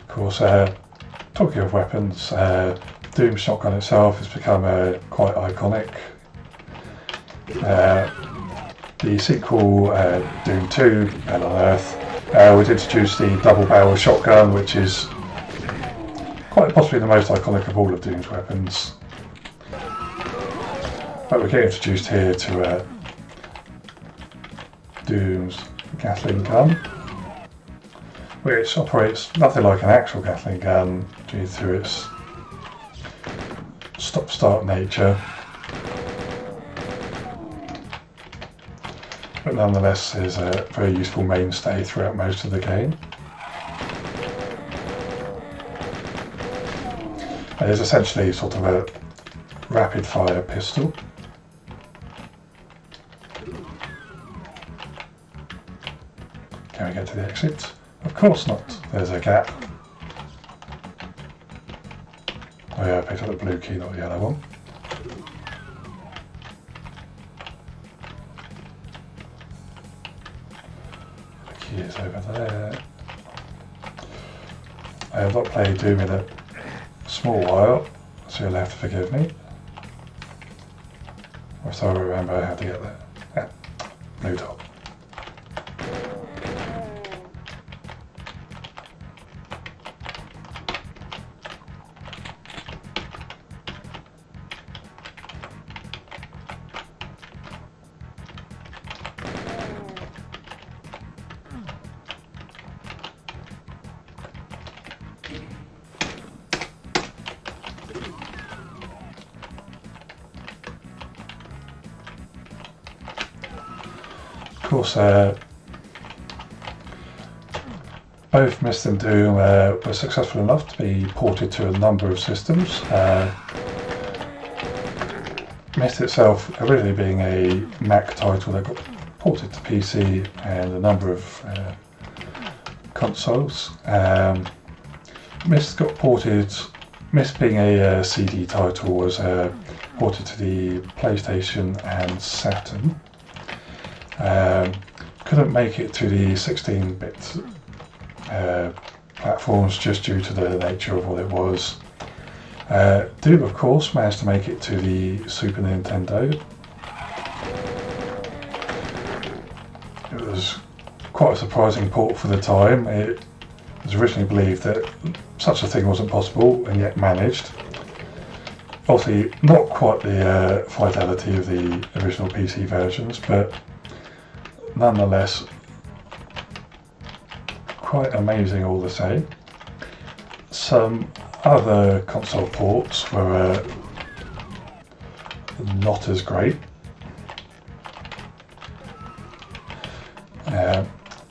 Of course, talking of weapons, Doom shotgun itself has become quite iconic. The sequel, Doom 2, Hell on Earth, would introduce the double barrel shotgun, which is quite possibly the most iconic of all of Doom's weapons. But we get introduced here to Doom's Gatling gun, which operates nothing like an actual Gatling gun due to its stop-start nature, but nonetheless is a very useful mainstay throughout most of the game. It is essentially sort of a rapid-fire pistol. Can we get to the exit? Of course not. There's a gap. Oh yeah, I picked up the blue key, not the yellow one. The key is over there. I have not played Doom in a small while, so you'll have to forgive me if I remember how to get there. Yeah, blue top. Of course, both Myst and Doom were successful enough to be ported to a number of systems. Myst itself originally being a Mac title that got ported to PC and a number of consoles. Myst got ported, Myst being a CD title, was ported to the PlayStation and Saturn. Couldn't make it to the 16-bit platforms just due to the nature of what it was. Doom, of course, managed to make it to the Super Nintendo. It was quite a surprising port for the time. It was originally believed that such a thing wasn't possible, and yet managed. Obviously, not quite the fidelity of the original PC versions, but nonetheless, quite amazing all the same. Some other console ports were not as great.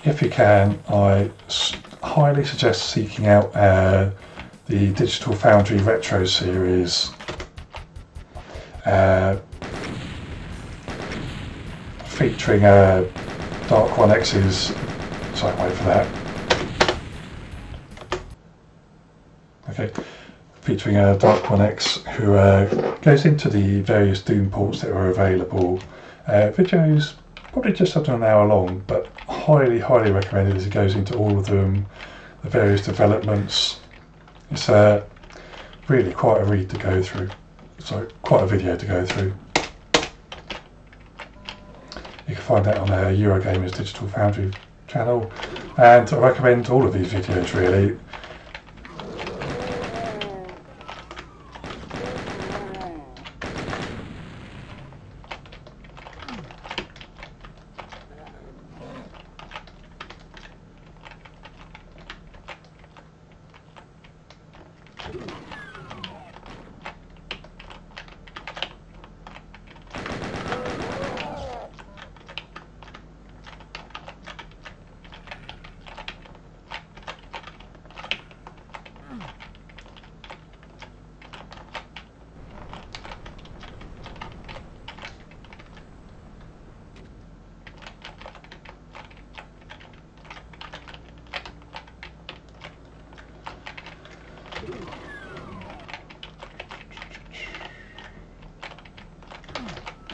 If you can, I highly suggest seeking out the Digital Foundry Retro series. Featuring Dark One X's. Sorry, wait for that. Okay, featuring Dark One X, who goes into the various Doom ports that are available. Videos probably just under an hour long, but highly recommended as it goes into all of them, the various developments. It's really quite a read to go through. Sorry, quite a video to go through. You can find that on Eurogamer's Digital Foundry channel, and I recommend all of these videos really.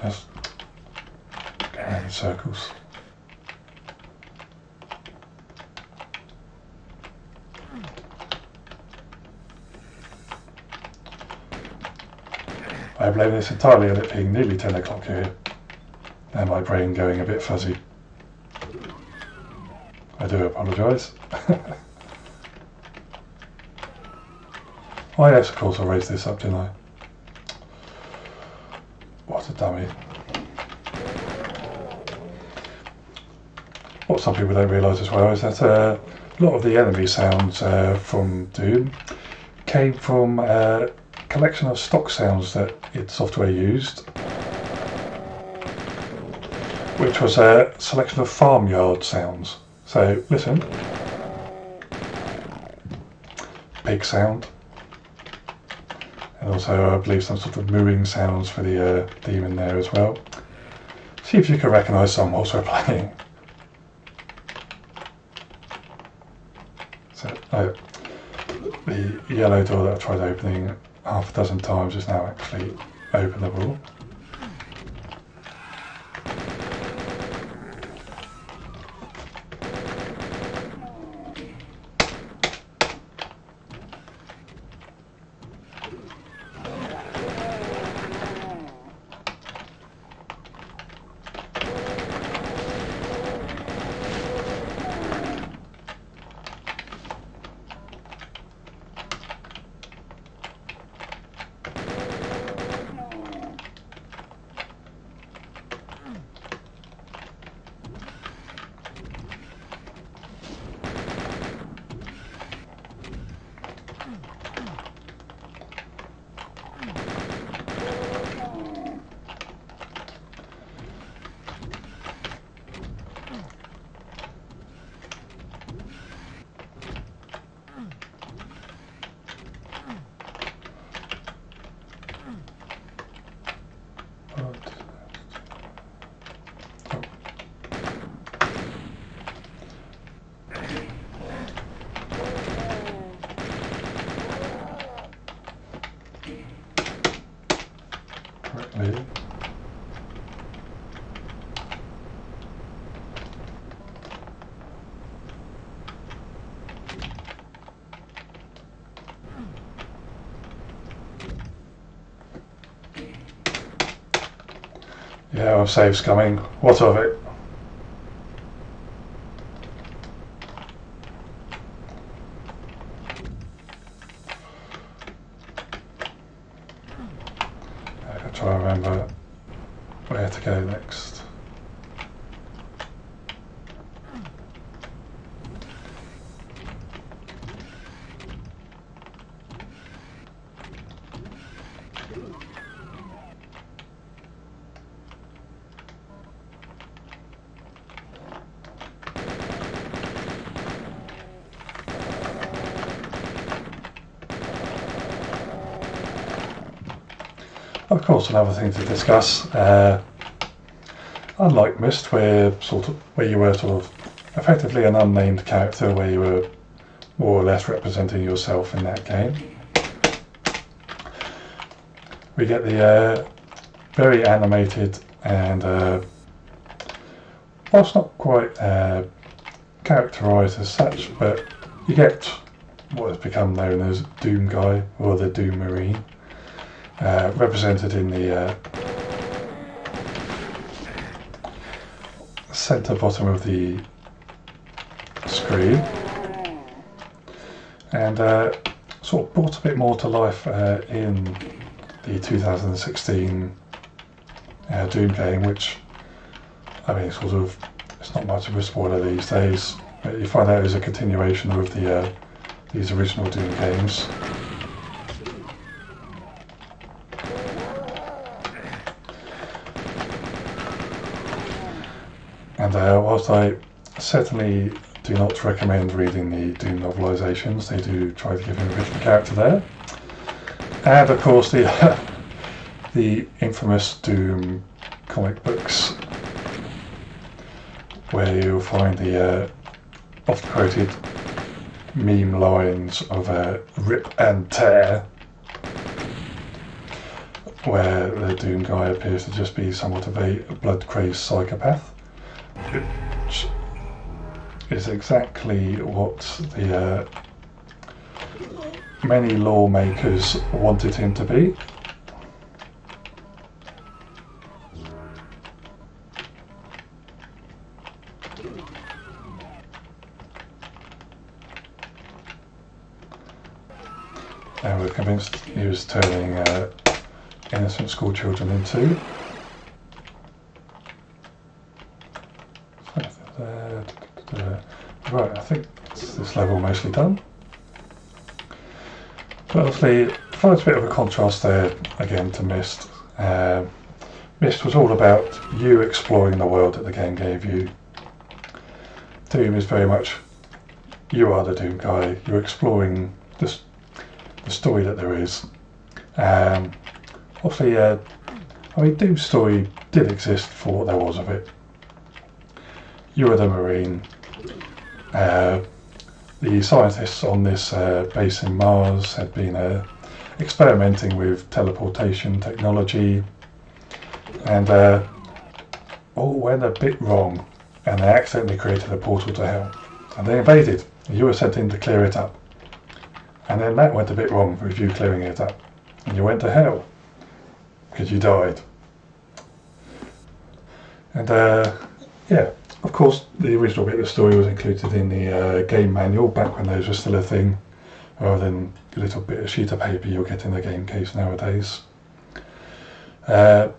Just going in circles. I blame this entirely on it being nearly 10 o'clock here and my brain going a bit fuzzy. I do apologise. Oh yes, of course I raised this up, didn't I? What a dummy. What some people don't realise as well is that a lot of the enemy sounds from Doom came from a collection of stock sounds that id Software used, which was a selection of farmyard sounds. So listen. Pig sound. And also I believe some sort of mooing sounds for the demon there as well. See if you can recognise some whilst we're playing. So, the yellow door that I've tried opening half a dozen times is now actually openable. Correctly. Yeah, our save's coming. What of it? I'll try to remember where to go next. Of course, another thing to discuss. Unlike Myst, where you were sort of effectively an unnamed character, where you were more or less representing yourself in that game, we get the very animated and, whilst not quite characterised as such, but you get what has become known as Doom Guy, or the Doom Marine, represented in the centre bottom of the screen, and sort of brought a bit more to life in the 2016 Doom game, which, I mean, it's not much of a spoiler these days, but you find out is a continuation of these original Doom games. And whilst I certainly do not recommend reading the Doom novelisations, they do try to give him a bit of a character there. And of course the infamous Doom comic books, where you'll find the oft-quoted meme lines of rip and tear, where the Doom guy appears to just be somewhat of a blood-crazed psychopath, which is exactly what the many lawmakers wanted him to be. And we're convinced he was turning innocent school children into. Right, I think this level mostly done. But obviously, finds a bit of a contrast there again to Myst. Myst was all about you exploring the world that the game gave you. Doom is very much, you are the Doom guy, you're exploring the story that there is. Obviously, I mean, Doom's story did exist for what there was of it. You were the Marine. The scientists on this base in Mars had been experimenting with teleportation technology, and all went a bit wrong, and they accidentally created a portal to hell, and they invaded. You were sent in to clear it up, and then that went a bit wrong with you clearing it up, and you went to hell because you died. And yeah, of course, the original bit of the story was included in the game manual back when those were still a thing, rather than a little bit of sheet of paper you'll get in the game case nowadays.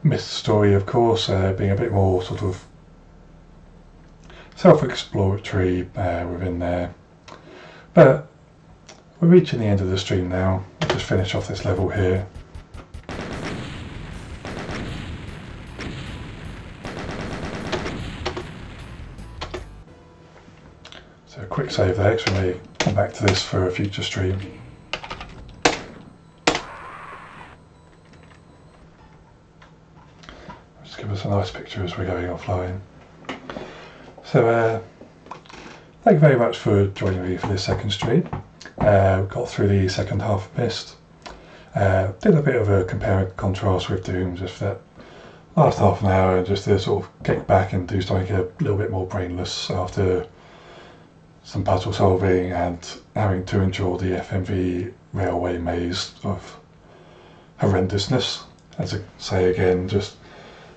Myst's story, of course, being a bit more sort of self-exploratory within there. But we're reaching the end of the stream now. I'll just finish off this level here. So a quick save there, because we may come back to this for a future stream. Just give us a nice picture as we're going offline. So thank you very much for joining me for this second stream. Got through the second half of Myst. Did a bit of a compare and contrast with Doom just for that last half an hour, just to sort of kick back and do something a little bit more brainless after some puzzle solving and having to endure the FMV railway maze of horrendousness. As I say again, just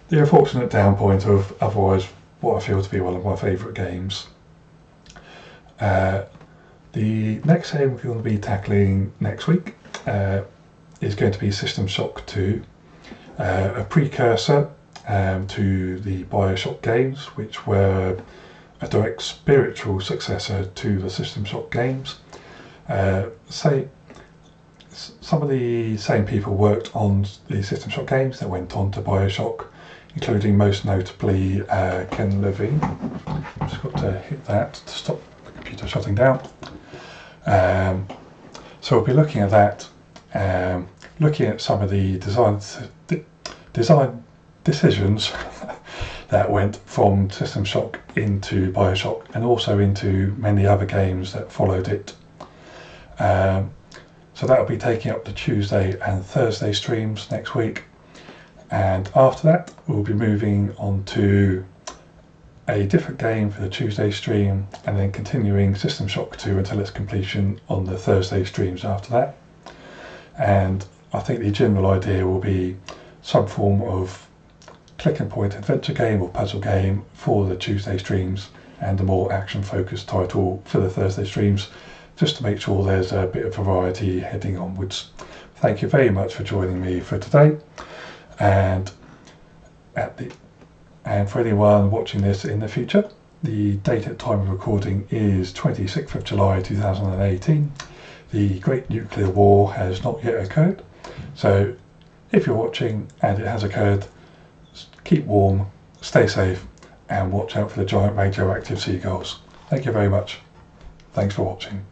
the unfortunate down point of otherwise what I feel to be one of my favourite games. The next game we're going to be tackling next week is going to be System Shock 2, a precursor to the BioShock games, which were a direct spiritual successor to the System Shock games. Some of the same people worked on the System Shock games that went on to BioShock, including most notably Ken Levine. Just got to hit that to stop the computer shutting down. So we'll be looking at that looking at some of the design decisions that went from System Shock into Bioshock and also into many other games that followed it. So that will be taking up the Tuesday and Thursday streams next week, and after that we'll be moving on to a different game for the Tuesday stream, and then continuing System Shock 2 until its completion on the Thursday streams after that. And I think the general idea will be some form of click and point adventure game or puzzle game for the Tuesday streams, and a more action focused title for the Thursday streams, just to make sure there's a bit of variety heading onwards. Thank you very much for joining me for today, and for anyone watching this in the future, the date at time of recording is 26th of July 2018. The Great Nuclear War has not yet occurred, so if you're watching and it has occurred, keep warm, stay safe, and watch out for the giant radioactive seagulls. Thank you very much. Thanks for watching.